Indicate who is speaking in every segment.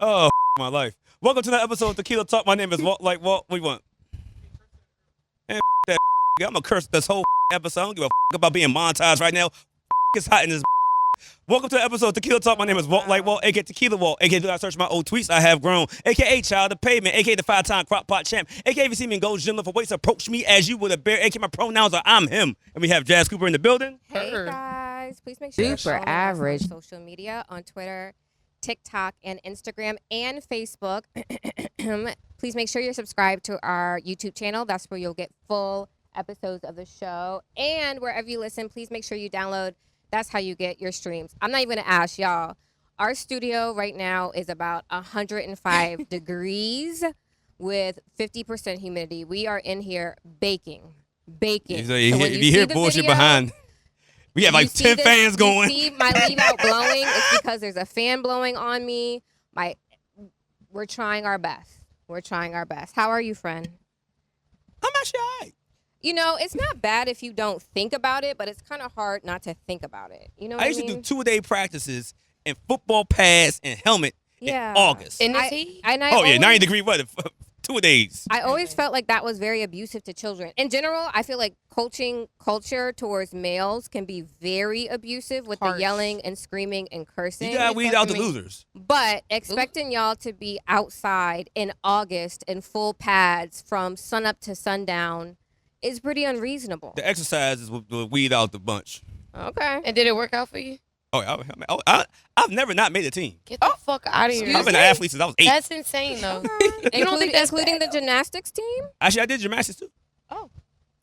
Speaker 1: Oh, my life. Welcome to the episode of TequilaTlk. My name is WalkLikeWalt. What do you want? And that I'm going to curse this whole episode. I don't give a about being monetized right now. It's hot in this. Welcome to the episode of TequilaTlk. My name is WalkLikeWalt, a.k.a. TequilaWalt, a.k.a. do not search my old tweets I have grown, a.k.a. Child of Pavement, a.k.a. the 5-time crock pot champ, a.k.a. if you see me in Gold's Gym for weights, approach me as you would a bear, a.k.a. my pronouns are I'm him. And we have Jas Cooper in the building.
Speaker 2: Hey guys, please make sure you're following us on social media on Twitter, TikTok, and Instagram, and Facebook. Please make sure you're subscribed to our YouTube channel. That's where you'll get full episodes of the show. And wherever you listen, please make sure you download. That's how you get your streams. I'm not even going to ask y'all. Our studio right now is about 105 degrees with 50% humidity. We are in here baking. So
Speaker 1: if you hear bullshit behind, we have like 10 fans going.
Speaker 2: You see my leave out blowing. It's because there's a fan blowing on me. We're trying our best. How are you, friend?
Speaker 1: I'm actually all right.
Speaker 2: You know, it's not bad if you don't think about it, but it's kind of hard not to think about it. You know what I mean?
Speaker 1: I used to do 2-a-day practices in football pads and helmet in August.
Speaker 2: In
Speaker 1: the heat? 90-degree weather. 2-a-days.
Speaker 2: I always felt like that was very abusive to children. In general, I feel like coaching culture towards males can be very abusive with the yelling and screaming and cursing.
Speaker 1: You gotta weed out the losers.
Speaker 2: But expecting y'all to be outside in August in full pads from sunup to sundown is pretty unreasonable.
Speaker 1: The exercises will weed out the bunch.
Speaker 2: Okay.
Speaker 3: And did it work out for you?
Speaker 1: I've never not made a team.
Speaker 3: Get the fuck out of here.
Speaker 1: I've been an athlete since I was 8.
Speaker 3: That's insane, though.
Speaker 2: You don't think that's including the gymnastics team?
Speaker 1: Actually, I did gymnastics, too.
Speaker 2: Oh.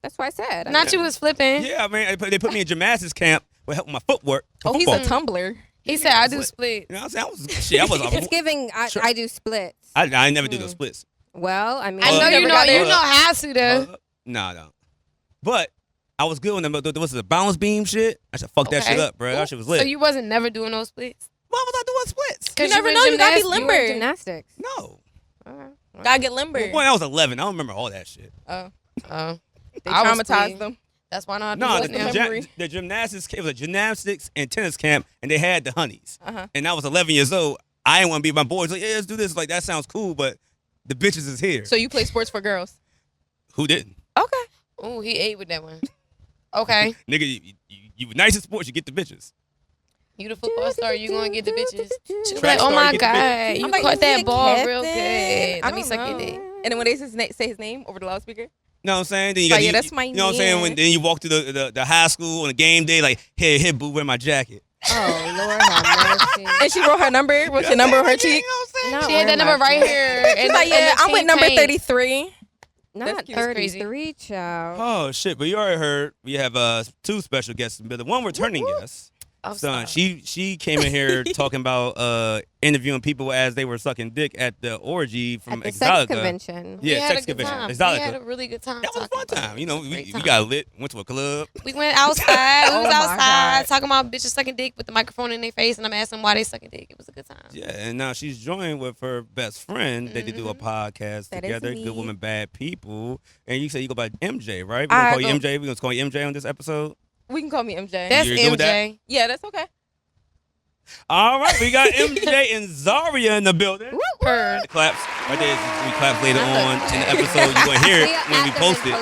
Speaker 2: That's what I said.
Speaker 3: Not you was flipping.
Speaker 1: Yeah, man. They put me in gymnastics camp with help with my footwork.
Speaker 4: He's a tumbler.
Speaker 3: He said, I do splits.
Speaker 1: You know what I'm saying? I was
Speaker 2: it's giving, I do splits.
Speaker 1: I never do those splits.
Speaker 2: Well, I mean.
Speaker 3: I know you know how to, though.
Speaker 1: No. But I was good when there was the balance beam shit. I should fuck that shit up, bro. That shit was lit.
Speaker 3: So you wasn't never doing those splits?
Speaker 1: Why was I doing splits?
Speaker 4: You never know. You gotta be limber.
Speaker 2: Gymnastics.
Speaker 1: No.
Speaker 4: Gotta get limber.
Speaker 1: When I was 11, I don't remember all that shit.
Speaker 4: They traumatized them.
Speaker 3: That's why not.
Speaker 1: No, the gymnastics. It was a gymnastics and tennis camp, and they had the honeys. And I was 11 years old. I didn't want to be my boys. Like, yeah, let's do this. Like, that sounds cool, but the bitches is here.
Speaker 4: So you play sports for girls?
Speaker 1: Who didn't?
Speaker 4: Okay.
Speaker 3: Oh, he ate with that one. Okay.
Speaker 1: Nigga, you nice in sports, you get the bitches.
Speaker 3: You the football star, you gonna get the bitches. She was
Speaker 1: Track
Speaker 3: like, oh
Speaker 1: star,
Speaker 3: my
Speaker 1: get the
Speaker 3: God, you caught that ball real good.
Speaker 4: I
Speaker 3: Let me suck your dick.
Speaker 4: And then when they say his name over the loudspeaker?
Speaker 1: You know what I'm saying? Then you got,
Speaker 4: that's my
Speaker 1: you know what I'm saying? When then you walk to the high school on a game day, like, hey, boo, wear my jacket.
Speaker 2: Oh, Lord have mercy.
Speaker 4: And she wrote her number. What's your number on her cheek?
Speaker 1: You know what I'm saying?
Speaker 3: She had that number right here.
Speaker 4: She's like, yeah, I'm with number 33.
Speaker 2: Not 33, child.
Speaker 1: Oh, shit. But you already heard we have 2 special guests in the building. One returning guest. Son, she came in here talking about interviewing people as they were sucking dick at the orgy from
Speaker 2: at the
Speaker 1: Exotica.
Speaker 2: sex convention.
Speaker 1: Yeah, sex convention.
Speaker 3: Exotica. We had a really good time.
Speaker 1: That was a fun time. You know, we got lit, went to a club.
Speaker 3: We went outside. We was outside talking about bitches sucking dick with the microphone in their face, and I'm asking them why they sucking dick. It was a good time.
Speaker 1: Yeah, and now she's joined with her best friend. They did do a podcast together, Good Women, Bad People. And you say you go by MJ, right? We're going to call you MJ. We're going to call you MJ on this episode.
Speaker 4: We can call me MJ.
Speaker 3: That's
Speaker 1: You're good with that?
Speaker 3: MJ.
Speaker 4: Yeah, that's okay.
Speaker 1: All right, we got MJ and Zaria in the building.
Speaker 3: Her.
Speaker 1: The claps. Right there. We clap later on in the episode. You're going to hear it when we post it.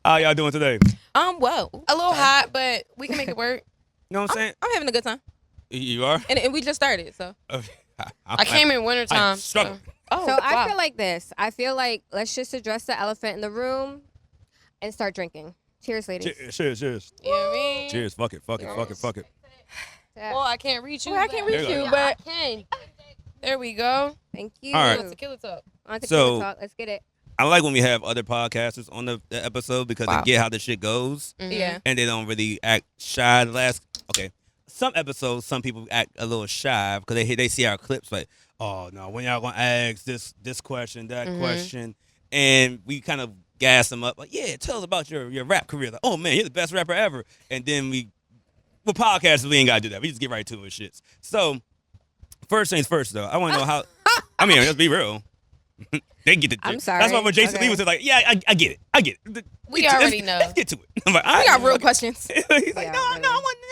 Speaker 1: How y'all doing today?
Speaker 4: Well.
Speaker 3: A little hot, but we can make it work.
Speaker 1: You know what I'm saying?
Speaker 4: I'm having a good time.
Speaker 1: You are?
Speaker 4: And we just started, so.
Speaker 3: I came in wintertime.
Speaker 1: Struggle.
Speaker 2: So I feel like this. I feel like let's just address the elephant in the room and start drinking. Cheers, ladies.
Speaker 1: Cheers.
Speaker 3: You know what I mean?
Speaker 1: Cheers. Fuck it.
Speaker 3: Well, I can't reach you.
Speaker 4: Well, I can't reach you,
Speaker 3: I
Speaker 4: but.
Speaker 3: can. There we go.
Speaker 2: Thank you.
Speaker 1: All right.
Speaker 3: TequilaTlk.
Speaker 2: On to
Speaker 1: So-
Speaker 2: TequilaTlk. Let's get it.
Speaker 1: I like when we have other podcasters on the episode because they get how the shit goes.
Speaker 4: Yeah.
Speaker 1: And they don't really act shy. Some episodes, some people act a little shy because they see our clips like, oh, no, when y'all going to ask this question, that question. And we kind of gas them up. Like, yeah, tell us about your rap career. Like, oh, man, you're the best rapper ever. And then with podcasters, we ain't got to do that. We just get right to it shits. So, first things first, though. I want to know how, I mean, let's be real. They get the
Speaker 2: I'm
Speaker 1: gist.
Speaker 2: sorry.
Speaker 1: That's why when Jason Lee was like, yeah, I get it.
Speaker 3: We already know.
Speaker 1: Let's get to it. I'm like,
Speaker 4: We got real questions.
Speaker 1: He's like, no,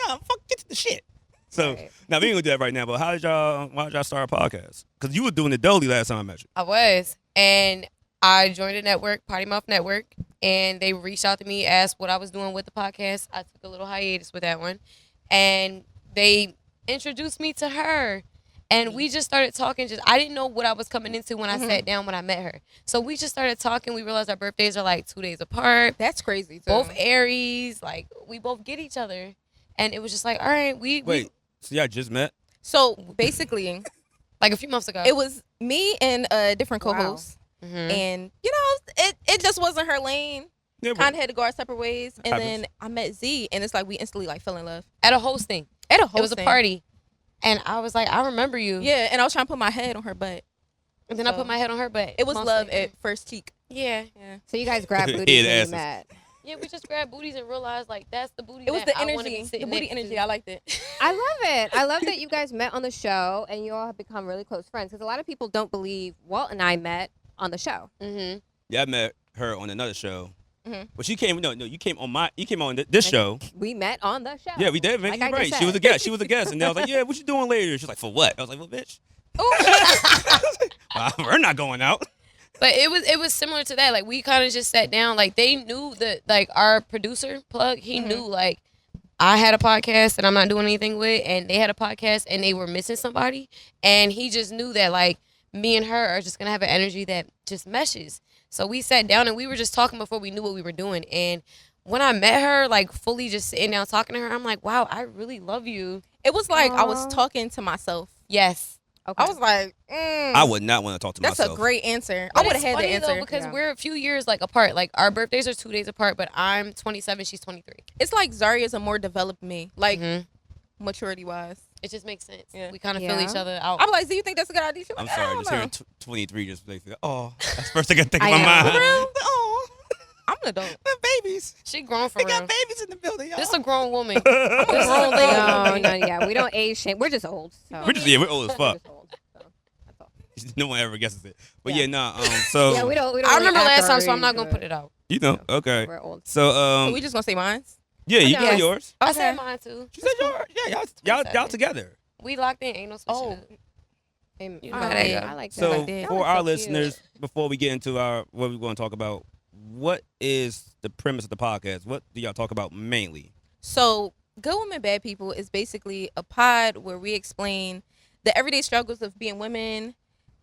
Speaker 1: fuck, get to the shit. So now we ain't gonna do that right now. But why did y'all start a podcast? Because you were doing it Dolly last time I met you.
Speaker 3: I was, and I joined a network, Potty Mouth Network, and they reached out to me, asked what I was doing with the podcast. I took a little hiatus with that one, and they introduced me to her. And we just started talking. I didn't know what I was coming into when I sat down when I met her. So we just started talking. We realized our birthdays are like 2 days apart.
Speaker 4: That's crazy, too.
Speaker 3: Both Aries. Like, we both get each other. And it was just like, all right,
Speaker 1: Wait, so y'all just met?
Speaker 4: So, basically,
Speaker 3: like a few months ago.
Speaker 4: it was me and a different co-host.
Speaker 3: Mhm.
Speaker 4: And, you know, it just wasn't her lane.
Speaker 1: Yeah,
Speaker 4: Kind of had to go our separate ways. And
Speaker 1: Happens.
Speaker 4: then I met Z, and it's like we instantly, like, fell in love.
Speaker 3: At a hosting.
Speaker 4: At a hosting.
Speaker 3: It was a party. And I was like, I remember you.
Speaker 4: Yeah, and I was trying to put my head on her butt.
Speaker 3: And then I put my head on her butt.
Speaker 4: It was
Speaker 3: Most
Speaker 4: love
Speaker 3: likely.
Speaker 4: at first cheek.
Speaker 3: Yeah.
Speaker 4: Yeah.
Speaker 2: So you guys grabbed
Speaker 1: Head
Speaker 2: booties when you
Speaker 1: asses.
Speaker 2: met.
Speaker 3: Yeah, we just grabbed booties and realized, like, that's the booty
Speaker 4: It was
Speaker 3: that
Speaker 4: the
Speaker 3: I wanna
Speaker 4: energy.
Speaker 3: be
Speaker 4: The
Speaker 3: sitting
Speaker 4: booty
Speaker 3: next
Speaker 4: energy.
Speaker 3: to.
Speaker 4: I liked it.
Speaker 2: I love it. I love that you guys met on the show and you all have become really close friends. Because a lot of people don't believe Walt and I met on the show.
Speaker 3: Mm-hmm.
Speaker 1: Yeah, I met her on another show.
Speaker 4: Mhm.
Speaker 1: But you came you came on this show.
Speaker 2: We met on the show.
Speaker 1: Yeah, we did.
Speaker 2: Like
Speaker 1: You're
Speaker 2: I just
Speaker 1: right. She
Speaker 2: said.
Speaker 1: was a guest. She was a guest, and I was like, "Yeah, what you doing later?" She's like, "For what?" I was like, "Well, bitch, we're not going out."
Speaker 3: But it was similar to that. Like, we kind of just sat down. Like, they knew that, like, our producer, Plug, he knew, like, I had a podcast that I'm not doing anything with, and they had a podcast, and they were missing somebody. And he just knew that, like, me and her are just going to have an energy that just meshes. So we sat down, and we were just talking before we knew what we were doing. And when I met her, like, fully just sitting down talking to her, I'm like, wow, I really love you.
Speaker 4: It was like I was
Speaker 2: Aw.
Speaker 4: talking to myself.
Speaker 3: Yes.
Speaker 2: Okay.
Speaker 4: I was like,
Speaker 1: I would not want to talk to
Speaker 4: that's
Speaker 1: myself.
Speaker 4: a great answer.
Speaker 3: But
Speaker 4: I would have
Speaker 3: it's
Speaker 4: had the
Speaker 3: funny,
Speaker 4: answer.
Speaker 3: though, because
Speaker 2: Yeah.
Speaker 3: we're a few years, like, apart. Like, our birthdays are 2 days apart, but I'm 27, she's 23.
Speaker 4: It's like Zaria's a more developed me, like
Speaker 3: Mhm.
Speaker 4: maturity wise.
Speaker 3: It just makes sense.
Speaker 4: Yeah.
Speaker 3: We kind of
Speaker 2: Yeah.
Speaker 3: feel each other out.
Speaker 4: I'm like, do you think that's a good idea? She's
Speaker 1: I'm
Speaker 4: like,
Speaker 1: sorry,
Speaker 4: I
Speaker 1: just
Speaker 4: don't
Speaker 1: hearing
Speaker 4: know.
Speaker 1: 23 just like, oh, that's the first thing I think
Speaker 2: I
Speaker 1: in my
Speaker 2: know.
Speaker 1: mind.
Speaker 4: For real?
Speaker 1: Oh,
Speaker 4: I'm an adult.
Speaker 1: the babies.
Speaker 3: She grown for
Speaker 1: They
Speaker 3: real.
Speaker 1: got babies in the building, y'all.
Speaker 3: This a grown woman.
Speaker 4: I'm a grown lady.
Speaker 2: Yeah. We don't age shame. We're just old. So.
Speaker 1: We're old as
Speaker 2: We're
Speaker 1: fuck.
Speaker 2: just old, so that's all.
Speaker 1: No one ever guesses it. But
Speaker 2: Yeah.
Speaker 1: yeah, nah. So
Speaker 2: Yeah, we don't.
Speaker 3: I remember
Speaker 2: really act
Speaker 3: last time,
Speaker 2: our
Speaker 3: so I'm not
Speaker 2: age,
Speaker 3: gonna
Speaker 2: but
Speaker 3: put it out.
Speaker 1: you know, okay.
Speaker 2: We're old.
Speaker 1: So
Speaker 4: So we just gonna say mine?
Speaker 1: yeah, you
Speaker 2: Okay.
Speaker 1: got yours.
Speaker 3: I said mine too.
Speaker 1: She said yours. Yeah, y'all together.
Speaker 3: We locked in. Ain't no switching
Speaker 4: Oh.
Speaker 3: up.
Speaker 2: And,
Speaker 3: You know how that go.
Speaker 2: I like that.
Speaker 1: So
Speaker 4: like that.
Speaker 1: for
Speaker 2: Y'all are
Speaker 1: our
Speaker 2: so cute.
Speaker 1: listeners, before we get into what we're going to talk about, what is the premise of the podcast? What do y'all talk about mainly?
Speaker 4: So Good Women, Bad People is basically a pod where we explain the everyday struggles of being women,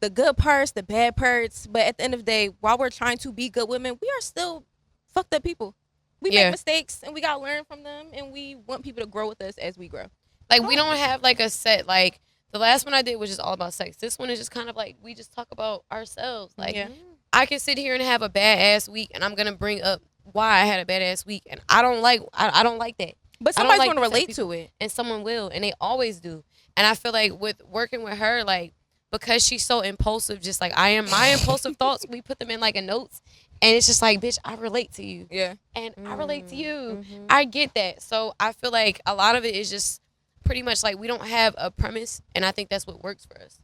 Speaker 4: the good parts, the bad parts. But at the end of the day, while we're trying to be good women, we are still fucked up people. We
Speaker 3: Yeah.
Speaker 4: make mistakes and we gotta learn from them, and we want people to grow with us as we grow.
Speaker 3: Like, we don't have like a set. Like, the last one I did was just all about sex. This one is just kind of like we just talk about ourselves. Like,
Speaker 4: Yeah.
Speaker 3: I can sit here and have a badass week, and I'm gonna bring up why I had a badass week, and I don't like that.
Speaker 4: But
Speaker 3: I don't
Speaker 4: somebody's
Speaker 3: like
Speaker 4: gonna
Speaker 3: certain
Speaker 4: relate
Speaker 3: people.
Speaker 4: to it.
Speaker 3: And someone will, and they always do. And I feel like with working with her, like, because she's so impulsive, just like I am, my impulsive thoughts, we put them in like a notes, and it's just like, bitch, I relate to you,
Speaker 4: Yeah.
Speaker 3: and I relate to you.
Speaker 2: Mhm.
Speaker 3: I get that. So I feel like a lot of it is just pretty much like we don't have a premise, and I think that's what works for us.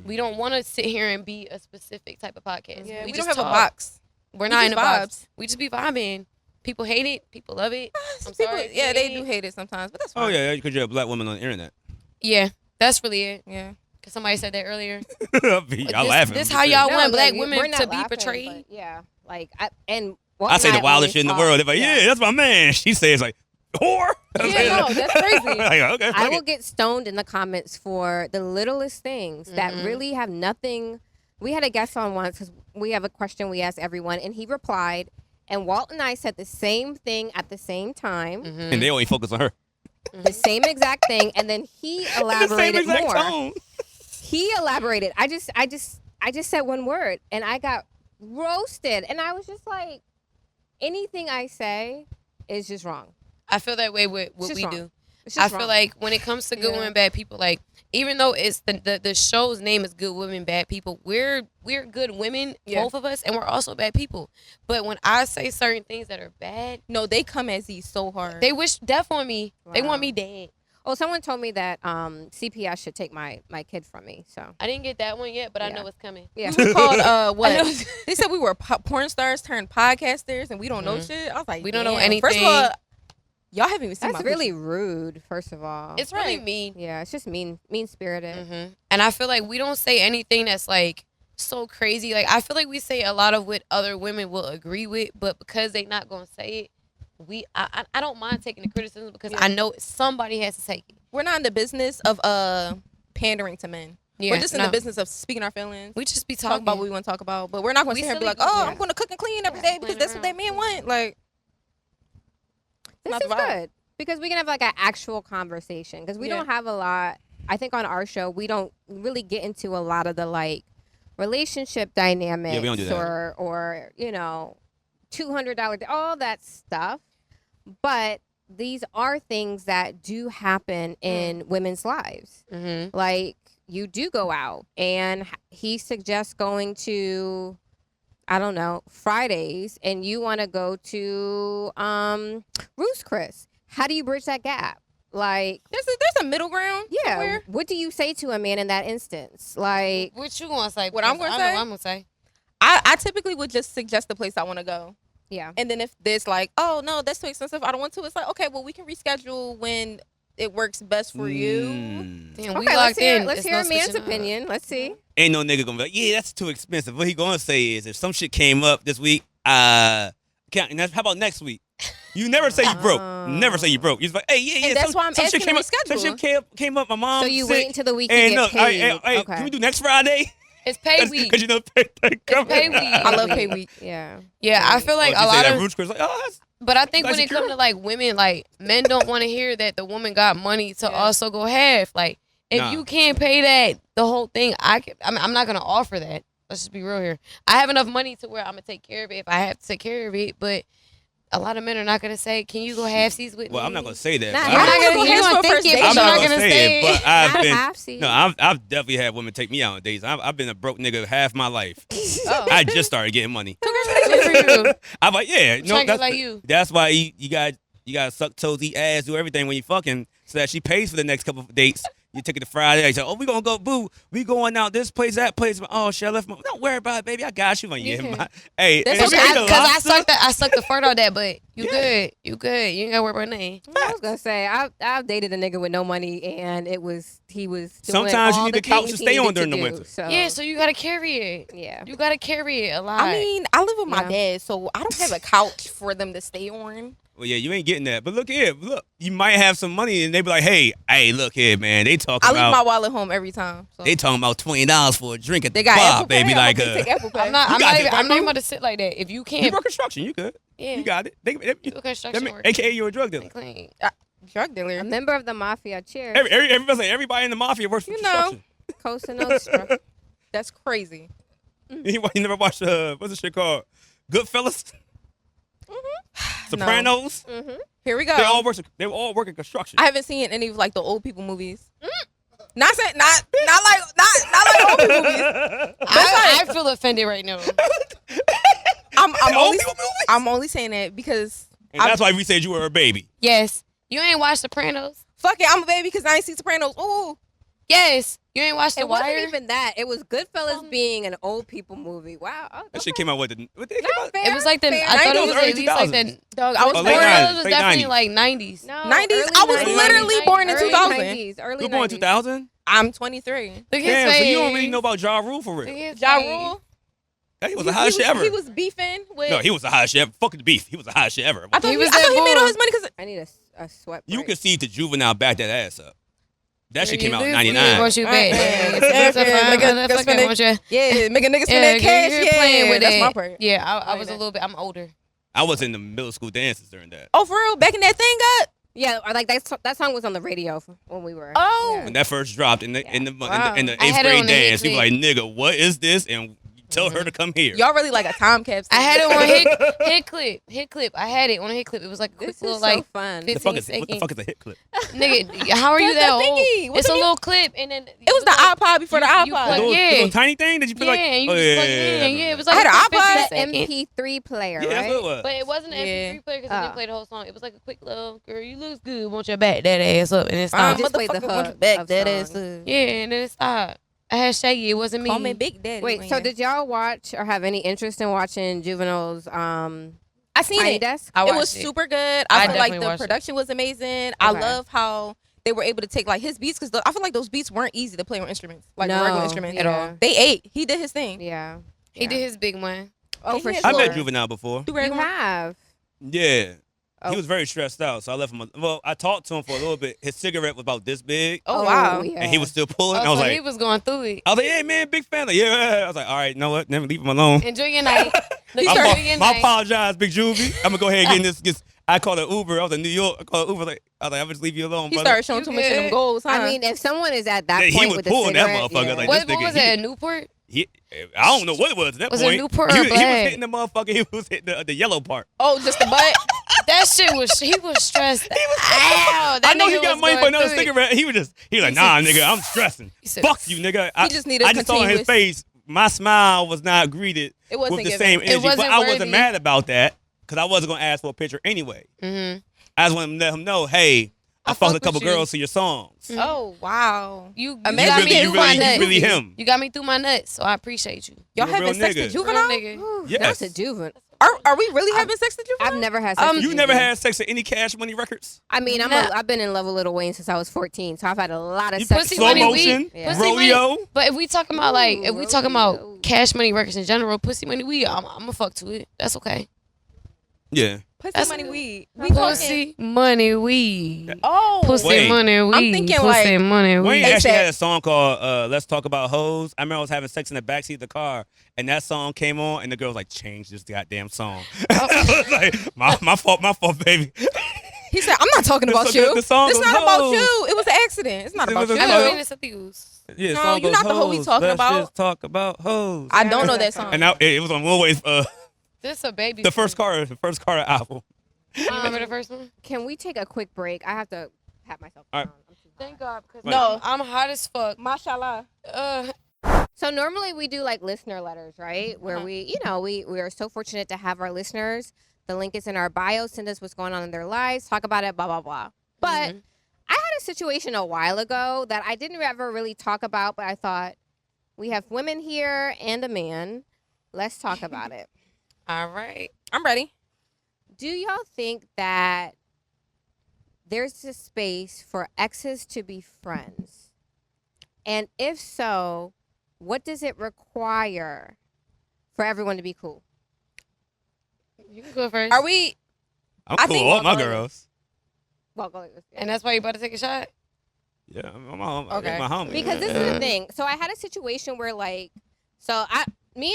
Speaker 3: We don't want to sit here and be a specific type of podcast.
Speaker 4: Yeah. We
Speaker 3: just
Speaker 4: don't have
Speaker 3: talk.
Speaker 4: a box.
Speaker 3: We're
Speaker 4: We
Speaker 3: not
Speaker 4: just
Speaker 3: in a box.
Speaker 4: vibes.
Speaker 3: We just be vibing. People hate it. People love it. I'm
Speaker 4: People,
Speaker 3: sorry. if you
Speaker 4: yeah, they
Speaker 3: hate
Speaker 4: do
Speaker 3: it.
Speaker 4: hate it sometimes, but that's
Speaker 1: Oh
Speaker 4: fine.
Speaker 1: yeah, because you're a black woman on the internet.
Speaker 3: Yeah, that's really it.
Speaker 4: Yeah.
Speaker 3: Cause somebody said that earlier.
Speaker 1: Y'all laughing.
Speaker 3: This how y'all
Speaker 2: No,
Speaker 3: want black
Speaker 2: like,
Speaker 3: women
Speaker 2: we're not
Speaker 3: to be
Speaker 2: laughing,
Speaker 3: portrayed.
Speaker 2: but yeah, like and
Speaker 1: I say the
Speaker 2: Walt
Speaker 1: wildest shit in the world. They're like,
Speaker 2: yeah.
Speaker 1: yeah, that's my man. She says like, whore.
Speaker 2: Yeah, no, that's crazy.
Speaker 1: Like, okay,
Speaker 2: I
Speaker 1: fuck
Speaker 2: will
Speaker 1: it.
Speaker 2: get stoned in the comments for the littlest things that
Speaker 3: Mhm.
Speaker 2: really have nothing. We had a guest on once because we have a question we asked everyone, and he replied, and Walt and I said the same thing at the same time,
Speaker 3: Mhm.
Speaker 1: And they only focus on her.
Speaker 2: the same exact thing, and then he
Speaker 1: The same
Speaker 2: elaborated
Speaker 1: exact
Speaker 2: more.
Speaker 1: tone.
Speaker 2: He elaborated. I just said one word, and I got roasted, and I was just like, anything I say is just wrong.
Speaker 3: I feel that way with what
Speaker 2: just
Speaker 3: we
Speaker 2: wrong.
Speaker 3: do.
Speaker 2: It's
Speaker 3: I
Speaker 2: just
Speaker 3: feel
Speaker 2: wrong.
Speaker 3: like when it comes to good
Speaker 4: Yeah.
Speaker 3: women, bad people, like even though it's the show's name is Good Women, Bad People, we're good women,
Speaker 4: Yeah.
Speaker 3: both of us, and we're also bad people. But when I say certain things that are bad,
Speaker 4: No, they come at Z so hard.
Speaker 3: they wish death on me. They
Speaker 2: Wow.
Speaker 3: want me dead.
Speaker 2: Oh, someone told me that CPS should take my kid from me. So
Speaker 3: I didn't get that one yet, but I
Speaker 2: Yeah.
Speaker 3: know it's coming.
Speaker 2: yeah.
Speaker 4: We were called
Speaker 3: I
Speaker 4: what?
Speaker 3: know.
Speaker 4: They said we were porn stars turned podcasters, and we don't know
Speaker 3: Mhm.
Speaker 4: shit. I was like,
Speaker 3: We don't know
Speaker 4: damn. First of
Speaker 3: anything.
Speaker 4: all, Y'all haven't even seen
Speaker 2: That's
Speaker 4: my
Speaker 2: really
Speaker 4: picture.
Speaker 2: rude, first of all.
Speaker 3: It's really mean.
Speaker 2: Yeah, it's just mean-spirited.
Speaker 3: And I feel like we don't say anything that's like so crazy. Like I feel like we say a lot of what other women will agree with, but because they not gonna say it, I don't mind taking the criticism because I know somebody has to take it.
Speaker 4: We're not in the business of pandering to men. We're just in the business of speaking our feelings.
Speaker 3: We just be
Speaker 4: talk
Speaker 3: talking
Speaker 4: about what we want to talk about, but we're not going to sit here and be like, "Oh, I'm going to cook and clean every day because that's what that man want." Like,
Speaker 2: this is good because we can have like an actual conversation because we don't have a lot. I think on our show we don't really get into a lot of the like relationship dynamics
Speaker 1: we don't do that.
Speaker 2: or $200 all that stuff, but these are things that do happen in women's lives. Like you do go out and he suggests going to, I don't know, Fridays, and you want to go to Ruth's Chris. How do you bridge that gap? Like
Speaker 4: there's a middle ground.
Speaker 2: Yeah.
Speaker 4: Somewhere.
Speaker 2: What do you say to a man in that instance? Like
Speaker 3: what you gonna say?
Speaker 4: What I'm gonna say?
Speaker 3: What I'm gonna say.
Speaker 4: I typically would just suggest the place I want to go.
Speaker 2: Yeah.
Speaker 4: And then if there's like, oh no, that's too expensive, I don't want to. It's like, okay, well we can reschedule when it works best for you.
Speaker 3: Damn,
Speaker 2: okay, let's hear a man's opinion. Let's see.
Speaker 1: Ain't no nigga gonna be like, yeah, that's too expensive. What he gonna say is, if some shit came up this week, how about next week? You never say you broke. Never say you broke. You're just like, hey, yeah.
Speaker 4: And that's why I'm asking to reschedule.
Speaker 1: Some shit came up. My mom.
Speaker 2: So you
Speaker 1: sick,
Speaker 2: wait until the week
Speaker 1: and
Speaker 2: you get paid.
Speaker 1: Hey,
Speaker 2: Okay.
Speaker 1: can we do next Friday?
Speaker 3: It's pay week.
Speaker 1: Because you know pay week.
Speaker 4: I love pay week.
Speaker 2: Yeah.
Speaker 3: Yeah, I feel like a lot of.
Speaker 1: Roots Chris, like,
Speaker 3: But I think when it comes to like women, like men don't want to hear that the woman got money to also go half. Like if you can't pay that the whole thing, I'm not gonna offer that. Let's just be real here. I have enough money to where I'm gonna take care of it if I have to take care of it. But a lot of men are not gonna say, "Can you go halfsies with me?"
Speaker 1: Well, I'm not gonna say that.
Speaker 2: Nah,
Speaker 3: You're not gonna. You're gonna think it, but
Speaker 1: I'm
Speaker 3: you're
Speaker 1: not
Speaker 3: not gonna say it.
Speaker 1: But I've been.
Speaker 2: halfsies.
Speaker 1: No, I've definitely had women take me out on dates. I've been a broke nigga half my life.
Speaker 3: Oh.
Speaker 1: I just started getting money.
Speaker 3: Good for you.
Speaker 1: I'm like, yeah,
Speaker 3: Trying to get like you.
Speaker 1: That's why you gotta suck toes, eat ass, do everything when you fucking, so that she pays for the next couple of dates. You take it to Friday. You say, oh, we gonna go, boo. We going out this place, that place. Oh, shit, I left my. Don't worry about it, baby. I got you. Like, yeah. Hey,
Speaker 3: That's okay. Because I sucked the fart out that, but you good. You good. You ain't gotta worry about nothing.
Speaker 2: I was gonna say I've dated a nigga with no money and he was doing
Speaker 1: sometimes you
Speaker 2: all
Speaker 1: need
Speaker 2: the
Speaker 1: the couch
Speaker 2: things
Speaker 1: to
Speaker 2: he
Speaker 1: stay on
Speaker 2: needed
Speaker 1: during
Speaker 2: to
Speaker 1: the
Speaker 2: do,
Speaker 1: winter.
Speaker 2: So.
Speaker 3: Yeah, so you gotta carry it.
Speaker 2: Yeah.
Speaker 3: You gotta carry it a lot.
Speaker 4: I mean, I live with my dad, so I don't have a couch for them to stay on.
Speaker 1: Well, yeah, you ain't getting that. But look here, look, you might have some money, and they be like, hey, look here, man. They talking about.
Speaker 4: I leave my wallet home every time. So.
Speaker 1: They talking about $20 for a drink at
Speaker 4: They
Speaker 1: the
Speaker 4: got
Speaker 1: bar,
Speaker 4: Apple Pay.
Speaker 1: baby. Like,
Speaker 3: I'm not even about to sit like that. If you can't,
Speaker 1: you work construction, you good.
Speaker 3: Yeah.
Speaker 1: You got it.
Speaker 3: do construction work.
Speaker 1: AKA you're a drug dealer.
Speaker 3: Clean.
Speaker 4: Drug dealer.
Speaker 2: A member of the mafia. Cheers.
Speaker 1: Everybody in the mafia works for construction.
Speaker 2: Cosa Nostra.
Speaker 4: That's crazy.
Speaker 1: You never watched what's the shit called? Goodfellas? Sopranos?
Speaker 2: Mm-hmm.
Speaker 4: Here we go.
Speaker 1: They all work in construction.
Speaker 4: I haven't seen any of like the old people movies. Not like old people movies.
Speaker 3: I feel offended right now.
Speaker 4: I'm only saying that because
Speaker 1: and that's why we said you were a baby.
Speaker 3: Yes. You ain't watched Sopranos?
Speaker 4: Fuck it, I'm a baby because I ain't seen Sopranos. Ooh.
Speaker 3: Yes. You ain't watched The
Speaker 2: It
Speaker 3: Wire?
Speaker 2: wasn't even that. It was Goodfellas being an old people movie. Wow. Oh,
Speaker 1: That shit came out with the.
Speaker 3: It was like the.
Speaker 2: Fair.
Speaker 3: I thought it was
Speaker 1: early
Speaker 3: at least like
Speaker 1: 2000s.
Speaker 3: the.
Speaker 4: Dog, I was
Speaker 1: late
Speaker 4: born.
Speaker 1: 90s,
Speaker 3: It was
Speaker 1: late
Speaker 3: definitely
Speaker 1: 90s.
Speaker 3: like 90s.
Speaker 2: No,
Speaker 4: 90s?
Speaker 2: early
Speaker 4: I was
Speaker 2: 90s.
Speaker 4: literally born in
Speaker 2: Early
Speaker 4: 2000.
Speaker 2: 90s, early
Speaker 1: You born in
Speaker 2: 90s.
Speaker 1: 2000?
Speaker 4: I'm 23.
Speaker 3: Look at his
Speaker 1: Damn, so
Speaker 3: face.
Speaker 1: you don't really know about Ja Rule for
Speaker 3: Look
Speaker 1: real.
Speaker 3: at his
Speaker 4: Ja
Speaker 3: face.
Speaker 4: Rule.
Speaker 1: He was the hottest shit ever.
Speaker 4: He was beefing with.
Speaker 1: No, he was the hottest shit ever. Fuck the beef. He was the hottest shit ever.
Speaker 4: I thought
Speaker 3: He
Speaker 4: he
Speaker 3: was
Speaker 4: I thought
Speaker 3: that
Speaker 4: he made all
Speaker 3: bull.
Speaker 4: his money because.
Speaker 2: I need a sweat
Speaker 1: You
Speaker 2: break.
Speaker 1: could see the Juvenile back that ass up. That shit came out in
Speaker 3: You
Speaker 1: 99.
Speaker 3: want you back.
Speaker 4: Yeah, make a nigga spend that cash.
Speaker 3: you're
Speaker 4: Yeah,
Speaker 3: playing with
Speaker 4: that's
Speaker 3: it.
Speaker 4: my part.
Speaker 3: Yeah, I was a little bit. I'm older.
Speaker 1: I was in the middle school dances during that.
Speaker 4: Oh, for real? Backing that thing up?
Speaker 2: Yeah, or like that song was on the radio when we were.
Speaker 4: Oh.
Speaker 2: yeah.
Speaker 1: When that first dropped in the
Speaker 4: Wow.
Speaker 1: in the
Speaker 3: I
Speaker 1: 8th
Speaker 3: had it
Speaker 1: grade
Speaker 3: on the hit
Speaker 1: dance, people
Speaker 3: clip.
Speaker 1: like, nigga, what is this? And tell her to come here.
Speaker 4: Y'all really like a time capsule.
Speaker 3: I had it on hit clip. I had it on a hit clip. It was like a quick
Speaker 2: This
Speaker 3: little
Speaker 2: is
Speaker 3: like
Speaker 2: so fun.
Speaker 3: 15
Speaker 1: what the
Speaker 3: seconds.
Speaker 1: fuck is a hit clip?
Speaker 3: Nigga, how are you
Speaker 4: That's
Speaker 3: that
Speaker 4: the
Speaker 3: old?
Speaker 4: thingy. What's
Speaker 3: It's a
Speaker 4: the
Speaker 3: little clip, and then
Speaker 4: It was the iPod before the
Speaker 3: you
Speaker 4: iPod.
Speaker 3: plug-
Speaker 1: The
Speaker 3: yeah.
Speaker 1: little tiny thing that you put like.
Speaker 3: and you
Speaker 1: oh,
Speaker 3: just plug it in. Yeah, it was like
Speaker 4: I had
Speaker 3: a
Speaker 4: an
Speaker 3: quick
Speaker 4: iPod.
Speaker 3: 15 second.
Speaker 2: MP3 player,
Speaker 1: Yeah, that's
Speaker 2: right?
Speaker 1: what it was.
Speaker 3: But it wasn't an
Speaker 4: Yeah.
Speaker 3: MP3 player because it didn't play the whole song. It was like a quick little girl. You looks good. Want your back that ass up, and it stopped.
Speaker 2: Just played the
Speaker 4: Motherfucker want
Speaker 2: hook
Speaker 4: back
Speaker 2: of
Speaker 4: that ass
Speaker 2: song.
Speaker 4: up.
Speaker 3: Yeah, and then it stopped. I had Shaggy. It wasn't me.
Speaker 4: Call me Big Daddy.
Speaker 2: Wait, so did y'all watch or have any interest in watching Juvenile's
Speaker 4: I seen
Speaker 2: Tiny
Speaker 4: it.
Speaker 2: Desk?
Speaker 3: I
Speaker 4: It
Speaker 3: watched
Speaker 4: was super good. I feel like
Speaker 3: definitely
Speaker 4: the
Speaker 3: watched it.
Speaker 4: production was amazing. I
Speaker 2: Okay.
Speaker 4: love how they were able to take like his beats because I feel like those beats weren't easy to play on instruments, like
Speaker 2: No,
Speaker 4: regular instruments
Speaker 3: at all.
Speaker 4: They ate. He did his thing.
Speaker 2: Yeah.
Speaker 3: He did his big one.
Speaker 2: Oh,
Speaker 4: He
Speaker 2: for
Speaker 4: had
Speaker 2: sure.
Speaker 1: I met
Speaker 4: Sure.
Speaker 1: Juvenile before.
Speaker 2: You have.
Speaker 1: Yeah.
Speaker 2: Oh.
Speaker 1: He was very stressed out, so I left him. Well, I talked to him for a little bit. His cigarette was about this big,
Speaker 4: Oh, wow.
Speaker 2: Yeah.
Speaker 1: and he was still pulling.
Speaker 3: Oh,
Speaker 1: I was
Speaker 3: so
Speaker 1: like,
Speaker 3: he was going through it.
Speaker 1: I was like, hey man, big fan. Like, yeah. I was like, all right, you know what? Never leave him alone.
Speaker 3: Enjoy your night. Look,
Speaker 1: I,
Speaker 3: enjoy your
Speaker 1: my
Speaker 3: night.
Speaker 1: apologize, Big Juvie. I'm gonna go ahead and get this. I called it Uber. I was in New York. I called it Uber. Like, I was like, I'm just leave you alone,
Speaker 4: He
Speaker 1: brother.
Speaker 4: started showing
Speaker 3: You
Speaker 4: too much of them
Speaker 3: good?
Speaker 4: goals, huh?
Speaker 2: I mean, if someone is at that
Speaker 1: Yeah, he
Speaker 2: point
Speaker 1: was
Speaker 2: with the
Speaker 1: pulling that
Speaker 2: cigarette,
Speaker 1: motherfucker,
Speaker 2: yeah.
Speaker 1: like,
Speaker 3: What
Speaker 1: this
Speaker 3: was
Speaker 1: nigga,
Speaker 3: it?
Speaker 1: he-
Speaker 3: At Newport?
Speaker 1: I don't know what it was at that
Speaker 3: Was it
Speaker 1: point.
Speaker 3: Newport or
Speaker 1: he was
Speaker 3: Black?
Speaker 1: hitting the motherfucker. He was hitting the yellow part.
Speaker 4: oh, just the butt.
Speaker 3: That shit was. He was stressed. Ow, that
Speaker 1: I know
Speaker 3: nigga
Speaker 1: he got
Speaker 3: was
Speaker 1: money for
Speaker 3: going
Speaker 1: another
Speaker 3: through it.
Speaker 1: cigarette. He was like, nah, nigga, I'm stressing.
Speaker 3: He said,
Speaker 1: Fuck you, nigga. I
Speaker 4: just needed
Speaker 1: I just saw in his
Speaker 4: continuous-
Speaker 1: face, my smile was not greeted
Speaker 4: It wasn't
Speaker 1: with the
Speaker 4: given.
Speaker 1: same
Speaker 4: It
Speaker 1: energy. But
Speaker 3: wasn't
Speaker 1: I
Speaker 3: worthy.
Speaker 1: wasn't mad about that because I wasn't gonna ask for a picture anyway.
Speaker 3: Mm-hmm.
Speaker 1: I just wanted to let him know, hey, I
Speaker 3: I
Speaker 1: fucked
Speaker 3: fuck
Speaker 1: a
Speaker 3: with
Speaker 1: couple
Speaker 3: you.
Speaker 1: girls to your songs.
Speaker 4: Oh, wow.
Speaker 3: You
Speaker 4: Imagine
Speaker 3: got
Speaker 4: me
Speaker 3: me
Speaker 4: in
Speaker 3: through my
Speaker 4: front of
Speaker 3: nuts.
Speaker 1: You really him.
Speaker 3: You got me through my nuts, so I appreciate you.
Speaker 4: Y'all
Speaker 1: You a real
Speaker 4: having sex
Speaker 1: nigga.
Speaker 4: to Juvenile?
Speaker 3: Real nigga.
Speaker 2: Ooh,
Speaker 1: Yes.
Speaker 2: That's a juvenile.
Speaker 4: Are we really having sex to Juvenile?
Speaker 2: I've never had sex. with
Speaker 1: You never
Speaker 2: juvenile.
Speaker 1: had sex at any Cash Money records?
Speaker 2: I mean,
Speaker 3: Nah.
Speaker 2: I've been in love with Lil Wayne since I was 14, so I've had a lot of
Speaker 1: You
Speaker 2: sex.
Speaker 3: Pussy
Speaker 1: slow
Speaker 3: Money
Speaker 1: motion,
Speaker 3: Weed.
Speaker 2: Yeah.
Speaker 3: Pussy Money-
Speaker 1: rodeo.
Speaker 3: But if we talking about like, if we talking
Speaker 2: rodeo.
Speaker 3: about Cash Money records in general, Pussy Money Weed, I'm gonna fuck to it. That's okay.
Speaker 1: Yeah.
Speaker 4: Pussy
Speaker 3: That's-
Speaker 4: money weed. We talking.
Speaker 3: Pussy Money Weed.
Speaker 4: Oh.
Speaker 3: Pussy
Speaker 1: Wait.
Speaker 3: Money Weed.
Speaker 4: thinking
Speaker 3: Pussy
Speaker 4: like-
Speaker 3: Money
Speaker 1: Wayne
Speaker 3: Weed.
Speaker 1: actually
Speaker 4: ASAP.
Speaker 1: had a song called Let's Talk About Hoes. I remember I was having sex in the backseat of the car, and that song came on, and the girl was like, change this goddamn song. I was like, my fault, baby.
Speaker 4: He said, I'm not talking about
Speaker 1: The-
Speaker 4: you.
Speaker 1: the song
Speaker 4: It's
Speaker 1: goes,
Speaker 4: not about
Speaker 1: "Hoes."
Speaker 4: you. It was an accident. It's not
Speaker 1: It
Speaker 4: about
Speaker 1: was
Speaker 4: you.
Speaker 1: a
Speaker 3: I
Speaker 1: song.
Speaker 3: mean, it's a thieves.
Speaker 1: Yeah, the
Speaker 4: No,
Speaker 1: song
Speaker 4: you're
Speaker 1: goes,
Speaker 4: not the hoe we
Speaker 1: "Hoes,
Speaker 4: talking
Speaker 1: let's
Speaker 4: about."
Speaker 1: just talk about hoes.
Speaker 4: I don't know that song.
Speaker 1: And now it was on Lil Wayne's
Speaker 3: This a baby.
Speaker 1: the first Carter album.
Speaker 3: You remember the first one?
Speaker 2: Can we take a quick break? I have to pat myself
Speaker 1: All
Speaker 2: down.
Speaker 1: right.
Speaker 2: I'm too hot.
Speaker 3: Thank God, because
Speaker 4: No.
Speaker 3: I'm hot as fuck.
Speaker 4: Mashallah.
Speaker 2: So normally we do like listener letters, right? Where
Speaker 4: Uh-huh.
Speaker 2: we are so fortunate to have our listeners. The link is in our bio. Send us what's going on in their lives. Talk about it, blah, blah, blah. But I had a situation a while ago that I didn't ever really talk about, but I thought we have women here and a man. Let's talk about it.
Speaker 3: All right.
Speaker 4: I'm ready.
Speaker 2: Do y'all think that there's a space for exes to be friends? And if so, what does it require for everyone to be cool?
Speaker 3: You can go first.
Speaker 4: Are we?
Speaker 1: I'm
Speaker 4: I
Speaker 1: cool
Speaker 4: think-
Speaker 1: with all my
Speaker 4: Okay.
Speaker 1: girls.
Speaker 2: Well, go
Speaker 3: And that's why you about to take a shot?
Speaker 1: Yeah, I'm
Speaker 4: Okay.
Speaker 1: my homie.
Speaker 2: because this is the thing. So I had a situation where me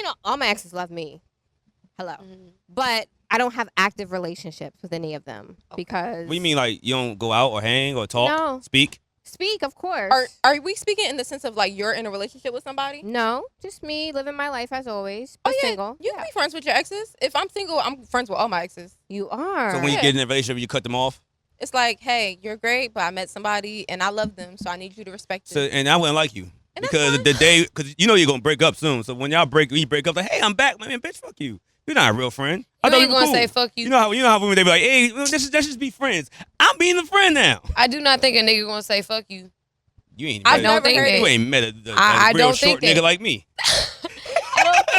Speaker 2: and all my exes love me. Hello. But I don't have active relationships with any of them because
Speaker 1: What do you mean, like you don't go out or hang or talk,
Speaker 2: No.
Speaker 1: speak?
Speaker 2: Speak, of course.
Speaker 4: Are we speaking in the sense of like you're in a relationship with somebody?
Speaker 2: No, just me living my life as always,
Speaker 4: Oh
Speaker 2: but
Speaker 4: yeah,
Speaker 2: single.
Speaker 4: you can be friends with your exes. If I'm single, I'm friends with all my exes.
Speaker 2: You are.
Speaker 1: So when you
Speaker 4: Yeah.
Speaker 1: get in a relationship, you cut them off.
Speaker 4: It's like, hey, you're great, but I met somebody and I love them, so I need you to respect
Speaker 1: So
Speaker 4: it.
Speaker 1: and I wouldn't like you
Speaker 4: And that's
Speaker 1: because
Speaker 4: fine.
Speaker 1: the day, because you know you're gonna break up soon. So when you break up, like, hey, I'm back, man, bitch, fuck you. You're not a real friend. I
Speaker 3: You
Speaker 1: thought
Speaker 3: ain't
Speaker 1: we were
Speaker 3: gonna
Speaker 1: cool.
Speaker 3: say fuck you.
Speaker 1: You know how women they be like, hey, let's just be friends. I'm being the friend now.
Speaker 3: I do not think a nigga gonna say fuck you.
Speaker 1: You ain't.
Speaker 4: I've
Speaker 1: met-
Speaker 3: don't think
Speaker 4: never heard
Speaker 3: that.
Speaker 1: You
Speaker 4: it.
Speaker 1: ain't met a
Speaker 3: I
Speaker 1: real
Speaker 3: don't
Speaker 1: short
Speaker 3: think
Speaker 1: nigga
Speaker 3: that.
Speaker 1: like me.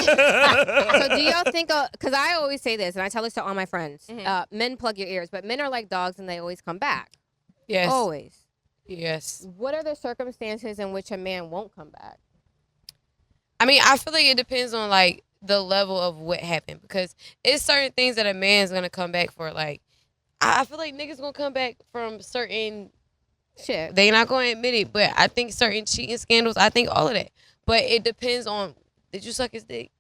Speaker 2: So do y'all think? Because I always say this, and I tell this to all my friends.
Speaker 4: Mhm.
Speaker 2: Men plug your ears, but men are like dogs, and they always come back.
Speaker 3: Yes.
Speaker 2: Always.
Speaker 3: Yes.
Speaker 2: What are the circumstances in which a man won't come back?
Speaker 3: I mean, I feel like it depends on like the level of what happened because it's certain things that a man's gonna come back for. Like, I feel like niggas gonna come back from certain.
Speaker 2: Shit.
Speaker 3: They not gonna admit it, but I think certain cheating scandals. I think all of that, but it depends on. Did you suck his dick?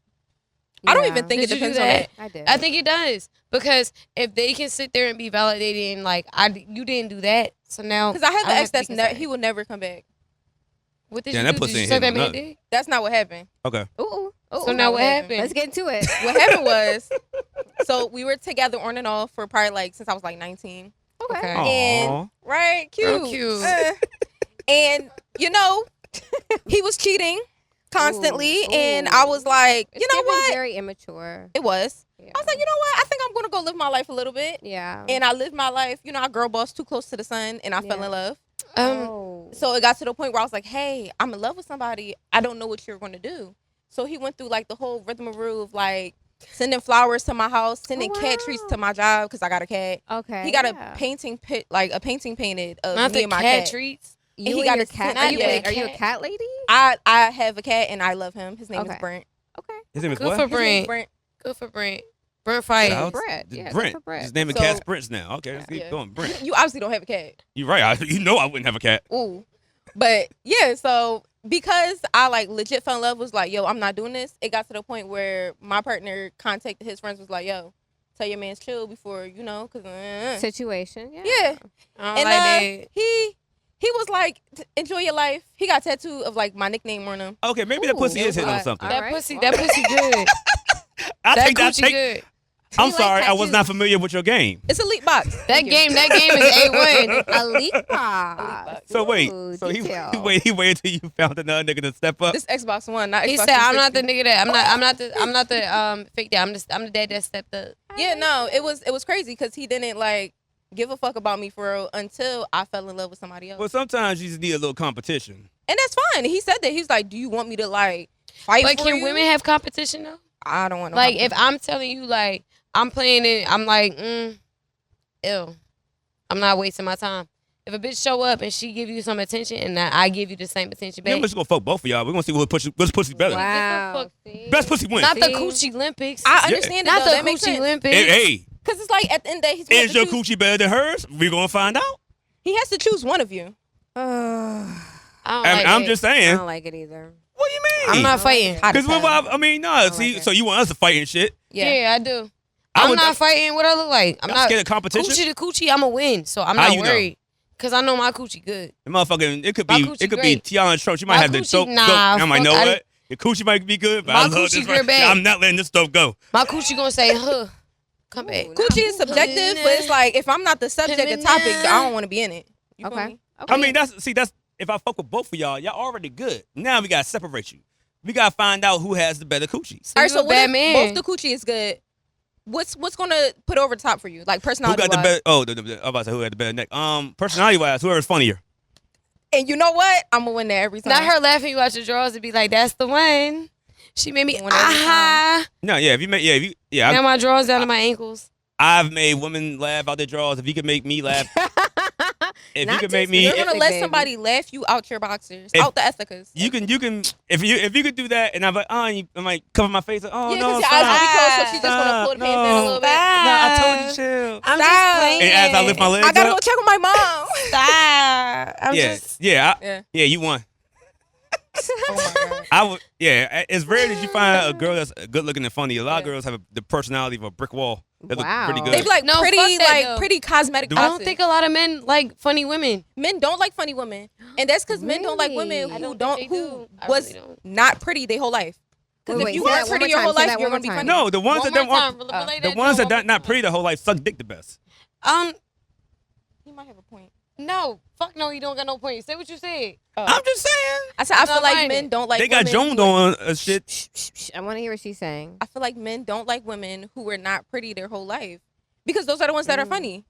Speaker 4: I don't
Speaker 2: Yeah.
Speaker 4: even think
Speaker 3: Did
Speaker 4: it
Speaker 3: you do
Speaker 4: depends on
Speaker 3: that?
Speaker 4: that.
Speaker 2: I did.
Speaker 3: I think it does because if they can sit there and be validated and like you didn't do that, so now
Speaker 4: Because I have
Speaker 3: don't
Speaker 4: an ex
Speaker 3: to be
Speaker 4: that's
Speaker 3: concerned.
Speaker 4: he will never come back.
Speaker 3: What did
Speaker 1: Damn,
Speaker 3: you
Speaker 1: that
Speaker 3: do?
Speaker 1: pussy
Speaker 3: Did you
Speaker 1: ain't
Speaker 3: suck that
Speaker 1: hitting
Speaker 3: man
Speaker 1: nothing.
Speaker 3: dick?
Speaker 4: That's not what happened.
Speaker 1: Okay.
Speaker 2: Ooh.
Speaker 3: So now what happened?
Speaker 2: Let's get into it.
Speaker 4: What happened was, so we were together on and off for probably like since I was like 19.
Speaker 3: Okay.
Speaker 4: And
Speaker 1: Aw.
Speaker 4: right, cute.
Speaker 3: Real cute.
Speaker 4: And you know, he was cheating constantly,
Speaker 2: Ooh.
Speaker 4: and I was like,
Speaker 2: It's
Speaker 4: you know
Speaker 2: giving
Speaker 4: what?
Speaker 2: Very immature.
Speaker 4: It was.
Speaker 2: Yeah.
Speaker 4: I was like, you know what? I think I'm gonna go live my life a little bit.
Speaker 2: Yeah.
Speaker 4: And I lived my life. You know, I girl bossed too close to the sun, and I fell
Speaker 2: Yeah.
Speaker 4: in love.
Speaker 2: Oh.
Speaker 4: So it got to the point where I was like, hey, I'm in love with somebody. I don't know what you're going to do. So he went through like the whole rhythm and groove, like, sending flowers to my house, sending
Speaker 2: Oh,
Speaker 4: cat
Speaker 2: wow.
Speaker 4: treats to my job because I got a cat.
Speaker 2: Okay.
Speaker 4: He got
Speaker 2: yeah.
Speaker 4: a painting painted of
Speaker 3: Not
Speaker 4: me
Speaker 3: the
Speaker 4: and my
Speaker 3: cat
Speaker 4: cat.
Speaker 3: treats.
Speaker 2: You
Speaker 4: he
Speaker 2: and
Speaker 4: got
Speaker 2: your
Speaker 4: a
Speaker 2: cat.
Speaker 4: scent-
Speaker 2: Are you,
Speaker 4: yeah.
Speaker 2: are you a cat lady?
Speaker 4: I have a cat and I love him. His name is
Speaker 2: Okay.
Speaker 4: Brent.
Speaker 2: Okay.
Speaker 1: His name is
Speaker 3: Good
Speaker 1: what?
Speaker 3: for
Speaker 4: His name is
Speaker 3: Brent.
Speaker 4: Brent.
Speaker 3: Good for Brent. Brent Fight.
Speaker 1: Shout out
Speaker 2: Brett.
Speaker 1: to
Speaker 2: Yeah, good
Speaker 1: Brent.
Speaker 2: for Brett.
Speaker 1: His name is
Speaker 4: So-
Speaker 1: Cat Sprints now. Okay, let's keep
Speaker 4: Yeah.
Speaker 1: going. Brent.
Speaker 4: You obviously don't have a cat.
Speaker 1: You're right. You know I wouldn't have a cat.
Speaker 4: Ooh. But yeah, so because I like legit fell in love, was like, yo, I'm not doing this. It got to the point where my partner contacted his friends, was like, yo, tell your man's chill before, cause
Speaker 2: Situation. Yeah.
Speaker 4: yeah.
Speaker 3: I don't
Speaker 4: And
Speaker 3: like that.
Speaker 4: he was like, enjoy your life. He got a tattoo of like my nickname on him.
Speaker 1: Okay, maybe that pussy
Speaker 2: Ooh,
Speaker 1: is hitting on
Speaker 2: alright.
Speaker 1: something.
Speaker 2: All
Speaker 3: That
Speaker 2: right,
Speaker 3: pussy.
Speaker 2: well.
Speaker 3: That pussy good.
Speaker 1: I
Speaker 3: That
Speaker 1: think that
Speaker 3: coochie
Speaker 1: take.
Speaker 3: good.
Speaker 1: I'm
Speaker 2: He like
Speaker 1: sorry, I was
Speaker 2: tattoos.
Speaker 1: not familiar with your game.
Speaker 4: It's Elite Box.
Speaker 3: That
Speaker 4: Thank you.
Speaker 3: game. That game is A1.
Speaker 2: Elite box.
Speaker 1: So wait,
Speaker 2: Ooh,
Speaker 1: so he
Speaker 2: detail.
Speaker 1: waited till you found another nigga to step up.
Speaker 4: This Xbox One, not Xbox
Speaker 3: He said, "I'm not the
Speaker 4: 360.
Speaker 3: nigga that. I'm not the fake dad. I'm the dad that stepped up."
Speaker 4: Yeah, no, it was crazy because he didn't like give a fuck about me for real until I fell in love with somebody else.
Speaker 1: Well, sometimes you just need a little competition.
Speaker 4: And that's fine. He said that. He was like, do you want me to like fight
Speaker 3: But
Speaker 4: for
Speaker 3: can
Speaker 4: you?
Speaker 3: women have competition though?
Speaker 4: I don't want no
Speaker 3: Like if
Speaker 4: competition.
Speaker 3: I'm telling you like I'm playing it, I'm like, ew. I'm not wasting my time. If a bitch show up and she give you some attention and I give you the same attention
Speaker 1: Yeah,
Speaker 3: back,
Speaker 1: we're just gonna fuck both of y'all. We're gonna see which pussy better.
Speaker 2: Wow.
Speaker 3: Fuck.
Speaker 2: See?
Speaker 1: Best pussy wins.
Speaker 3: not the
Speaker 2: See?
Speaker 3: Coochie Olympics.
Speaker 4: I understand it
Speaker 3: not
Speaker 4: though.
Speaker 3: the
Speaker 4: That makes
Speaker 3: Coochie
Speaker 4: sense.
Speaker 3: Olympics.
Speaker 1: Hey,
Speaker 4: Because it's like at the end of the day,
Speaker 1: is your coochie better than hers? We're gonna find out.
Speaker 4: he has to choose one of you.
Speaker 3: I don't
Speaker 1: I'm,
Speaker 3: like
Speaker 1: I'm
Speaker 3: it.
Speaker 1: just
Speaker 2: I
Speaker 1: saying.
Speaker 2: don't like it either.
Speaker 1: What do you mean?
Speaker 3: I'm not fighting.
Speaker 1: Because I mean, no.
Speaker 2: like
Speaker 1: See,
Speaker 2: it.
Speaker 1: so you want us to fight and shit?
Speaker 3: Yeah, I do.
Speaker 1: I
Speaker 3: I'm
Speaker 1: would-
Speaker 3: not fighting what I look like. I'm
Speaker 1: Y'all
Speaker 3: not
Speaker 1: scared of competition?
Speaker 3: Coochie to coochie. I'ma win, so I'm
Speaker 1: How
Speaker 3: not
Speaker 1: you know?
Speaker 3: worried. Cause I know my coochie good.
Speaker 1: The motherfucking, it could
Speaker 3: My
Speaker 1: be,
Speaker 3: coochie
Speaker 1: it could
Speaker 3: great.
Speaker 1: be Tiana Trump. She might
Speaker 3: My
Speaker 1: have the
Speaker 3: coochie-
Speaker 1: dope.
Speaker 3: nah,
Speaker 1: I'm like,
Speaker 3: fuck,
Speaker 1: know
Speaker 3: I
Speaker 1: what? Your coochie might be good, but
Speaker 3: My
Speaker 1: I love
Speaker 3: coochie
Speaker 1: this.
Speaker 3: good bad.
Speaker 1: I'm not letting this stuff go.
Speaker 3: My coochie gonna say, huh, come back.
Speaker 2: Ooh,
Speaker 4: Coochie is subjective, but it's like if I'm not the subject of topic, I don't want to be in it. You feel
Speaker 2: Okay.
Speaker 4: me?
Speaker 2: Okay.
Speaker 1: I mean, that's if I fuck with both of y'all already good. Now we gotta separate you. We gotta find out who has the better coochies.
Speaker 4: All right,
Speaker 3: you
Speaker 4: so
Speaker 3: a
Speaker 4: what
Speaker 3: bad
Speaker 4: if
Speaker 3: man.
Speaker 4: both the coochie is good? What's gonna put over the top for you, like
Speaker 1: Who
Speaker 4: personality
Speaker 1: got the
Speaker 4: wise?
Speaker 1: better? Oh, I'm about to say who had the better neck. Personality wise, whoever's funnier.
Speaker 4: And you know what? I'm gonna win that every time.
Speaker 3: Not her laughing you out your drawers and be like, that's the one. She made me,
Speaker 4: One every
Speaker 3: aha.
Speaker 1: No, yeah, if you make,
Speaker 3: Now my drawers down to my ankles.
Speaker 1: I've made women laugh out their drawers. If you can make me laugh, if you
Speaker 2: Not
Speaker 1: can make
Speaker 2: just
Speaker 1: me,
Speaker 4: You're gonna let
Speaker 2: baby.
Speaker 4: somebody laugh you out your boxers,
Speaker 1: If-
Speaker 4: out the ethicas.
Speaker 1: you can, if you could do that, and I'm like, oh, you, I might cover my face. Like, oh
Speaker 4: Yeah,
Speaker 1: no,
Speaker 4: because your eyes
Speaker 1: stop.
Speaker 4: will be closed, so she's just gonna pull the pants in a little bit.
Speaker 1: No, I told you chill.
Speaker 3: I'm
Speaker 4: Stop.
Speaker 3: just playing.
Speaker 1: And as I lift my legs
Speaker 4: I gotta
Speaker 1: up,
Speaker 4: go check on my mom.
Speaker 3: Stop. I'm
Speaker 1: yeah,
Speaker 3: just.
Speaker 1: yeah,
Speaker 4: Yeah.
Speaker 1: yeah, you won.
Speaker 4: Oh my god.
Speaker 1: I would, yeah. It's rare that you find a girl that's good looking and funny. A lot of
Speaker 4: Yeah.
Speaker 1: girls have the personality of a brick wall. They look
Speaker 2: Wow.
Speaker 1: pretty
Speaker 4: They
Speaker 1: good.
Speaker 4: be like
Speaker 3: No,
Speaker 4: pretty,
Speaker 3: fuck that,
Speaker 4: like
Speaker 3: though.
Speaker 4: pretty cosmetic.
Speaker 1: Do-
Speaker 3: I don't
Speaker 4: bosses.
Speaker 3: think a lot of men like funny women.
Speaker 4: Men don't like funny women, and that's because men don't like women
Speaker 2: Really?
Speaker 3: I
Speaker 4: who
Speaker 3: don't think they
Speaker 4: who
Speaker 3: do. I
Speaker 4: was
Speaker 3: really don't.
Speaker 4: not pretty their whole life. Because
Speaker 2: Wait,
Speaker 4: if
Speaker 2: wait,
Speaker 4: you
Speaker 2: say that
Speaker 4: weren't
Speaker 2: one
Speaker 4: pretty
Speaker 2: more
Speaker 4: your
Speaker 2: time,
Speaker 4: whole
Speaker 2: say
Speaker 4: life,
Speaker 2: that
Speaker 4: you're
Speaker 2: one
Speaker 4: gonna be
Speaker 2: more
Speaker 4: funny.
Speaker 1: No, the ones
Speaker 3: One
Speaker 1: that
Speaker 3: more
Speaker 1: don't
Speaker 3: time.
Speaker 1: want,
Speaker 3: Relay
Speaker 1: the
Speaker 3: that
Speaker 1: ones
Speaker 3: drum
Speaker 1: that
Speaker 3: one
Speaker 1: not
Speaker 3: more
Speaker 1: pretty the whole life suck dick the best.
Speaker 4: He might have a point.
Speaker 3: No, fuck no, you don't got no point. Say what you said.
Speaker 1: I'm just saying.
Speaker 4: I said I feel
Speaker 3: not
Speaker 4: like
Speaker 3: buying
Speaker 4: men
Speaker 3: it.
Speaker 4: don't like.
Speaker 1: They got
Speaker 4: women
Speaker 1: Joan
Speaker 4: who are-
Speaker 1: on shit.
Speaker 2: I want to hear what she's saying.
Speaker 4: I feel like men don't like women who were not pretty their whole life because those are the ones that are funny.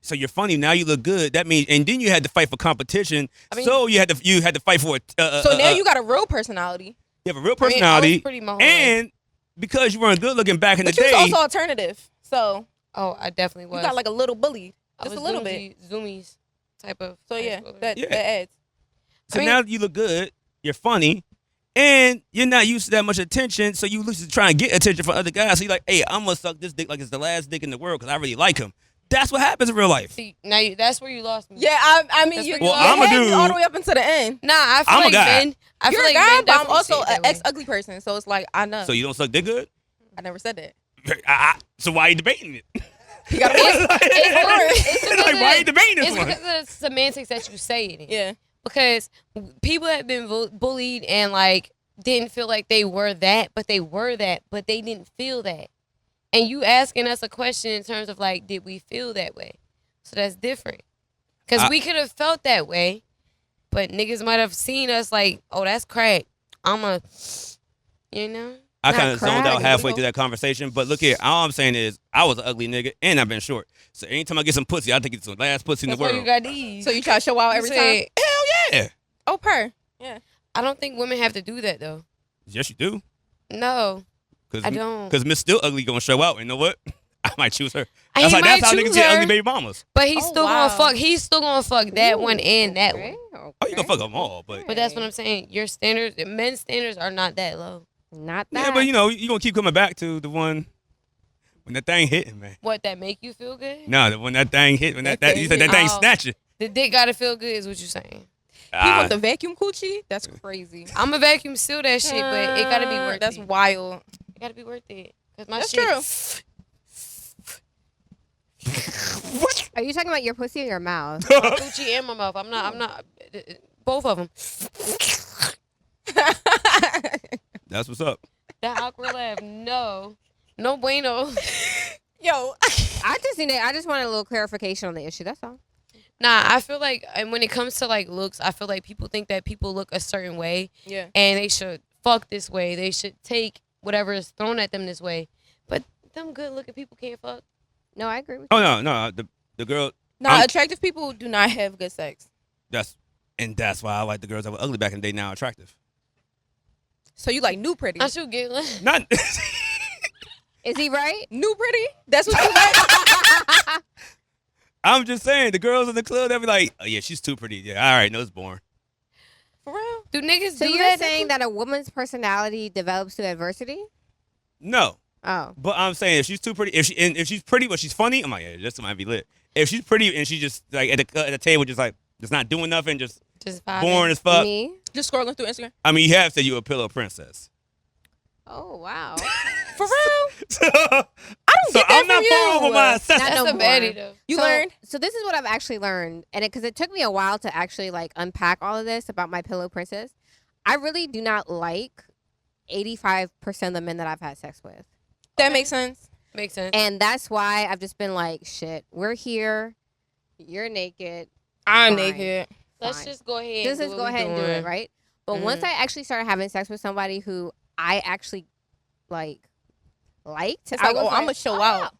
Speaker 1: So you're funny now. You look good. That means, and then you had to fight for competition.
Speaker 3: I mean-
Speaker 1: so you had to fight for it.
Speaker 4: So now you got a real personality,
Speaker 1: you have a real
Speaker 3: I mean, I was
Speaker 1: personality,
Speaker 3: pretty my whole life.
Speaker 1: and because you weren't good looking back in
Speaker 4: but
Speaker 1: the
Speaker 4: you was
Speaker 1: day,
Speaker 4: also alternative. So
Speaker 3: Oh, I definitely was.
Speaker 4: you got like a little bully,
Speaker 3: I
Speaker 4: just
Speaker 3: was
Speaker 4: a little bit.
Speaker 3: Zoomies type of.
Speaker 4: So yeah,
Speaker 3: high schooler.
Speaker 4: that
Speaker 1: Yeah.
Speaker 4: that adds.
Speaker 1: so
Speaker 3: I mean-
Speaker 1: now you look good. You're funny. And you're not used to that much attention, so you used to try and get attention from other guys. So you're like, hey, I'm going to suck this dick like it's the last dick in the world because I really like him. That's what happens in real life.
Speaker 3: See, now that's where you lost me.
Speaker 4: Yeah, I mean,
Speaker 3: That's
Speaker 4: you
Speaker 3: pretty
Speaker 4: you
Speaker 3: Well,
Speaker 1: I'm a
Speaker 4: had me
Speaker 1: dude.
Speaker 4: all the way up until the end.
Speaker 3: Nah, I feel
Speaker 1: I'm a
Speaker 3: like
Speaker 1: guy.
Speaker 3: men. I
Speaker 4: You're
Speaker 3: feel
Speaker 4: a
Speaker 3: like
Speaker 4: guy,
Speaker 3: men
Speaker 4: but I'm
Speaker 3: definitely
Speaker 4: also
Speaker 3: see it
Speaker 4: an
Speaker 3: that way.
Speaker 4: ex-ugly person. So it's like I know.
Speaker 1: So you don't suck dick good?
Speaker 4: I never said that.
Speaker 1: So why are you debating it?
Speaker 4: You got
Speaker 3: It's
Speaker 1: like,
Speaker 3: because
Speaker 1: why are you debating this
Speaker 3: It's
Speaker 1: one?
Speaker 3: because of the semantics that you say it in.
Speaker 4: Yeah.
Speaker 3: Because people have been bullied and like didn't feel like they were that, but they were that, but they didn't feel that. And you asking us a question in terms of like, did we feel that way? So that's different. Because we could have felt that way, but niggas might have seen us like, oh, that's crack. I'm a, you know?
Speaker 1: I
Speaker 2: Not
Speaker 1: kind of zoned out
Speaker 2: crack.
Speaker 1: halfway through that conversation. But look here, all I'm saying is I was an ugly nigga and I've been short. So anytime I get some pussy, I think it's the last pussy in
Speaker 3: That's
Speaker 1: the
Speaker 3: why
Speaker 1: world.
Speaker 3: you got these.
Speaker 4: So you try to show out every
Speaker 3: You
Speaker 4: time.
Speaker 3: said-
Speaker 1: Hell yeah.
Speaker 4: Oh, per.
Speaker 3: I don't think women have to do that though.
Speaker 1: Yes, you do.
Speaker 3: No. I don't.
Speaker 1: Because Miss Still Ugly gonna show out. And you know what? I might choose her.
Speaker 3: He
Speaker 1: That's
Speaker 3: might
Speaker 1: how
Speaker 3: choose
Speaker 1: niggas get
Speaker 3: her.
Speaker 1: ugly baby mamas.
Speaker 3: But he's
Speaker 4: Oh,
Speaker 3: still
Speaker 4: wow.
Speaker 3: gonna fuck. He's still gonna fuck that one and that
Speaker 2: Okay,
Speaker 3: one.
Speaker 1: Oh, you gonna fuck them all, but
Speaker 3: But that's what I'm saying. Your standards, men's standards, are not that low.
Speaker 2: Not that.
Speaker 1: yeah, but you know, you gonna keep coming back to the one when that thing hitting, man.
Speaker 3: What, that make you feel good?
Speaker 1: No, when that thing hit, when that
Speaker 4: That
Speaker 1: you said that thing
Speaker 3: Oh.
Speaker 1: snatching.
Speaker 3: The dick gotta feel good, is what you're saying.
Speaker 4: He
Speaker 1: Ah,
Speaker 4: want the vacuum coochie? That's crazy.
Speaker 3: I'm a vacuum seal that shit, but it gotta be worth
Speaker 4: That's
Speaker 3: it.
Speaker 4: wild.
Speaker 3: It gotta be worth it. Cause my
Speaker 4: That's
Speaker 3: shit,
Speaker 4: true.
Speaker 2: Are you talking about your pussy or your mouth?
Speaker 3: Gucci and my mouth. I'm not. Both of them.
Speaker 1: That's what's up.
Speaker 3: That awkward laugh. No bueno.
Speaker 4: Yo,
Speaker 2: I just wanted a little clarification on the issue. That's all.
Speaker 3: Nah, I feel like, and when it comes to like looks, I feel like people think that people look a certain way,
Speaker 4: yeah.
Speaker 3: and they should fuck this way. They should take whatever is thrown at them this way. But them good looking people can't fuck.
Speaker 2: No, I agree with
Speaker 1: Oh
Speaker 2: you.
Speaker 1: no, the girl.
Speaker 4: Nah, attractive people do not have good sex.
Speaker 1: That's why I like the girls that were ugly back in the day now attractive.
Speaker 4: So you like new pretty?
Speaker 3: I should get like,
Speaker 1: Not.
Speaker 2: Is he right?
Speaker 4: New pretty? That's what you like?
Speaker 1: I'm just saying the girls in the club they be like, oh yeah, she's too pretty. Yeah, all right, no, it's boring.
Speaker 4: For real?
Speaker 3: do niggas
Speaker 2: So
Speaker 3: do
Speaker 2: you're
Speaker 3: that?
Speaker 2: saying that a woman's personality develops through adversity?
Speaker 1: No,
Speaker 2: Oh.
Speaker 1: but I'm saying if she's too pretty, if she's pretty but she's funny, I'm like, yeah, this might be lit. If she's pretty and she just like at the table just like just not doing nothing, just
Speaker 3: Just vibing.
Speaker 1: boring as fuck.
Speaker 2: Me?
Speaker 4: Just scrolling through Instagram?
Speaker 1: I mean, you have said you a pillow princess.
Speaker 2: Oh, wow.
Speaker 4: For real?
Speaker 1: So,
Speaker 4: I don't
Speaker 1: so
Speaker 4: get that
Speaker 1: I'm not
Speaker 4: from you.
Speaker 1: falling with my assessment.
Speaker 2: Not
Speaker 3: That's
Speaker 2: no
Speaker 3: a
Speaker 2: more.
Speaker 3: baddie though.
Speaker 4: You
Speaker 2: So-
Speaker 4: learned?
Speaker 2: So this is what I've actually learned, and because it took me a while to actually like unpack all of this about my pillow princess. I really do not like 85% of the men that I've had sex with,
Speaker 4: That makes sense.
Speaker 3: Makes sense.
Speaker 2: and that's why I've just been like, shit, we're here, you're naked.
Speaker 4: I'm
Speaker 2: Fine.
Speaker 4: naked.
Speaker 3: Let's
Speaker 2: fine.
Speaker 3: just go ahead.
Speaker 2: Just
Speaker 3: and
Speaker 2: let's
Speaker 3: do
Speaker 2: go
Speaker 3: what we
Speaker 2: ahead and do
Speaker 3: doing.
Speaker 2: it, right? But once
Speaker 3: Mhm.
Speaker 2: I actually started having sex with somebody who I actually liked,
Speaker 4: It's
Speaker 2: I
Speaker 4: like,
Speaker 2: was
Speaker 4: oh, I'm going to show out.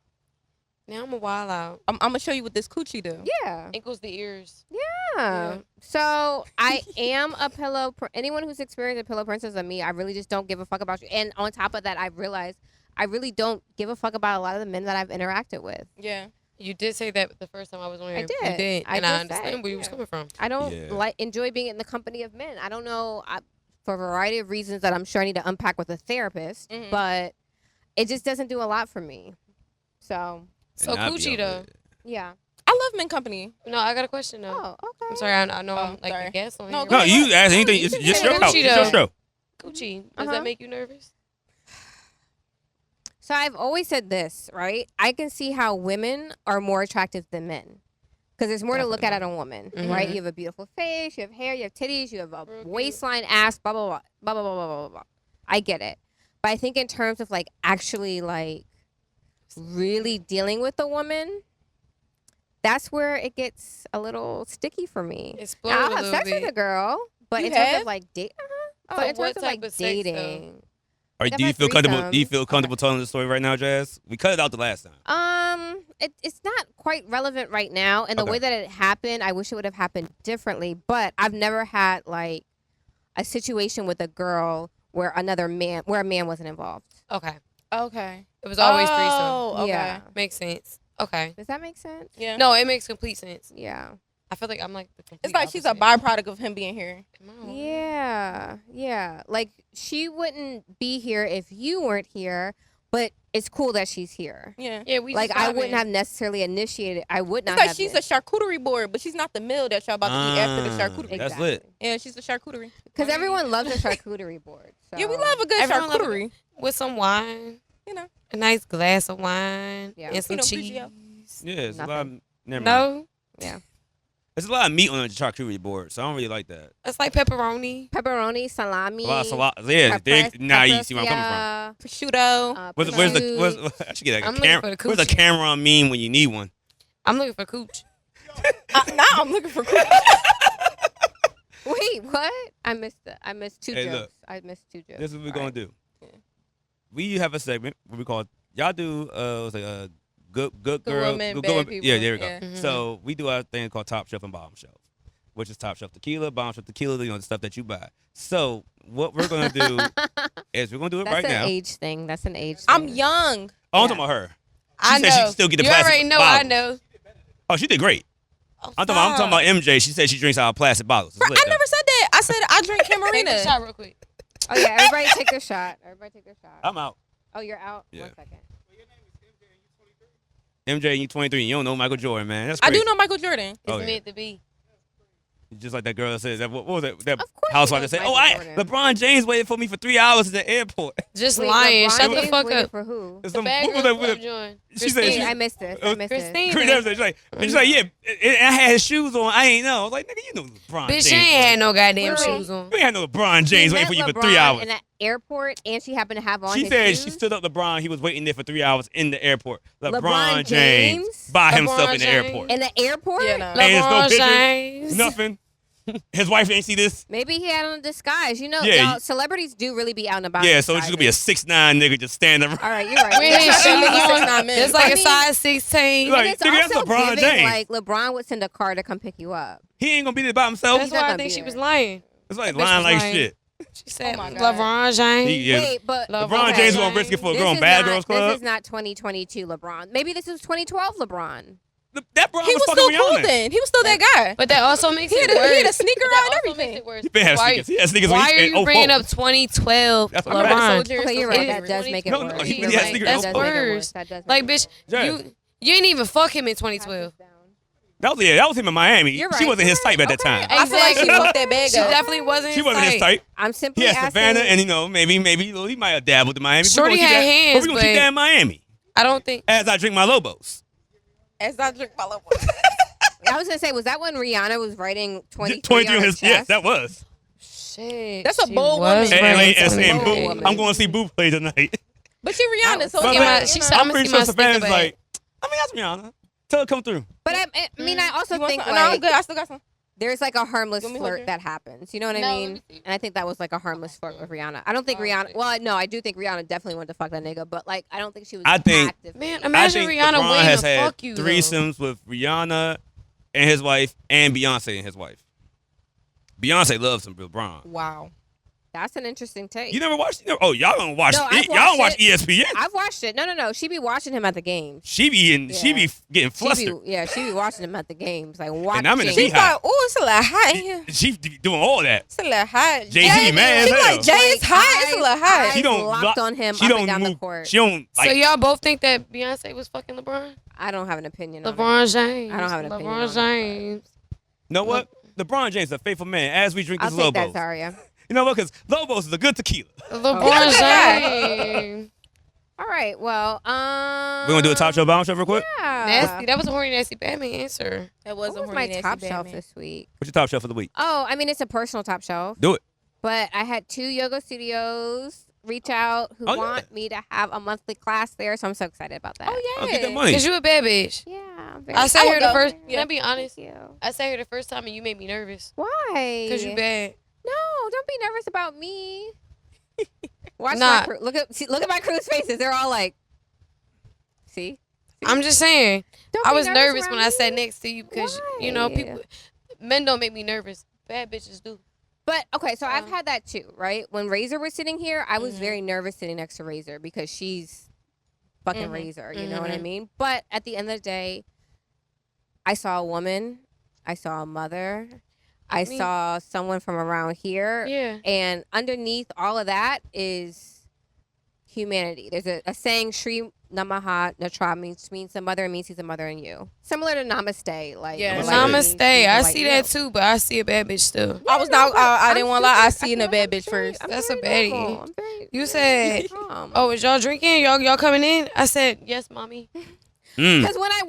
Speaker 3: Now I'm a wild out.
Speaker 4: I'm going to show you what this coochie do.
Speaker 2: Yeah.
Speaker 3: Ankles to ears.
Speaker 2: Yeah. So I am a pillow. Anyone who's experienced a pillow princess of me, I really just don't give a fuck about you. And on top of that, I realized I really don't give a fuck about a lot of the men that I've interacted with.
Speaker 4: Yeah.
Speaker 3: You did say that the first time I was on here.
Speaker 2: I
Speaker 3: You
Speaker 2: did.
Speaker 3: did.
Speaker 2: I
Speaker 3: And I
Speaker 2: did
Speaker 3: understand
Speaker 2: say,
Speaker 3: where you was
Speaker 2: yeah.
Speaker 3: coming from.
Speaker 2: I don't
Speaker 1: Yeah.
Speaker 2: enjoy being in the company of men. I don't know for a variety of reasons that I'm sure I need to unpack with a therapist,
Speaker 4: Mhm.
Speaker 2: but it just doesn't do a lot for me. So
Speaker 3: So
Speaker 1: And I be
Speaker 3: coochie
Speaker 1: over
Speaker 3: though.
Speaker 1: it.
Speaker 2: yeah.
Speaker 4: I love men company.
Speaker 3: No, I got a question though.
Speaker 2: Oh, okay.
Speaker 3: I'm sorry. I know
Speaker 4: Oh,
Speaker 3: I'm like
Speaker 4: sorry.
Speaker 3: a guest on
Speaker 4: No,
Speaker 3: here.
Speaker 4: go
Speaker 1: No,
Speaker 4: ahead.
Speaker 1: you ask anything. It's
Speaker 2: can
Speaker 1: just
Speaker 2: say
Speaker 1: your
Speaker 2: that.
Speaker 1: house.
Speaker 3: Coochie
Speaker 1: It's your
Speaker 3: though.
Speaker 1: show.
Speaker 3: Coochie. Does
Speaker 2: Uh-huh.
Speaker 3: that make you nervous?
Speaker 2: So I've always said this, right? I can see how women are more attractive than men. Because there's more to look at in a woman, right?
Speaker 3: Mhm.
Speaker 2: You have a beautiful face, you have hair, you have titties, you have a
Speaker 3: Real cute.
Speaker 2: waistline, ass, blah, blah, blah, blah, blah, blah, blah, blah, blah. I get it. But I think in terms of like actually like really dealing with a woman, that's where it gets a little sticky for me.
Speaker 3: Explode
Speaker 2: Now, I'll
Speaker 3: a
Speaker 2: have
Speaker 3: little
Speaker 2: sex
Speaker 3: bit.
Speaker 2: with a girl, but
Speaker 4: You
Speaker 2: in terms
Speaker 4: have?
Speaker 2: of like date,
Speaker 3: Oh,
Speaker 2: but in
Speaker 3: what
Speaker 2: terms of
Speaker 3: type
Speaker 2: like
Speaker 3: of sex, though?
Speaker 2: dating.
Speaker 1: Or
Speaker 2: I've
Speaker 1: do you
Speaker 2: had
Speaker 1: feel comfortable? Do you
Speaker 2: threesomes.
Speaker 1: feel comfortable telling the story right now, Jazz? We cut it out the last time.
Speaker 2: It's not quite relevant right now, and the
Speaker 1: Okay.
Speaker 2: way that it happened, I wish it would have happened differently. But I've never had like a situation with a girl where a man wasn't involved.
Speaker 3: Okay.
Speaker 4: Okay.
Speaker 3: It was always threesome.
Speaker 4: Oh, okay.
Speaker 2: Yeah.
Speaker 3: Makes sense. Okay.
Speaker 2: Does that make sense?
Speaker 4: Yeah.
Speaker 3: No, it makes complete sense.
Speaker 2: Yeah.
Speaker 3: I feel like I'm like the complete
Speaker 4: It's like she's a
Speaker 3: opposite.
Speaker 4: byproduct of him being here.
Speaker 3: Am I wrong?
Speaker 2: Yeah. Like she wouldn't be here if you weren't here, but it's cool that she's here.
Speaker 4: Yeah.
Speaker 3: Yeah, we
Speaker 2: Like
Speaker 3: just
Speaker 2: I
Speaker 3: vibing.
Speaker 2: wouldn't have necessarily initiated. I would
Speaker 4: It's
Speaker 2: not
Speaker 4: like
Speaker 2: have.
Speaker 4: she's a charcuterie board, but she's not the meal that y'all about to eat after the charcuterie.
Speaker 1: That's lit.
Speaker 4: Yeah, she's the charcuterie.
Speaker 2: Because everyone loves a charcuterie board. So.
Speaker 4: Yeah, we love a good
Speaker 3: Everyone love a-
Speaker 4: charcuterie.
Speaker 3: with some wine,
Speaker 4: You know.
Speaker 3: a nice glass of wine,
Speaker 2: Yeah.
Speaker 3: and some
Speaker 4: Pinot
Speaker 3: cheese.
Speaker 4: Grigio.
Speaker 1: Yeah, it's a lot. Of,
Speaker 2: Nothing.
Speaker 1: never mind.
Speaker 3: No,
Speaker 2: Yeah.
Speaker 1: There's a lot of meat on the charcuterie board, so I don't really like that.
Speaker 3: it's like pepperoni.
Speaker 2: Pepperoni, salami.
Speaker 1: A lot of salad. Yeah, now you see where I'm coming from.
Speaker 4: Prosciutto.
Speaker 1: Where's the I should get
Speaker 3: I'm
Speaker 1: a
Speaker 3: looking
Speaker 1: camera.
Speaker 3: for the
Speaker 1: Where's the
Speaker 3: coochie.
Speaker 1: camera on meme when you need one?
Speaker 3: I'm looking for cooch.
Speaker 4: Now I'm looking for cookies.
Speaker 2: Wait, what? I missed two
Speaker 1: Hey,
Speaker 2: jokes.
Speaker 1: look.
Speaker 2: I missed two jokes.
Speaker 1: This is what we're
Speaker 2: All
Speaker 1: gonna
Speaker 2: right.
Speaker 1: do. We have a segment what we call y'all do what's it, good girl,
Speaker 4: women,
Speaker 1: good
Speaker 4: bad
Speaker 1: women.
Speaker 4: people.
Speaker 1: Yeah, there we go.
Speaker 4: Yeah.
Speaker 3: Mhm.
Speaker 1: So we do our thing called top shelf and bottom shelf, which is top shelf tequila, bottom shelf tequila, the stuff that you buy. So what we're gonna do is we're gonna do it
Speaker 2: That's
Speaker 1: right
Speaker 2: an
Speaker 1: now.
Speaker 2: age thing. That's an age thing.
Speaker 4: I'm young.
Speaker 1: Oh, I'm talking about her.
Speaker 3: I
Speaker 1: She
Speaker 3: know.
Speaker 1: said she still get the
Speaker 3: you
Speaker 1: plastic
Speaker 3: already know.
Speaker 1: bottles.
Speaker 3: I know.
Speaker 1: Oh, she did great.
Speaker 3: Oh,
Speaker 1: I'm talking about MJ. She said she drinks out of plastic bottles. It's
Speaker 4: Bro,
Speaker 1: lit,
Speaker 4: I
Speaker 1: though.
Speaker 4: never said that. I said I drink
Speaker 3: Take a
Speaker 4: Camarina.
Speaker 3: shot real quick.
Speaker 2: Oh yeah, everybody take their shot. Everybody take their shot.
Speaker 1: I'm out.
Speaker 2: Oh, you're out.
Speaker 1: Yeah.
Speaker 2: 1 second.
Speaker 1: MJ, you 23. You don't know Michael Jordan, man. That's
Speaker 4: I
Speaker 1: crazy.
Speaker 4: do know Michael Jordan.
Speaker 3: It's
Speaker 1: Oh, yeah.
Speaker 3: meant to be.
Speaker 1: Just like that girl says. What was it? That
Speaker 2: Of course
Speaker 1: housewife
Speaker 2: he
Speaker 1: that said,
Speaker 2: knows
Speaker 1: "Oh,
Speaker 2: Michael Jordan.
Speaker 1: LeBron James waited for me for 3 hours at the airport."
Speaker 3: Just
Speaker 2: Wait,
Speaker 3: lying.
Speaker 2: LeBron
Speaker 3: Shut the
Speaker 2: James
Speaker 3: fuck
Speaker 2: waited
Speaker 3: up.
Speaker 2: For who?
Speaker 1: It's
Speaker 3: The
Speaker 1: some-
Speaker 3: bad
Speaker 1: what was
Speaker 3: girl
Speaker 1: that- what
Speaker 3: from
Speaker 1: that-
Speaker 3: John.
Speaker 1: She said
Speaker 3: Christine.
Speaker 2: I missed this. I missed
Speaker 3: Christine.
Speaker 1: She's like, yeah, and I had his shoes on. I ain't know. I was like, nigga, you know LeBron
Speaker 3: Bitch,
Speaker 1: James.
Speaker 3: she ain't had no goddamn
Speaker 2: Wait.
Speaker 3: shoes on.
Speaker 1: You ain't had no LeBron James waiting for you for 3
Speaker 2: LeBron
Speaker 1: hours.
Speaker 2: in the airport, and she happened to have on
Speaker 1: She
Speaker 2: his
Speaker 1: said
Speaker 2: shoes?
Speaker 1: she stood up LeBron. He was waiting there for 3 hours in the airport.
Speaker 2: LeBron
Speaker 1: James
Speaker 2: James?
Speaker 1: by himself
Speaker 3: LeBron
Speaker 1: in the
Speaker 3: James?
Speaker 1: airport.
Speaker 2: in the airport.
Speaker 4: Yeah, no.
Speaker 1: And there's no
Speaker 3: LeBron
Speaker 1: pictures,
Speaker 3: James.
Speaker 1: nothing. His wife ain't see this.
Speaker 2: Maybe he had on a disguise. You know,
Speaker 1: Yeah,
Speaker 2: y'all, celebrities do really be out and about.
Speaker 1: Yeah,
Speaker 2: in
Speaker 1: so she's gonna be a
Speaker 2: disguises.
Speaker 1: 6'9" nigga just standing around.
Speaker 2: All right, you're right.
Speaker 3: With his
Speaker 4: That's
Speaker 3: shoes
Speaker 4: what
Speaker 3: on.
Speaker 4: 6'9" men.
Speaker 3: It's like
Speaker 2: I
Speaker 3: a
Speaker 2: mean-
Speaker 3: size 16.
Speaker 1: Like,
Speaker 2: And it's
Speaker 1: nigga, that's
Speaker 2: also
Speaker 1: LeBron
Speaker 2: giving,
Speaker 1: James.
Speaker 2: like LeBron would send a car to come pick you up.
Speaker 1: He ain't gonna be there by himself.
Speaker 3: That's
Speaker 2: He's not
Speaker 3: why I
Speaker 2: gonna
Speaker 3: think
Speaker 2: be
Speaker 3: she was
Speaker 2: there.
Speaker 3: lying.
Speaker 1: It's like
Speaker 3: That bitch
Speaker 1: lying
Speaker 3: was
Speaker 1: like
Speaker 3: lying.
Speaker 1: shit.
Speaker 3: She said,
Speaker 4: Oh my God.
Speaker 3: LeBron James.
Speaker 1: Yeah.
Speaker 2: Wait, but
Speaker 1: LeBron James gonna risk it for a
Speaker 2: this
Speaker 1: girl in
Speaker 2: is
Speaker 1: Bad
Speaker 2: not-
Speaker 1: Girls Club.
Speaker 2: This is not 2022 LeBron. Maybe this is 2012 LeBron.
Speaker 1: That Bron
Speaker 4: He was
Speaker 1: fucking
Speaker 4: still cool
Speaker 1: Rihanna.
Speaker 4: then. He was still that guy.
Speaker 3: But that also makes
Speaker 4: He
Speaker 3: it
Speaker 4: had a-
Speaker 3: worse.
Speaker 4: he had a sneaker
Speaker 3: That
Speaker 4: on and
Speaker 3: also
Speaker 4: everything.
Speaker 3: makes it worse.
Speaker 1: He been have
Speaker 3: Why-
Speaker 1: sneakers. He had sneakers
Speaker 3: Why
Speaker 1: when
Speaker 3: are
Speaker 1: he
Speaker 3: you
Speaker 1: in
Speaker 3: bringing
Speaker 1: 04.
Speaker 3: up 2012
Speaker 1: That's what
Speaker 3: LeBron?
Speaker 1: I'm saying.
Speaker 4: Soldier.
Speaker 2: Okay, you're
Speaker 3: It
Speaker 2: right.
Speaker 3: is
Speaker 2: That does make it
Speaker 1: No, no,
Speaker 2: worse.
Speaker 1: he
Speaker 2: You're
Speaker 1: had
Speaker 2: right.
Speaker 1: sneakers
Speaker 2: That
Speaker 1: in
Speaker 2: does
Speaker 1: 04.
Speaker 2: make it worse. That does
Speaker 3: Like,
Speaker 2: make it
Speaker 3: bitch,
Speaker 1: Yes.
Speaker 3: you didn't even fuck him in 2012.
Speaker 2: worse.
Speaker 1: That was him in Miami.
Speaker 2: You're
Speaker 1: She
Speaker 2: right,
Speaker 1: wasn't his
Speaker 2: you're
Speaker 1: type at that
Speaker 2: right.
Speaker 1: time.
Speaker 2: Okay.
Speaker 4: I feel like she
Speaker 3: Exactly.
Speaker 4: fucked that bag
Speaker 3: She
Speaker 4: up.
Speaker 3: definitely wasn't.
Speaker 1: She wasn't his type.
Speaker 2: I'm simply
Speaker 1: He had
Speaker 2: asking.
Speaker 1: Savannah, and maybe he might have dabbled in Miami.
Speaker 3: Shorty
Speaker 1: We gonna keep
Speaker 3: had
Speaker 1: that-
Speaker 3: hands,
Speaker 1: but we gonna keep
Speaker 3: but-
Speaker 1: that in Miami
Speaker 3: I don't think.
Speaker 1: as I drink my Lobos.
Speaker 4: As I drink my love.
Speaker 2: I was gonna say, was that when Rihanna was writing 23
Speaker 1: 23
Speaker 2: on
Speaker 1: on
Speaker 2: her
Speaker 1: his yes,
Speaker 2: chest?
Speaker 1: that was.
Speaker 3: Shit.
Speaker 4: That's a
Speaker 3: she
Speaker 4: bold
Speaker 3: was
Speaker 4: woman.
Speaker 1: And
Speaker 3: right.
Speaker 1: LAS
Speaker 2: That's
Speaker 1: and
Speaker 2: a
Speaker 1: Boo.
Speaker 2: bold woman.
Speaker 1: I'm going to see Boo play tonight.
Speaker 4: But she Rihanna, so
Speaker 2: But
Speaker 3: Look at my-
Speaker 4: you
Speaker 3: she
Speaker 4: know.
Speaker 3: said, I'm
Speaker 1: I'm
Speaker 3: gonna
Speaker 1: pretty
Speaker 3: see
Speaker 1: sure
Speaker 3: my
Speaker 1: Savannah's
Speaker 3: sneaker
Speaker 1: like,
Speaker 3: bag.
Speaker 1: I mean, that's Rihanna. Tell her come through.
Speaker 2: But I mean, I also
Speaker 4: You want
Speaker 2: think
Speaker 4: some? No, I'm
Speaker 2: like
Speaker 4: good. I still got some.
Speaker 2: there's like a harmless
Speaker 4: You want me to hold
Speaker 2: flirt
Speaker 4: your-
Speaker 2: that happens. You know what I
Speaker 3: No,
Speaker 2: mean?
Speaker 3: let me see.
Speaker 2: And I think that was like a harmless flirt with Rihanna. I don't think
Speaker 3: Oh,
Speaker 2: Rihanna.
Speaker 3: okay.
Speaker 2: Well, no, I do think Rihanna definitely wanted to fuck that nigga, but like I don't think she was.
Speaker 1: I think-
Speaker 2: active.
Speaker 3: Man,
Speaker 1: I
Speaker 3: imagine
Speaker 1: think
Speaker 3: Rihanna
Speaker 1: LeBron
Speaker 3: waiting
Speaker 1: has
Speaker 3: to
Speaker 1: had
Speaker 3: fuck you. though.
Speaker 1: threesomes with Rihanna and his wife and Beyonce and his wife. Beyonce loves some LeBron.
Speaker 4: Wow.
Speaker 2: That's an interesting take.
Speaker 1: You never watched? Oh, y'all don't watch.
Speaker 2: No, I've
Speaker 1: Y'all don't watch
Speaker 2: watched it.
Speaker 1: ESPN.
Speaker 2: I've watched it. No. She be watching him at the games.
Speaker 1: She be getting
Speaker 2: She
Speaker 1: flustered.
Speaker 2: she be watching him at the games, like watching.
Speaker 1: I'm in the
Speaker 4: She's
Speaker 1: Beehive.
Speaker 4: like, oh, it's a little hot in here.
Speaker 1: She be doing all that.
Speaker 4: It's a little hot.
Speaker 1: Jay-Z, man,
Speaker 4: She
Speaker 1: hell.
Speaker 4: like, Jay, it's hot. It's a little hot.
Speaker 1: She don't
Speaker 2: locked
Speaker 1: lock-
Speaker 2: on him
Speaker 1: She
Speaker 2: up
Speaker 1: don't
Speaker 2: and down
Speaker 1: move.
Speaker 2: the court.
Speaker 1: She don't
Speaker 3: So
Speaker 1: like.
Speaker 3: y'all both think that Beyonce was fucking LeBron?
Speaker 2: I don't have an opinion. on it.
Speaker 3: LeBron James.
Speaker 2: I don't have an opinion on
Speaker 3: LeBron
Speaker 2: it,
Speaker 3: James.
Speaker 1: You know what? LeBron James is a faithful man. As we drink
Speaker 2: I'll
Speaker 1: this
Speaker 2: take that,
Speaker 1: Lobos.
Speaker 2: Zaria.
Speaker 1: You know what? Because Lobos is a good tequila.
Speaker 3: LeBron James.
Speaker 2: All right. Well,
Speaker 1: We're gonna do a top show bounce show real quick.
Speaker 2: Yeah.
Speaker 3: Nasty. That was a horny, nasty Batman answer.
Speaker 4: That
Speaker 2: What
Speaker 4: was a
Speaker 2: was my
Speaker 4: horny, nasty
Speaker 2: top shelf
Speaker 4: Batman.
Speaker 2: this week?
Speaker 1: What's your top shelf for the week?
Speaker 2: Oh, I mean, it's a personal top shelf,
Speaker 1: Do it.
Speaker 2: but I had 2 yoga studios reach out who
Speaker 1: Oh, yeah.
Speaker 2: want me to have a monthly class there, so I'm so excited about that.
Speaker 4: Oh, yeah.
Speaker 1: I'll get that money.
Speaker 3: Cause you a bad bitch.
Speaker 2: Yeah. I'm very
Speaker 3: I sat
Speaker 4: I
Speaker 3: here
Speaker 4: would
Speaker 3: the
Speaker 4: go.
Speaker 3: first.
Speaker 4: Yeah.
Speaker 3: Can I be honest?
Speaker 2: Thank you.
Speaker 3: I sat here the first time and you made me nervous.
Speaker 2: Why?
Speaker 3: Cause you bad.
Speaker 2: No, don't be nervous about me. Watch
Speaker 3: Nah.
Speaker 2: my crew. Look at my crew's faces. They're all like, see?
Speaker 3: I'm just saying.
Speaker 2: Don't
Speaker 3: I
Speaker 2: be
Speaker 3: was nervous
Speaker 2: around
Speaker 3: when I sat
Speaker 2: me.
Speaker 3: next to you because you know
Speaker 2: Why?
Speaker 3: men don't make me nervous. Bad bitches do.
Speaker 2: But okay, so I've
Speaker 3: Um,
Speaker 2: had that too, right? When Razor was sitting here, I was
Speaker 3: Mhm.
Speaker 2: very nervous sitting next to Razor because she's fucking
Speaker 3: Mhm.
Speaker 2: Razor, you know what I
Speaker 3: Mhm.
Speaker 2: mean? But at the end of the day, I saw a woman, I saw a mother, I
Speaker 3: Me.
Speaker 2: saw someone from around here,
Speaker 3: Yeah.
Speaker 2: and underneath all of that is humanity. There's a saying, Shri Namaha Natra means the mother, means he's a mother in you. Similar to Namaste. Like,
Speaker 4: Yeah.
Speaker 2: the light means
Speaker 3: Namaste. I
Speaker 2: people like
Speaker 3: see that
Speaker 2: you.
Speaker 3: too, but I see a bad bitch still.
Speaker 4: I was
Speaker 2: Yeah,
Speaker 4: not.
Speaker 2: no,
Speaker 4: I
Speaker 2: I'm
Speaker 4: didn't want to lie. I
Speaker 2: super-
Speaker 4: seen a
Speaker 2: feel
Speaker 4: bad
Speaker 2: like
Speaker 4: bitch
Speaker 2: I'm very-
Speaker 4: first.
Speaker 2: I'm
Speaker 3: That's a
Speaker 2: very
Speaker 3: baddie.
Speaker 2: normal. I'm very-
Speaker 3: You
Speaker 2: very
Speaker 3: said,
Speaker 2: calm.
Speaker 3: "Oh, is y'all drinking? Y'all coming in?" I said, "Yes, mommy."
Speaker 1: Mm.
Speaker 2: Because when I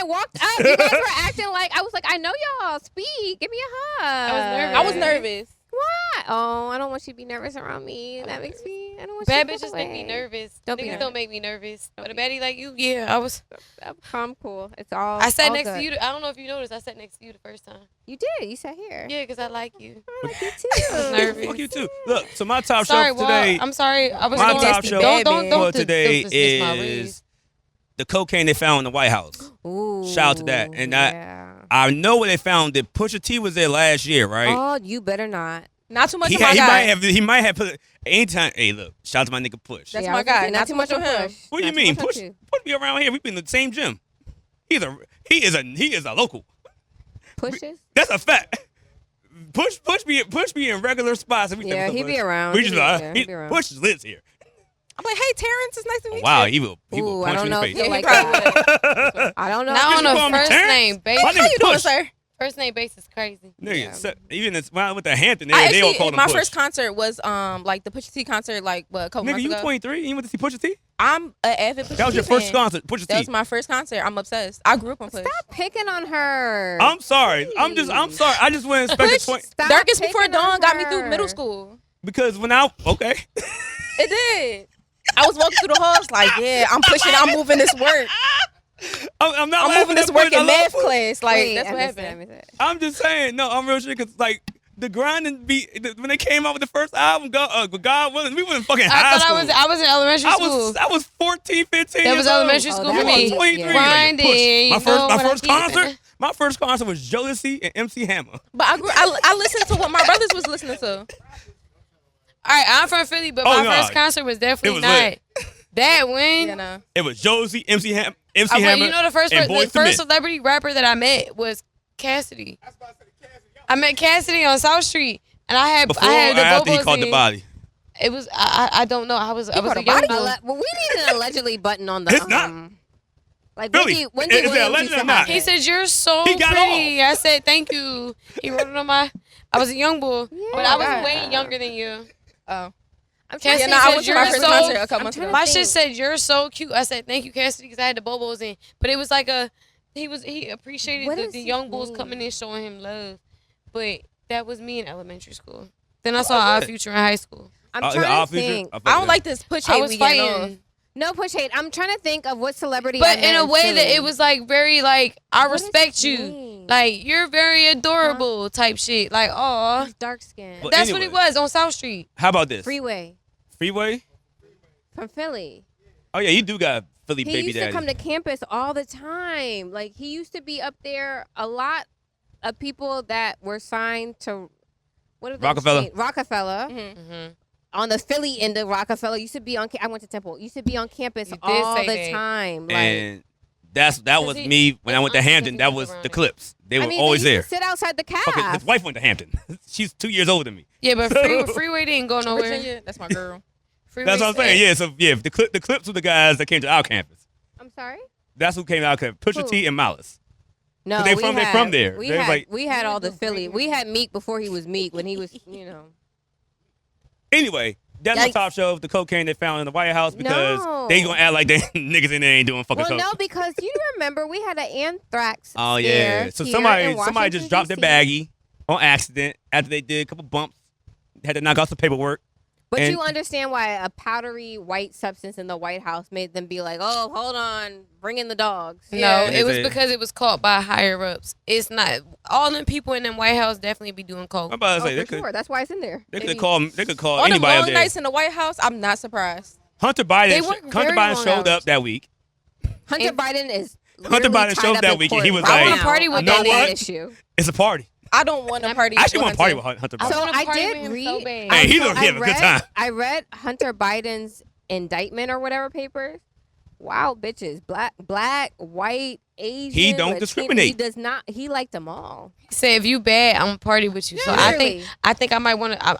Speaker 2: walked up, you guys were acting like I was like, I know y'all. Speak, give me a hug.
Speaker 3: I was nervous.
Speaker 4: I was nervous.
Speaker 2: Why? Oh, I don't want you to be nervous around me. That makes me. I don't want
Speaker 3: Bad
Speaker 2: you to
Speaker 3: bitches
Speaker 2: go
Speaker 3: make me
Speaker 2: away.
Speaker 3: nervous.
Speaker 2: Don't be
Speaker 3: Niggas
Speaker 2: nervous.
Speaker 3: don't make me nervous. But a baddie like you, yeah, I was.
Speaker 2: I'm cool. It's all.
Speaker 3: I sat
Speaker 2: all
Speaker 3: next
Speaker 2: good.
Speaker 3: to you. I don't know if you noticed. I sat next to you the first time.
Speaker 2: You did. You sat here.
Speaker 3: Yeah, because I like you.
Speaker 2: I like you
Speaker 3: I was
Speaker 2: too.
Speaker 3: nervous.
Speaker 1: Fuck you too. Look, so my top
Speaker 3: Sorry,
Speaker 1: shelf
Speaker 3: Walt.
Speaker 1: today.
Speaker 3: I'm sorry. I was
Speaker 1: My
Speaker 3: going
Speaker 1: top
Speaker 3: to
Speaker 1: shelf
Speaker 3: don't
Speaker 1: for today
Speaker 3: dismiss my
Speaker 1: is
Speaker 3: reads.
Speaker 1: the cocaine they found in the White House.
Speaker 2: Ooh.
Speaker 1: Shout out to that. And that-
Speaker 2: yeah.
Speaker 1: I know where they found it. Pusha T was there last year, right?
Speaker 2: Oh, you better not.
Speaker 4: Not too much
Speaker 1: he,
Speaker 4: of my
Speaker 1: he
Speaker 4: guy.
Speaker 1: might have. He might have put. Anytime, hey, look, shout out to my nigga Push.
Speaker 4: That's
Speaker 2: Yeah,
Speaker 4: my
Speaker 2: I was gonna
Speaker 4: guy.
Speaker 2: say,
Speaker 4: Not too much on him.
Speaker 1: What do you mean? Push be around here. We be in the same gym. He is a local.
Speaker 2: Pushes?
Speaker 1: That's a fact. Push be in regular spots. And we
Speaker 2: Yeah,
Speaker 1: think,
Speaker 2: he
Speaker 1: "What's up,
Speaker 2: be
Speaker 1: Push?"
Speaker 2: around.
Speaker 1: We
Speaker 2: He
Speaker 1: just
Speaker 2: be-
Speaker 1: like
Speaker 2: yeah, he be around.
Speaker 1: Push lives here.
Speaker 4: I'm like, hey, Terrence, it's nice to meet
Speaker 1: Wow,
Speaker 4: you.
Speaker 1: he will
Speaker 2: Ooh,
Speaker 1: punch
Speaker 2: I
Speaker 1: you
Speaker 2: don't
Speaker 1: in
Speaker 2: know.
Speaker 1: the
Speaker 2: If
Speaker 1: face.
Speaker 2: you
Speaker 4: Yeah,
Speaker 2: like
Speaker 4: he
Speaker 2: that. I don't know.
Speaker 3: Not on
Speaker 1: you
Speaker 3: a
Speaker 1: call me
Speaker 3: first
Speaker 1: Terrence?
Speaker 3: name
Speaker 1: My
Speaker 3: basis.
Speaker 1: name
Speaker 4: How
Speaker 1: is
Speaker 4: you doing,
Speaker 1: Push.
Speaker 4: sir?
Speaker 3: First name basis is crazy.
Speaker 1: Nigga, even when I went to Hampton,
Speaker 4: I
Speaker 1: they all
Speaker 4: actually,
Speaker 1: called him
Speaker 4: my
Speaker 1: Push.
Speaker 4: first concert was like the Pusha T concert, like what, a couple
Speaker 1: Nigga,
Speaker 4: months
Speaker 1: you
Speaker 4: ago.
Speaker 1: 23? You went to see Pusha T?
Speaker 4: I'm an avid Pusha T
Speaker 1: That was your first
Speaker 4: fan.
Speaker 1: concert, Pusha T.
Speaker 4: That was my first concert. I'm obsessed. I grew up on Push.
Speaker 2: Stop picking on her.
Speaker 1: I'm sorry. I'm sorry. I just went and expect
Speaker 4: Push,
Speaker 1: the
Speaker 2: Stop
Speaker 4: Darkest Before
Speaker 2: picking on
Speaker 4: Dawn got me through
Speaker 2: her.
Speaker 4: middle school.
Speaker 1: because when I okay.
Speaker 4: It did. I was walking through the halls like, yeah, I'm pushing, I'm moving this work.
Speaker 1: I'm not
Speaker 4: I'm
Speaker 1: laughing
Speaker 4: moving this
Speaker 1: at
Speaker 4: work
Speaker 1: Push. I
Speaker 4: in
Speaker 1: love
Speaker 4: math
Speaker 1: Push.
Speaker 4: class. Like,
Speaker 2: Wait,
Speaker 4: that's
Speaker 2: I
Speaker 4: what
Speaker 2: missed it, I
Speaker 4: happened.
Speaker 2: missed it.
Speaker 1: I'm just saying, no, I'm real shit because like the grinding beat when they came out with the first album, God willing, we were in fucking high school.
Speaker 3: I was in elementary school.
Speaker 1: I was 14, 15
Speaker 3: That
Speaker 1: years
Speaker 3: was
Speaker 1: old.
Speaker 3: elementary school for me.
Speaker 1: 23.
Speaker 3: Grinding, you
Speaker 1: Like, Push.
Speaker 3: know
Speaker 1: My
Speaker 3: what I
Speaker 1: first
Speaker 3: keep-
Speaker 1: concert. My first concert was Jodeci and MC Hammer.
Speaker 4: But I listened to what my brothers was listening to.
Speaker 3: All right, I'm from Philly, but
Speaker 1: Oh,
Speaker 3: my
Speaker 1: no.
Speaker 3: first concert was definitely
Speaker 1: was
Speaker 3: not
Speaker 1: lit.
Speaker 3: that when.
Speaker 4: You know.
Speaker 1: It was Jodeci, MC Hammer,
Speaker 3: You know the first
Speaker 1: and Boyz II Men.
Speaker 3: celebrity rapper that I met was Cassidy. I met Cassidy on South Street, and I had
Speaker 1: Before
Speaker 3: I had
Speaker 1: or
Speaker 3: the
Speaker 1: after he
Speaker 3: Bobos
Speaker 1: caught the
Speaker 3: in.
Speaker 1: body.
Speaker 3: It was I don't know. I was
Speaker 4: caught
Speaker 3: a
Speaker 4: a
Speaker 3: young
Speaker 4: body?
Speaker 3: boy.
Speaker 2: Well, we need an allegedly button on the.
Speaker 1: It's not.
Speaker 2: Like
Speaker 1: Really?
Speaker 2: Wendy
Speaker 1: Is it
Speaker 2: Williams
Speaker 1: alleged
Speaker 2: used
Speaker 1: or
Speaker 2: to
Speaker 1: not?
Speaker 2: have
Speaker 3: He
Speaker 2: it.
Speaker 3: said, "You're so
Speaker 1: He got
Speaker 3: pretty." I said, "Thank you." He wrote it on my. I was a young boy, but I was
Speaker 2: Yeah.
Speaker 3: way younger than you.
Speaker 4: Oh.
Speaker 2: I'm
Speaker 3: Cassidy
Speaker 4: Yeah, no, I
Speaker 3: said,
Speaker 4: went to
Speaker 3: "You're
Speaker 4: my first
Speaker 3: so."
Speaker 4: concert a couple months
Speaker 2: trying
Speaker 4: ago.
Speaker 2: to
Speaker 3: My
Speaker 2: think.
Speaker 3: shit said, "You're so cute." I said, "Thank you, Cassidy," because I had the Bobos in. But it was like he appreciated
Speaker 2: What
Speaker 3: the
Speaker 2: is his
Speaker 3: young bulls
Speaker 2: name?
Speaker 3: coming in showing him love. But that was me in elementary school. Then I saw Our Future in high school.
Speaker 2: I'm
Speaker 1: Our
Speaker 2: trying to
Speaker 1: Future?
Speaker 2: think.
Speaker 4: I don't like this push
Speaker 3: I
Speaker 4: hate
Speaker 3: was
Speaker 4: we getting
Speaker 3: fighting.
Speaker 4: off.
Speaker 2: No push hate. I'm trying to think of what celebrity. I
Speaker 3: But
Speaker 2: met
Speaker 3: in a way that
Speaker 2: Philly.
Speaker 3: it was like very like I
Speaker 2: What is
Speaker 3: respect
Speaker 2: his
Speaker 3: you,
Speaker 2: name?
Speaker 3: like you're very adorable type shit. Like oh,
Speaker 2: He's dark skinned.
Speaker 1: Well,
Speaker 3: that's what
Speaker 1: anyway.
Speaker 3: it was on South Street.
Speaker 1: How about this?
Speaker 2: Freeway
Speaker 1: Freeway?
Speaker 2: from Philly.
Speaker 1: Oh yeah, you do got Philly
Speaker 2: He
Speaker 1: baby
Speaker 2: used
Speaker 1: daddy.
Speaker 2: to come to campus all the time. Like he used to be up there. A lot of people that were signed to what are those
Speaker 1: Rockefeller.
Speaker 2: chains? Rockefeller.
Speaker 3: Mm-hmm.
Speaker 2: On the Philly end of Rockefeller, used to be on. I went to Temple. Used to be on campus
Speaker 3: You did
Speaker 2: all
Speaker 3: say
Speaker 2: the
Speaker 3: that.
Speaker 2: time. Like
Speaker 1: and that was
Speaker 3: he-
Speaker 1: me when I
Speaker 3: his
Speaker 1: went to
Speaker 3: auntie
Speaker 1: Hampton.
Speaker 3: was
Speaker 1: That was
Speaker 3: around
Speaker 1: the
Speaker 3: it.
Speaker 1: Clips. They were
Speaker 2: I mean,
Speaker 1: always
Speaker 2: they
Speaker 1: there.
Speaker 2: used to sit outside the
Speaker 1: Fucking,
Speaker 2: cab.
Speaker 1: his wife went to Hampton. She's 2 years older than me.
Speaker 3: Yeah, but Freeway didn't go nowhere.
Speaker 4: Virginia, that's my girl.
Speaker 3: Freeway
Speaker 1: That's what I'm saying.
Speaker 3: said-
Speaker 1: Yeah, so yeah, the Clips were the guys that came to our campus.
Speaker 2: I'm sorry.
Speaker 1: That's who came to our campus. Pusha
Speaker 2: Who?
Speaker 1: T and Malice.
Speaker 2: No,
Speaker 1: They
Speaker 2: we
Speaker 1: from- they
Speaker 2: had-
Speaker 1: from there.
Speaker 2: We
Speaker 1: They was
Speaker 2: had
Speaker 1: like-
Speaker 2: we had all the Philly. We had Meek before he was Meek when he was
Speaker 1: Anyway, that's my
Speaker 2: Yikes.
Speaker 1: top shelf. The cocaine they found in the White House because
Speaker 2: No.
Speaker 1: they gonna act like they niggas in there ain't doing fucking
Speaker 2: Well,
Speaker 1: coke.
Speaker 2: no, because you remember we had an anthrax.
Speaker 1: Oh
Speaker 2: scare
Speaker 1: yeah. So
Speaker 2: here
Speaker 1: somebody
Speaker 2: in
Speaker 1: somebody just
Speaker 2: Washington,
Speaker 1: dropped their
Speaker 2: DC.
Speaker 1: baggie on accident after they did a couple bumps. Had to knock out some paperwork.
Speaker 2: But
Speaker 1: And-
Speaker 2: you understand why a powdery white substance in the White House made them be like, "Oh, hold on, bring in the dogs."
Speaker 3: No,
Speaker 1: And
Speaker 3: it was
Speaker 1: they say-
Speaker 3: because it was caught by higher ups. It's not all them people in them White House definitely be doing
Speaker 1: I'm
Speaker 3: coke.
Speaker 1: about to
Speaker 2: Oh,
Speaker 1: say they
Speaker 2: for
Speaker 1: could
Speaker 2: sure. That's why it's in there.
Speaker 1: they
Speaker 3: They
Speaker 1: could
Speaker 3: be-
Speaker 1: call
Speaker 4: All them
Speaker 1: anybody up
Speaker 4: long
Speaker 1: there.
Speaker 4: nights in the White House, I'm not surprised.
Speaker 1: Hunter
Speaker 3: They
Speaker 1: Biden
Speaker 3: work
Speaker 1: Hunter
Speaker 3: very
Speaker 1: Biden
Speaker 3: long
Speaker 1: showed
Speaker 3: hours.
Speaker 1: up that week.
Speaker 2: Hunter
Speaker 3: And-
Speaker 2: Biden is.
Speaker 1: Hunter
Speaker 2: literally
Speaker 1: Biden
Speaker 2: tied
Speaker 1: showed
Speaker 2: up
Speaker 1: that
Speaker 2: in
Speaker 1: weekend.
Speaker 2: court
Speaker 1: He was
Speaker 2: right
Speaker 3: like,
Speaker 2: now
Speaker 3: party with
Speaker 2: on
Speaker 1: that
Speaker 2: that
Speaker 1: nigga.
Speaker 2: issue.
Speaker 1: It's a party.
Speaker 4: I don't want to party.
Speaker 1: I actually
Speaker 4: with
Speaker 1: want to party
Speaker 4: Hunter.
Speaker 1: with Hunter
Speaker 3: I
Speaker 1: Biden.
Speaker 2: So
Speaker 3: wanna
Speaker 2: I
Speaker 3: party
Speaker 2: did
Speaker 3: with him
Speaker 2: read.
Speaker 3: so bad.
Speaker 1: Hey, he
Speaker 2: so
Speaker 1: look having a good time.
Speaker 2: I read Hunter Biden's indictment or whatever papers. Wow, bitches, black, white, Asian.
Speaker 1: He don't
Speaker 2: Latino.
Speaker 1: discriminate.
Speaker 2: He does not. He liked them all.
Speaker 3: Say if you bad, I'm gonna party with you. So
Speaker 2: Literally.
Speaker 3: I think I might want to.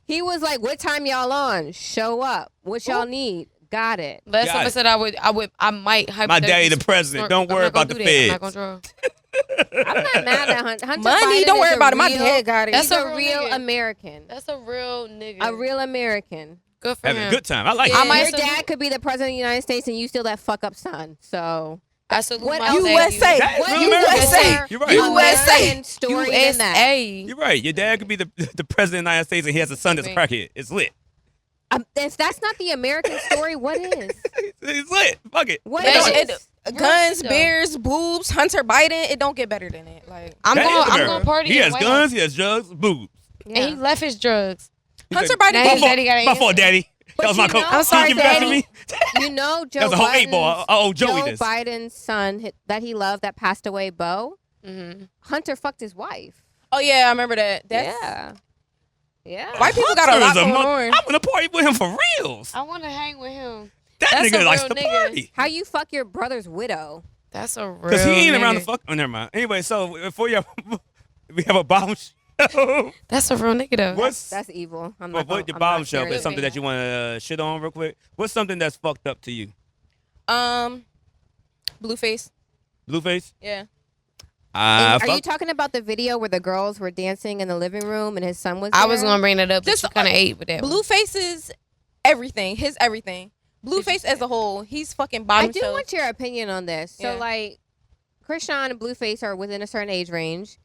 Speaker 2: He was like, "What time y'all on? Show up. What y'all need? Got it."
Speaker 3: Last
Speaker 1: Got
Speaker 3: time I
Speaker 1: it.
Speaker 3: said I might.
Speaker 1: My daddy the president. Don't worry about the feds.
Speaker 3: I'm not gonna draw.
Speaker 2: I'm not mad at Hunter.
Speaker 4: Money,
Speaker 2: Biden
Speaker 4: don't
Speaker 2: is
Speaker 4: worry
Speaker 2: a
Speaker 4: about it. My
Speaker 2: real-
Speaker 4: dad got it.
Speaker 2: He's
Speaker 3: That's
Speaker 2: a
Speaker 3: a
Speaker 2: real
Speaker 3: real nigga.
Speaker 2: American.
Speaker 3: That's a real nigga.
Speaker 2: A real American.
Speaker 3: Good for
Speaker 1: Having
Speaker 3: him.
Speaker 1: a good time. I like
Speaker 3: Yeah.
Speaker 1: it.
Speaker 3: I might
Speaker 2: Your
Speaker 3: salute-
Speaker 2: dad could be the president of the United States, and you still that fuck up son. So
Speaker 3: I salute
Speaker 2: What
Speaker 3: my
Speaker 2: else?
Speaker 3: daddy.
Speaker 4: USA.
Speaker 1: That is
Speaker 2: what
Speaker 1: real American.
Speaker 4: USA.
Speaker 1: You're right.
Speaker 4: USA.
Speaker 2: American story in that.
Speaker 3: USA.
Speaker 1: You're right. Your dad could be the president of the United States and he has a son that's a crackhead. It's lit.
Speaker 2: If that's not the American story, what is?
Speaker 1: It's lit. Fuck it.
Speaker 2: What
Speaker 3: That
Speaker 2: is?
Speaker 3: shit-
Speaker 4: Guns,
Speaker 3: though.
Speaker 4: beers, boobs, Hunter Biden. It don't get better than it. Like
Speaker 3: I'm
Speaker 1: That is
Speaker 3: going
Speaker 1: America.
Speaker 3: to party.
Speaker 1: He
Speaker 3: in
Speaker 1: has
Speaker 3: White
Speaker 1: guns,
Speaker 3: House.
Speaker 1: he has drugs, boobs.
Speaker 2: Yeah.
Speaker 3: And he left his drugs.
Speaker 1: He
Speaker 4: Hunter
Speaker 1: said,
Speaker 4: Biden.
Speaker 3: Now
Speaker 1: My
Speaker 3: his
Speaker 4: did-
Speaker 3: daddy got an
Speaker 1: fault,
Speaker 3: answer.
Speaker 1: daddy.
Speaker 2: But
Speaker 1: That was my
Speaker 2: you
Speaker 1: coat.
Speaker 2: know-
Speaker 3: I'm sorry,
Speaker 1: Can you give it back to
Speaker 3: Daddy.
Speaker 1: me?
Speaker 2: You know, Joe
Speaker 1: That was a whole 8 ball. Oh, Joey
Speaker 2: Joe
Speaker 1: this.
Speaker 2: Biden's son that he loved that passed away, Bo.
Speaker 3: Mm-hmm.
Speaker 2: Hunter fucked his wife.
Speaker 4: Oh yeah, I remember that. That's,
Speaker 2: Yeah. Yeah.
Speaker 4: White people got a lot going on.
Speaker 1: I'm gonna party with him for reals.
Speaker 3: I want to hang with him.
Speaker 1: That
Speaker 3: That's
Speaker 1: nigga
Speaker 3: a
Speaker 1: likes
Speaker 3: real
Speaker 1: to
Speaker 3: nigga.
Speaker 1: party.
Speaker 2: How you fuck your brother's widow?
Speaker 3: That's a real
Speaker 1: Because he ain't around the
Speaker 3: nigga.
Speaker 1: fuck. Oh, never mind. Anyway, so before you, we have a bombshell.
Speaker 3: That's a real nigga though.
Speaker 2: That's evil. I'm
Speaker 1: Well,
Speaker 2: not
Speaker 1: what your
Speaker 2: I'm not
Speaker 1: bombshell
Speaker 2: serious.
Speaker 1: is something that you want to shit on real quick? What's something that's fucked up to you?
Speaker 4: Blueface.
Speaker 1: Blueface?
Speaker 4: Yeah.
Speaker 2: Are you talking about the video where the girls were dancing in the living room and his son was there?
Speaker 3: I was gonna bring that up, but
Speaker 4: Just,
Speaker 3: you kind of ate with that.
Speaker 4: Blueface is everything. His everything. Blueface as a whole. He's fucking by
Speaker 2: I
Speaker 4: himself.
Speaker 2: do want your opinion on this. So,
Speaker 4: Yeah.
Speaker 2: like, Krishan and Blueface are within a certain age range.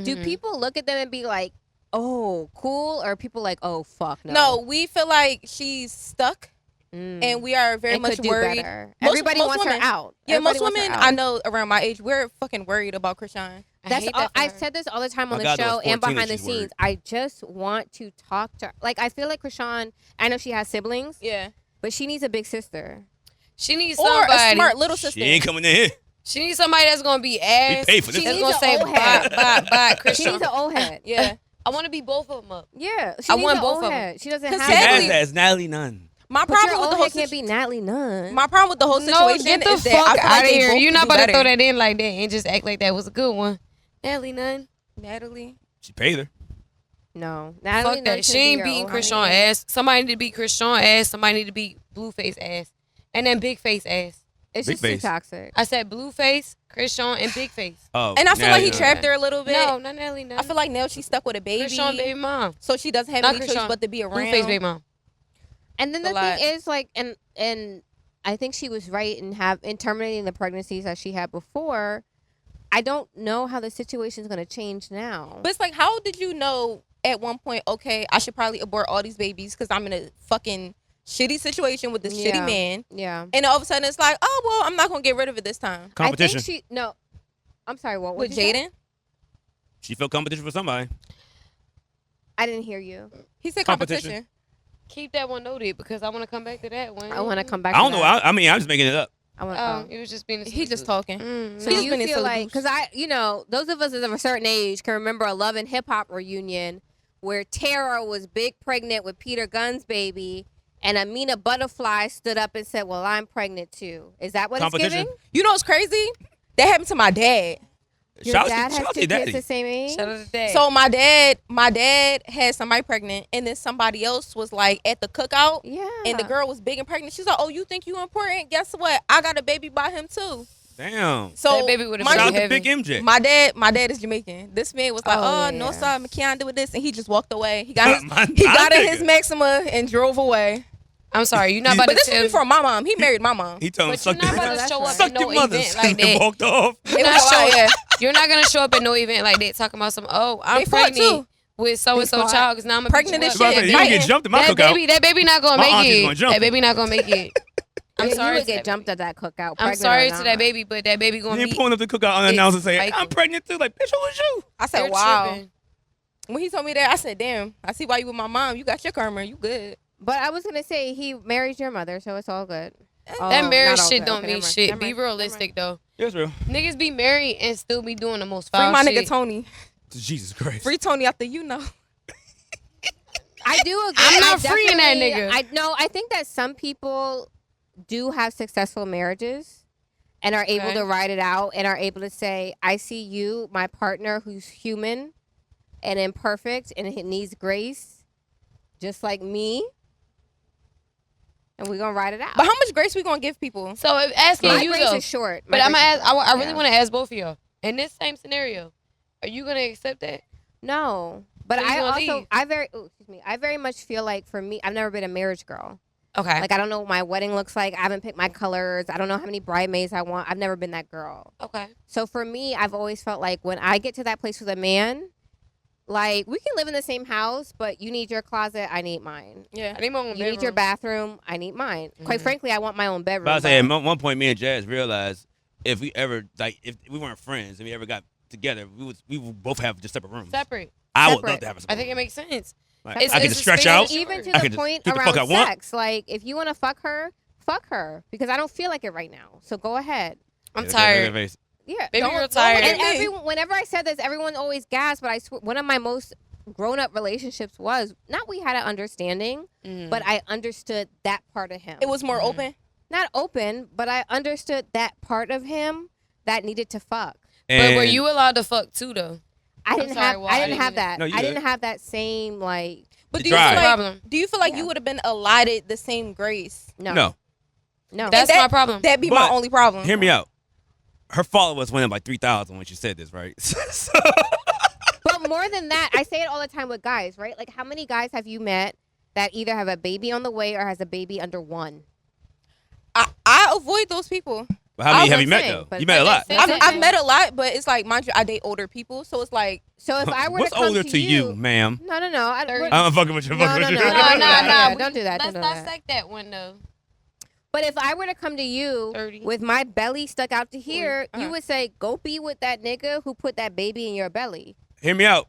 Speaker 2: Do people look at them and be like, oh, cool? Or are people like, oh, fuck, no?
Speaker 4: No, we feel like she's stuck, and we are very
Speaker 2: It
Speaker 4: much
Speaker 2: could do
Speaker 4: worried.
Speaker 2: better. Everybody wants
Speaker 4: women,
Speaker 2: her out.
Speaker 4: Yeah,
Speaker 2: Everybody
Speaker 4: most
Speaker 2: wants her
Speaker 4: women
Speaker 2: out.
Speaker 4: I know around my age, we're fucking worried about Krishan.
Speaker 2: I've said this all the time on
Speaker 1: My
Speaker 2: the
Speaker 1: God, I was
Speaker 2: show and
Speaker 1: 14
Speaker 2: behind the
Speaker 1: and she's worried.
Speaker 2: scenes. I just want to talk to her. Like, I feel like Krishan, I know she has siblings,
Speaker 4: Yeah.
Speaker 2: but she needs a big sister.
Speaker 3: She needs
Speaker 4: Or
Speaker 3: somebody.
Speaker 4: a smart little sister.
Speaker 1: She ain't coming in here.
Speaker 3: She needs somebody that's gonna be ass.
Speaker 1: We pay for this.
Speaker 2: She
Speaker 3: That's
Speaker 2: needs
Speaker 3: gonna
Speaker 2: an
Speaker 3: say
Speaker 2: old head.
Speaker 3: bye,
Speaker 2: She
Speaker 3: Christian.
Speaker 2: needs an old head.
Speaker 4: Yeah.
Speaker 3: I want to be both of them up.
Speaker 2: Yeah, she
Speaker 3: I
Speaker 2: needs
Speaker 3: want
Speaker 2: an
Speaker 3: both
Speaker 2: old
Speaker 3: of 'em.
Speaker 2: head. She doesn't
Speaker 4: Cause
Speaker 2: have
Speaker 1: She
Speaker 4: sadly-
Speaker 1: has that as Natalie Nunn.
Speaker 4: My
Speaker 2: But your
Speaker 4: problem with
Speaker 2: old
Speaker 4: the whole
Speaker 2: head can't be Natalie Nunn.
Speaker 4: My problem with the whole
Speaker 3: No,
Speaker 4: situation
Speaker 3: get the
Speaker 4: is that I
Speaker 3: fuck
Speaker 4: feel like
Speaker 3: out of
Speaker 4: they
Speaker 3: here.
Speaker 4: both
Speaker 3: You're
Speaker 4: could
Speaker 3: not
Speaker 4: do
Speaker 3: about to
Speaker 4: better.
Speaker 3: throw that in like that and just act like that was a good one. Natalie Nunn.
Speaker 4: Natalie.
Speaker 1: She paid her.
Speaker 2: No, Natalie
Speaker 3: Fuck
Speaker 2: Nunn
Speaker 3: that. She
Speaker 2: shouldn't be
Speaker 3: ain't
Speaker 2: your
Speaker 3: beating
Speaker 2: old
Speaker 3: Krishan
Speaker 2: head.
Speaker 3: ass. Somebody need to beat Krishan ass. Somebody need to beat Blueface ass. And then Big Face ass.
Speaker 2: It's
Speaker 1: Big
Speaker 2: just too
Speaker 1: face.
Speaker 2: toxic.
Speaker 3: I said Blueface, Krishan, and Big Face.
Speaker 1: Oh,
Speaker 4: And I feel like he
Speaker 1: Natalie Nunn.
Speaker 4: trapped her a little bit.
Speaker 3: No, not Natalie Nunn.
Speaker 4: I feel like now she's stuck with a baby.
Speaker 3: Krishan baby mom.
Speaker 4: So she doesn't have
Speaker 3: Not
Speaker 4: any choice
Speaker 3: Krishan.
Speaker 4: but to be around.
Speaker 3: Blueface baby mom.
Speaker 2: And then
Speaker 4: It's
Speaker 2: the
Speaker 4: a lot.
Speaker 2: thing is, like, and I think she was right in terminating the pregnancies that she had before. I don't know how the situation is going to change now.
Speaker 4: But it's like, how did you know at one point, okay, I should probably abort all these babies because I'm in a fucking shitty situation with this
Speaker 2: Yeah.
Speaker 4: shitty man.
Speaker 2: Yeah.
Speaker 4: And all of a sudden it's like, oh, well, I'm not going to get rid of it this time.
Speaker 1: Competition.
Speaker 2: I think I'm sorry, what
Speaker 4: With
Speaker 2: did you say?
Speaker 4: Jaden?
Speaker 1: She felt competition for somebody.
Speaker 2: I didn't hear you.
Speaker 4: He said
Speaker 1: Competition.
Speaker 4: competition.
Speaker 3: Keep that one noted because I want to come back to that one.
Speaker 2: I want to come back
Speaker 1: I don't
Speaker 2: to
Speaker 1: know.
Speaker 2: that.
Speaker 1: I mean, I'm just making it up.
Speaker 2: I want
Speaker 3: Oh, it was just being.
Speaker 4: He just talking.
Speaker 2: So
Speaker 4: He's
Speaker 2: you
Speaker 4: been in
Speaker 2: feel like,
Speaker 4: syllabus.
Speaker 2: because those of us of a certain age can remember a Love and Hip Hop reunion where Tara was big pregnant with Peter Gunn's baby, and Amina Butterfly stood up and said, "Well, I'm pregnant too." Is that what it's
Speaker 1: Competition.
Speaker 2: giving?
Speaker 4: You know what's crazy? That happened to my dad.
Speaker 2: Your
Speaker 1: Shout
Speaker 2: dad
Speaker 1: out
Speaker 2: has
Speaker 1: to
Speaker 2: two
Speaker 1: your
Speaker 2: kids
Speaker 1: daddy.
Speaker 2: the same age.
Speaker 3: Shout out to Dad.
Speaker 4: So my dad had somebody pregnant, and then somebody else was like at the cookout,
Speaker 2: Yeah.
Speaker 4: and the girl was big and pregnant. She's like, "Oh, you think you important? Guess what? I got a baby by him too."
Speaker 1: Damn.
Speaker 4: So
Speaker 3: That baby would've
Speaker 4: mind
Speaker 1: Shout
Speaker 3: been
Speaker 1: out to
Speaker 3: heavy.
Speaker 1: Big MJ.
Speaker 4: My dad is Jamaican. This man was like,
Speaker 2: Oh,
Speaker 4: "Oh,
Speaker 2: yeah.
Speaker 4: no, sorry, I can't do with this," and he just walked away. He got
Speaker 1: My
Speaker 4: he got in
Speaker 1: nigga.
Speaker 4: his Maxima and drove away.
Speaker 3: I'm sorry, you're not about
Speaker 4: But
Speaker 3: to
Speaker 4: this
Speaker 3: tell
Speaker 4: was before my mom. He married my mom.
Speaker 1: He told him
Speaker 3: But you're
Speaker 1: suck
Speaker 3: not
Speaker 1: your,
Speaker 3: about to
Speaker 2: that's
Speaker 3: show
Speaker 2: right.
Speaker 3: up
Speaker 1: suck
Speaker 3: at no
Speaker 1: your mother.
Speaker 3: event like
Speaker 1: and
Speaker 3: that.
Speaker 1: walked off.
Speaker 3: You're
Speaker 4: It
Speaker 3: not,
Speaker 4: was wild, yeah.
Speaker 3: you're not gonna show up at no event like that talking about some. Oh, I'm
Speaker 4: They fought,
Speaker 3: pregnant
Speaker 4: too.
Speaker 3: with so and so
Speaker 2: fought.
Speaker 3: child because now I'm
Speaker 4: Pregnant
Speaker 3: beat
Speaker 4: as
Speaker 3: you
Speaker 1: You
Speaker 3: up.
Speaker 1: about to say,
Speaker 4: shit.
Speaker 1: you
Speaker 4: Fighting.
Speaker 1: get jumped in my
Speaker 3: That
Speaker 1: cookout.
Speaker 3: baby not gonna
Speaker 1: My
Speaker 3: make
Speaker 1: auntie's
Speaker 3: it.
Speaker 1: gonna jump
Speaker 3: That baby not gonna make it. I'm
Speaker 2: You
Speaker 3: sorry.
Speaker 2: would
Speaker 3: to
Speaker 2: get
Speaker 3: that
Speaker 2: jumped
Speaker 3: baby.
Speaker 2: at that cookout.
Speaker 3: I'm
Speaker 2: pregnant
Speaker 3: sorry
Speaker 2: or
Speaker 3: to
Speaker 2: not.
Speaker 3: that baby, but that baby
Speaker 1: You
Speaker 3: gonna
Speaker 1: ain't
Speaker 3: be.
Speaker 1: pulling up the cookout unannounced and say,
Speaker 3: Like-
Speaker 1: I'm pregnant too. Like, bitch, who was you?
Speaker 4: I said,
Speaker 3: You're
Speaker 4: "Wow."
Speaker 3: tripping.
Speaker 4: When he told me that, I said, "Damn, I see why you with my mom. You got your karma. You good."
Speaker 2: But I was gonna say he married your mother, so it's all good.
Speaker 3: That
Speaker 2: Oh,
Speaker 3: marriage
Speaker 2: not all
Speaker 3: shit
Speaker 2: good.
Speaker 3: don't
Speaker 2: Okay,
Speaker 3: mean
Speaker 2: never mind.
Speaker 3: shit.
Speaker 2: Never
Speaker 3: Be
Speaker 2: mind.
Speaker 3: realistic though.
Speaker 1: It's real.
Speaker 3: Niggas be married and still be doing the most
Speaker 4: Free
Speaker 3: foul
Speaker 4: my
Speaker 3: shit.
Speaker 4: nigga Tony.
Speaker 1: Jesus Christ.
Speaker 4: Free Tony after you know.
Speaker 2: I do agree.
Speaker 3: I'm not
Speaker 2: I
Speaker 3: freeing that
Speaker 2: definitely-
Speaker 3: nigga.
Speaker 2: I think that some people do have successful marriages and are able
Speaker 3: Okay.
Speaker 2: to ride it out and are able to say, I see you, my partner, who's human and imperfect and it needs grace, just like me. And we're gonna ride it out.
Speaker 4: But how much grace we gonna give people?
Speaker 3: So asking
Speaker 2: My
Speaker 3: you
Speaker 2: grace
Speaker 3: though,
Speaker 2: is short.
Speaker 3: but
Speaker 2: My
Speaker 3: I'm gonna
Speaker 2: grace
Speaker 3: ask.
Speaker 2: is
Speaker 3: I really
Speaker 2: yeah.
Speaker 3: want to ask both of y'all in this same scenario. Are you gonna accept that?
Speaker 2: No. But
Speaker 3: So you
Speaker 2: I
Speaker 3: gonna
Speaker 2: also
Speaker 3: leave?
Speaker 2: I very much feel like for me, I've never been a marriage girl.
Speaker 3: Okay.
Speaker 2: Like I don't know what my wedding looks like. I haven't picked my colors. I don't know how many bridesmaids I want. I've never been that girl.
Speaker 3: Okay.
Speaker 2: So for me, I've always felt like when I get to that place with a man, like we can live in the same house, but you need your closet, I need mine.
Speaker 4: Yeah.
Speaker 3: I need my own
Speaker 2: You need your
Speaker 3: bedroom.
Speaker 2: bathroom, I need mine. Quite frankly, I want my own bedroom.
Speaker 1: But I was saying,
Speaker 2: but-
Speaker 1: at one point, me and Jazz realized if we ever, like, if we weren't friends and we ever got together, we would both have just separate rooms.
Speaker 3: Separate.
Speaker 1: I would love
Speaker 2: Separate.
Speaker 1: to have a
Speaker 3: I
Speaker 1: separate
Speaker 3: think it
Speaker 1: room.
Speaker 3: makes sense.
Speaker 1: Like,
Speaker 3: It's-
Speaker 1: I could
Speaker 3: it's
Speaker 1: just
Speaker 3: a
Speaker 1: stretch
Speaker 3: space
Speaker 1: out.
Speaker 3: to
Speaker 2: even to
Speaker 1: I
Speaker 2: the
Speaker 1: could just
Speaker 2: point
Speaker 1: do the
Speaker 2: around
Speaker 1: fuck I want.
Speaker 2: sex, like if you want to fuck her because I don't feel like it right now. So go ahead.
Speaker 3: I'm
Speaker 1: Yeah,
Speaker 3: tired.
Speaker 2: Yeah,
Speaker 3: Baby,
Speaker 2: don't-
Speaker 3: you're
Speaker 2: don't
Speaker 3: tired.
Speaker 2: look at me. Whenever I said this, everyone always gasped. But I swear, one of my most grown-up relationships was. Not we had an understanding, but I understood that part of him.
Speaker 4: It was more open.
Speaker 2: Not open, but I understood that part of him that needed to fuck.
Speaker 3: But were you allowed to fuck too though?
Speaker 2: I didn't have that.
Speaker 1: No, you
Speaker 2: I didn't
Speaker 1: did.
Speaker 2: have that same like.
Speaker 4: But
Speaker 1: The
Speaker 4: do you feel
Speaker 1: drive.
Speaker 4: like you would have been allotted the same grace?
Speaker 2: No.
Speaker 3: That's my problem.
Speaker 4: That'd be
Speaker 1: But
Speaker 4: my only problem.
Speaker 1: Hear me out. Her followers went up by 3,000 when she said this, right? So,
Speaker 2: But more than that, I say it all the time with guys, right? Like, how many guys have you met that either have a baby on the way or has a baby under one?
Speaker 4: I avoid those people.
Speaker 1: but how many
Speaker 2: I
Speaker 1: have
Speaker 2: was
Speaker 1: you met
Speaker 2: saying,
Speaker 1: though?
Speaker 2: but-
Speaker 1: You met a lot.
Speaker 4: I've met a lot, but it's like, mind you, I date older people, so it's like,
Speaker 2: So if I were
Speaker 1: What's
Speaker 2: to come
Speaker 1: older
Speaker 2: to
Speaker 1: to you, ma'am?
Speaker 2: No.
Speaker 1: I'm fucking with you.
Speaker 2: No,
Speaker 1: Fucking
Speaker 2: no,
Speaker 1: with
Speaker 2: no,
Speaker 1: you.
Speaker 2: no,
Speaker 3: Nah.
Speaker 2: Don't do that.
Speaker 3: Let's
Speaker 2: Don't do that.
Speaker 3: dissect that one though.
Speaker 2: But if I were to come to you
Speaker 3: 30.
Speaker 2: with my belly stuck out to here, you
Speaker 4: Uh-huh.
Speaker 2: would say, go be with that nigga who put that baby in your belly.
Speaker 1: Hear me out.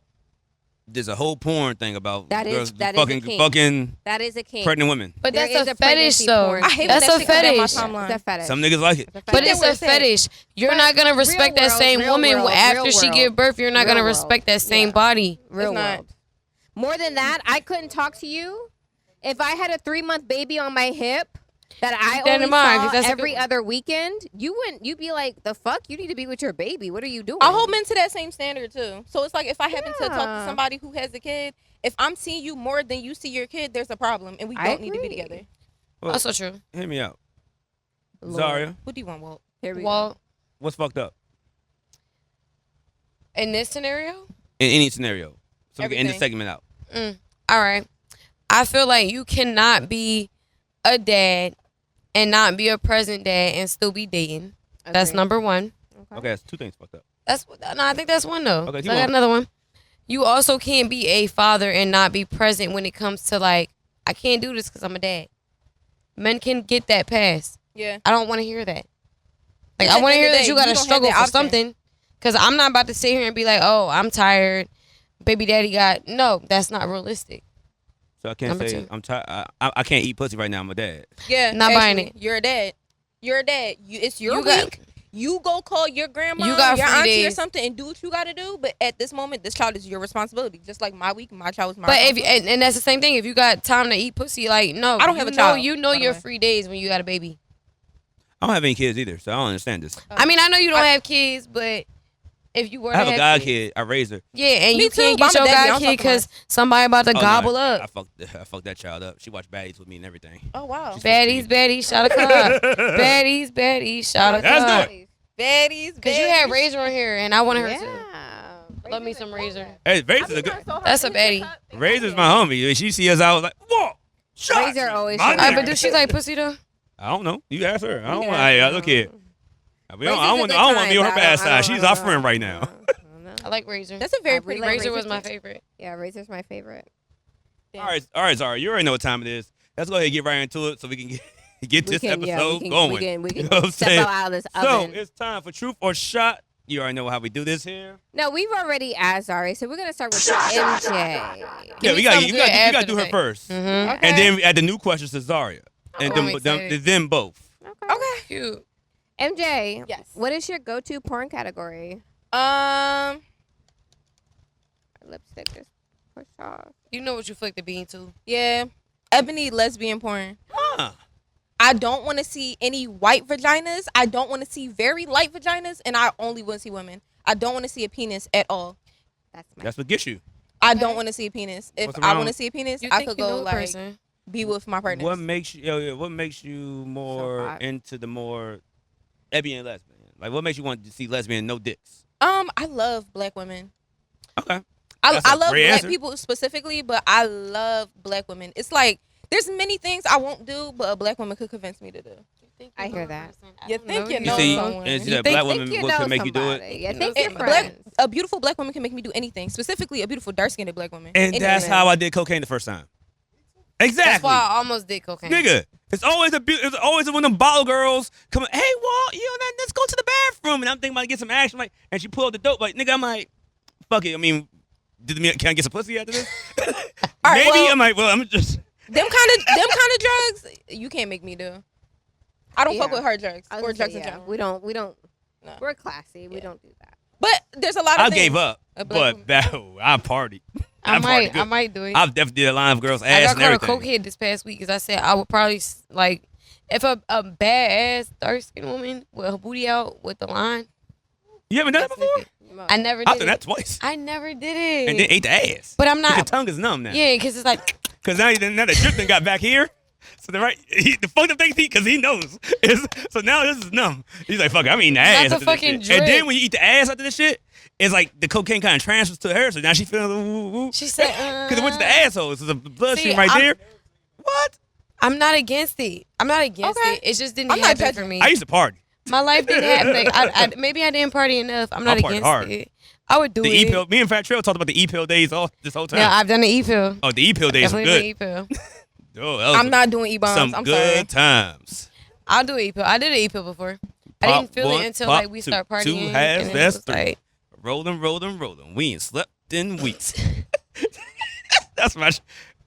Speaker 1: There's a whole porn thing about
Speaker 2: That is-
Speaker 1: girls
Speaker 2: that is a
Speaker 1: fucking
Speaker 2: king. That is a king.
Speaker 1: pregnant women.
Speaker 3: But
Speaker 2: There
Speaker 3: that's
Speaker 2: is
Speaker 3: a
Speaker 2: a
Speaker 3: fetish
Speaker 2: pregnancy
Speaker 3: though.
Speaker 2: porn.
Speaker 4: I hate when
Speaker 3: That's
Speaker 4: that
Speaker 3: a
Speaker 4: shit come down my
Speaker 3: fetish.
Speaker 4: timeline.
Speaker 2: It's a fetish.
Speaker 1: Some niggas like it.
Speaker 2: It's a
Speaker 3: But
Speaker 2: fetish.
Speaker 3: it's
Speaker 4: what
Speaker 3: a
Speaker 4: it said.
Speaker 3: fetish. You're
Speaker 2: But
Speaker 3: not gonna respect
Speaker 2: real
Speaker 3: that same
Speaker 2: world,
Speaker 3: woman
Speaker 2: real world,
Speaker 3: after
Speaker 2: real
Speaker 3: she
Speaker 2: world.
Speaker 3: give birth. You're not
Speaker 2: Real
Speaker 3: gonna
Speaker 2: world.
Speaker 3: respect that same
Speaker 2: Yeah.
Speaker 3: body.
Speaker 2: Real
Speaker 4: It's not.
Speaker 2: world. More than that, I couldn't talk to you if I had a 3-month baby on my hip that I
Speaker 3: Keep that in
Speaker 2: only
Speaker 3: mind, 'cause
Speaker 2: saw
Speaker 3: that's a
Speaker 2: every
Speaker 3: good-
Speaker 2: other weekend. You'd be like, the fuck? You need to be with your baby. What are you doing?
Speaker 4: I hold men to that same standard too. So it's like, if I happen to talk to
Speaker 2: Yeah.
Speaker 4: somebody who has a kid, if I'm seeing you more than you see your kid, there's a problem, and we
Speaker 2: I
Speaker 4: don't need to be
Speaker 2: agree.
Speaker 4: together.
Speaker 1: Well,
Speaker 3: Also true.
Speaker 1: hear me out.
Speaker 2: Lord.
Speaker 1: Zaria,
Speaker 4: What do you want, Walt?
Speaker 2: Here we go.
Speaker 3: Well,
Speaker 1: what's fucked up
Speaker 3: in this scenario,
Speaker 1: in any scenario? So we can end the
Speaker 4: Everything.
Speaker 1: segment out.
Speaker 3: all right. I feel like you cannot be a dad and not be a present dad and still be dating. That's
Speaker 2: Agreed.
Speaker 3: number one.
Speaker 1: Okay, that's two things fucked up.
Speaker 3: No, I think that's one though.
Speaker 1: Okay,
Speaker 3: So
Speaker 1: you
Speaker 3: I got
Speaker 1: want-
Speaker 3: another one. You also can't be a father and not be present when it comes to like, I can't do this because I'm a dad. Men can get that pass.
Speaker 4: Yeah.
Speaker 3: I don't want to hear that. Like,
Speaker 4: At
Speaker 3: I want
Speaker 4: the
Speaker 3: to
Speaker 4: end
Speaker 3: hear
Speaker 4: of the
Speaker 3: that
Speaker 4: day,
Speaker 3: you
Speaker 4: you
Speaker 3: got to
Speaker 4: don't have
Speaker 3: struggle
Speaker 4: that
Speaker 3: for
Speaker 4: option.
Speaker 3: something. Because I'm not about to sit here and be like, oh, I'm tired. Baby daddy got. No, that's not realistic.
Speaker 1: So I can't
Speaker 3: Number
Speaker 1: say
Speaker 3: two.
Speaker 1: I'm tired. I can't eat pussy right now. I'm a dad.
Speaker 4: Yeah.
Speaker 3: Not buying
Speaker 4: actually,
Speaker 3: it.
Speaker 4: You're a dad. You're a dad. It's your
Speaker 3: You got-
Speaker 4: week. You go call your grandma,
Speaker 3: You got
Speaker 4: your
Speaker 3: free
Speaker 4: auntie or
Speaker 3: days.
Speaker 4: something and do what you got to do. But at this moment, this child is your responsibility. Just like my week, my child was my
Speaker 3: But if
Speaker 4: responsibility.
Speaker 3: and that's the same thing. If you got time to eat pussy, like, no.
Speaker 4: I don't have
Speaker 3: you
Speaker 4: a
Speaker 3: know,
Speaker 4: child,
Speaker 3: You know
Speaker 4: by the
Speaker 3: your
Speaker 4: way.
Speaker 3: free days when you got a baby.
Speaker 1: I don't have any kids either, so I don't understand this.
Speaker 3: I mean, I know you don't have kids, but if you were
Speaker 1: I have
Speaker 3: to
Speaker 1: a god
Speaker 3: kids,
Speaker 1: kid. I raised her.
Speaker 3: yeah, and
Speaker 4: Me
Speaker 3: you
Speaker 4: too,
Speaker 3: can't
Speaker 4: but
Speaker 3: get
Speaker 4: I'm
Speaker 3: your
Speaker 4: a daddy, I
Speaker 3: god
Speaker 4: don't
Speaker 3: kid
Speaker 4: talk to
Speaker 3: because somebody about to
Speaker 1: Oh, no,
Speaker 3: gobble
Speaker 1: I
Speaker 3: up.
Speaker 1: fucked that child up. She watched baddies with me and everything.
Speaker 4: Oh, wow.
Speaker 3: Baddies, shot a club. Baddies, shot a
Speaker 1: That's
Speaker 3: club.
Speaker 1: good.
Speaker 4: Baddies.
Speaker 3: Because you had Razor on here, and I wanted her too.
Speaker 2: Yeah.
Speaker 3: Love me some Razor.
Speaker 1: Hey, Razor's a good.
Speaker 3: That's a baddie.
Speaker 1: Razor's my homie. She see us out like, whoa, shot.
Speaker 2: Razor always
Speaker 1: My
Speaker 2: shows
Speaker 3: All right,
Speaker 1: nigga.
Speaker 3: but do she like pussy though?
Speaker 1: I don't know. You ask her. I don't
Speaker 2: Yeah.
Speaker 1: want. Hey, look here. I don't want to be on her bad side. She's our friend right now.
Speaker 3: I like Razor.
Speaker 4: That's a very pretty
Speaker 3: Razor
Speaker 2: Razor
Speaker 3: was my
Speaker 2: too.
Speaker 3: favorite.
Speaker 2: Yeah, Razor's my favorite.
Speaker 1: All right, Zara. You already know what time it is. Let's go ahead and get right into it so we can get this episode going.
Speaker 2: We
Speaker 1: You know
Speaker 2: can
Speaker 1: what I'm
Speaker 2: step
Speaker 1: saying?
Speaker 2: out of this
Speaker 1: So
Speaker 2: oven.
Speaker 1: it's time for truth or shot. You already know how we do this here.
Speaker 2: No, we've already asked Zari, so we're gonna start with MJ.
Speaker 1: Yeah,
Speaker 3: me
Speaker 1: we got
Speaker 3: some
Speaker 1: you.
Speaker 3: good
Speaker 1: got
Speaker 3: after
Speaker 1: to do
Speaker 3: the
Speaker 1: her
Speaker 3: fact.
Speaker 1: first,
Speaker 3: Mm-hmm.
Speaker 1: and then add the new questions to Zaria, and
Speaker 3: I'm excited.
Speaker 1: them both.
Speaker 2: Okay.
Speaker 4: Okay.
Speaker 3: Cute.
Speaker 2: MJ.
Speaker 4: Yes.
Speaker 2: What is your go-to porn category? Lipstick just pushed off.
Speaker 3: You know what you flick the bean to.
Speaker 4: Yeah. Ebony lesbian porn.
Speaker 1: Huh.
Speaker 4: I don't want to see any white vaginas. I don't want to see very light vaginas, and I only want to see women. I don't want to see a penis at all.
Speaker 1: That's what gets you.
Speaker 4: I don't want to see a penis. If
Speaker 1: What's
Speaker 4: I
Speaker 1: wrong?
Speaker 4: want to see a penis,
Speaker 3: You
Speaker 4: I
Speaker 3: think
Speaker 4: could
Speaker 3: you know
Speaker 4: go
Speaker 3: the
Speaker 4: like
Speaker 3: person.
Speaker 4: be with my partner.
Speaker 1: What makes you? What makes you more
Speaker 2: hot.
Speaker 1: into the more ebony and lesbian? Like, what makes you want to see lesbian no dicks?
Speaker 4: I love black women.
Speaker 1: Okay.
Speaker 4: I
Speaker 1: That's a
Speaker 4: love
Speaker 1: great
Speaker 4: black
Speaker 1: answer.
Speaker 4: people specifically, but I love black women. It's like there's many things I won't do, but a black woman could convince me to do.
Speaker 2: I hear that.
Speaker 4: You think you
Speaker 1: You
Speaker 4: know
Speaker 1: see,
Speaker 4: someone.
Speaker 1: and see
Speaker 4: You
Speaker 1: that
Speaker 3: think-
Speaker 1: black
Speaker 2: Think
Speaker 1: women
Speaker 2: you
Speaker 1: will
Speaker 2: know
Speaker 1: can make you do
Speaker 2: somebody.
Speaker 1: it.
Speaker 2: Yeah,
Speaker 3: You
Speaker 2: think
Speaker 3: know
Speaker 2: you're
Speaker 3: somebody.
Speaker 2: friends.
Speaker 4: a beautiful black woman can make me do anything. Specifically, a beautiful dark-skinned black woman.
Speaker 1: And that's
Speaker 4: Anything.
Speaker 1: how I did cocaine the first time. Exactly.
Speaker 3: That's why I almost did cocaine.
Speaker 1: Nigga, it's always one of them bottle girls coming. Hey, Walt, let's go to the bathroom. And I'm thinking about to get some action, like, and she pulled the dope. Like, nigga, I'm like, fuck it. I mean, can I get some pussy after this?
Speaker 4: All right,
Speaker 1: Maybe
Speaker 4: well-
Speaker 1: I'm like, well, I'm just.
Speaker 4: Them kind of drugs you can't make me do. I don't fuck
Speaker 2: Yeah.
Speaker 4: with hard drugs
Speaker 2: I was
Speaker 4: or
Speaker 2: gonna
Speaker 4: drugs
Speaker 2: say,
Speaker 4: in
Speaker 2: yeah,
Speaker 4: general.
Speaker 2: we don't.
Speaker 4: No.
Speaker 2: We're classy. We don't do that.
Speaker 4: But there's a lot of
Speaker 1: I
Speaker 4: things.
Speaker 1: gave up,
Speaker 4: A black
Speaker 1: but that I partied.
Speaker 3: I might do it.
Speaker 1: I've definitely did a line of girls'
Speaker 3: I
Speaker 1: ass
Speaker 3: got
Speaker 1: and
Speaker 3: caught a
Speaker 1: everything.
Speaker 3: cokehead this past week because I said I would probably like if a badass dark skinned woman with her booty out with the line.
Speaker 1: You haven't done that before?
Speaker 3: I never did
Speaker 1: I've done that twice.
Speaker 3: I never did it.
Speaker 1: And then ate the ass.
Speaker 3: But I'm not.
Speaker 1: Your tongue is numb now.
Speaker 3: Yeah, because it's like.
Speaker 1: Because now the drip thing got back here. So the fucked up thing, because he knows. So now this is numb. He's like, fuck it, I'm eating the ass.
Speaker 3: Not the fucking drip.
Speaker 1: And then when you eat the ass after this shit, it's like the cocaine kind of transfers to her. So now she feeling woo.
Speaker 3: She said,
Speaker 1: because it went to the asshole. So the blood stream right
Speaker 3: I'm-
Speaker 1: there. What?
Speaker 3: I'm not against it. I'm not against it. It just didn't happen for me.
Speaker 1: I used to party.
Speaker 3: My life didn't happen. Like, maybe I didn't party enough. I'm not
Speaker 1: I partied
Speaker 3: against
Speaker 1: hard.
Speaker 3: it. I would do
Speaker 1: The
Speaker 3: it.
Speaker 1: E-pill. Me and Fat Trail talked about the E-pill days all this whole time.
Speaker 3: Yeah, I've done the E-pill.
Speaker 1: Oh, the E-pill days are
Speaker 3: Definitely
Speaker 1: good.
Speaker 3: the E-pill.
Speaker 1: Oh, that was
Speaker 4: I'm not doing E-bombs.
Speaker 1: some
Speaker 4: I'm
Speaker 1: good
Speaker 4: sorry.
Speaker 1: times.
Speaker 3: I'll do E-pill. I did an E-pill before. I
Speaker 1: Pop
Speaker 3: didn't feel
Speaker 1: one,
Speaker 3: it until
Speaker 1: pop
Speaker 3: like we
Speaker 1: two,
Speaker 3: start partying.
Speaker 1: two halves,
Speaker 3: and then
Speaker 1: that's
Speaker 3: it was
Speaker 1: three.
Speaker 3: like,
Speaker 1: Rolling. We ain't slept in weeks. That's my.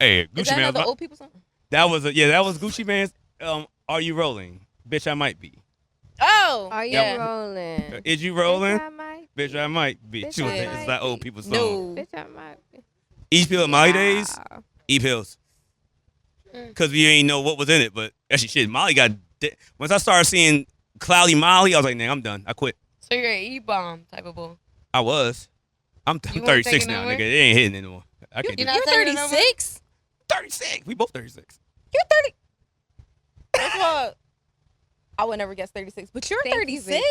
Speaker 1: Hey,
Speaker 4: Is
Speaker 1: Gucci
Speaker 4: that
Speaker 1: Man.
Speaker 4: another old people song?
Speaker 1: That was Gucci Man's. Are you rolling? Bitch, I might be.
Speaker 4: Oh,
Speaker 2: Are you
Speaker 4: yeah.
Speaker 2: rolling?
Speaker 1: Is you rolling?
Speaker 2: Bitch, I might.
Speaker 1: Bitch, I might be.
Speaker 2: Bitch,
Speaker 1: She was
Speaker 2: I
Speaker 1: it's
Speaker 2: might
Speaker 1: that old
Speaker 2: be.
Speaker 1: people song.
Speaker 4: No.
Speaker 2: Bitch, I might.
Speaker 1: E-pill in my days.
Speaker 2: Yeah.
Speaker 1: E-pills. Because we ain't know what was in it, but actually shit, Molly got. Once I started seeing Cloudy Molly, I was like, nah, I'm done. I quit.
Speaker 3: so you're an E-bomb type of bull.
Speaker 1: I was. I'm
Speaker 3: You won't
Speaker 1: 36
Speaker 3: take it
Speaker 1: now,
Speaker 3: nowhere?
Speaker 1: nigga. It ain't hitting anymore. I can't do
Speaker 3: You're
Speaker 1: that.
Speaker 3: not
Speaker 4: You're
Speaker 3: taking it over?
Speaker 4: 36.
Speaker 1: 36. We both 36.
Speaker 4: You're 30. First of all, I would never guess 36, but you're
Speaker 2: Thank you,
Speaker 4: 36.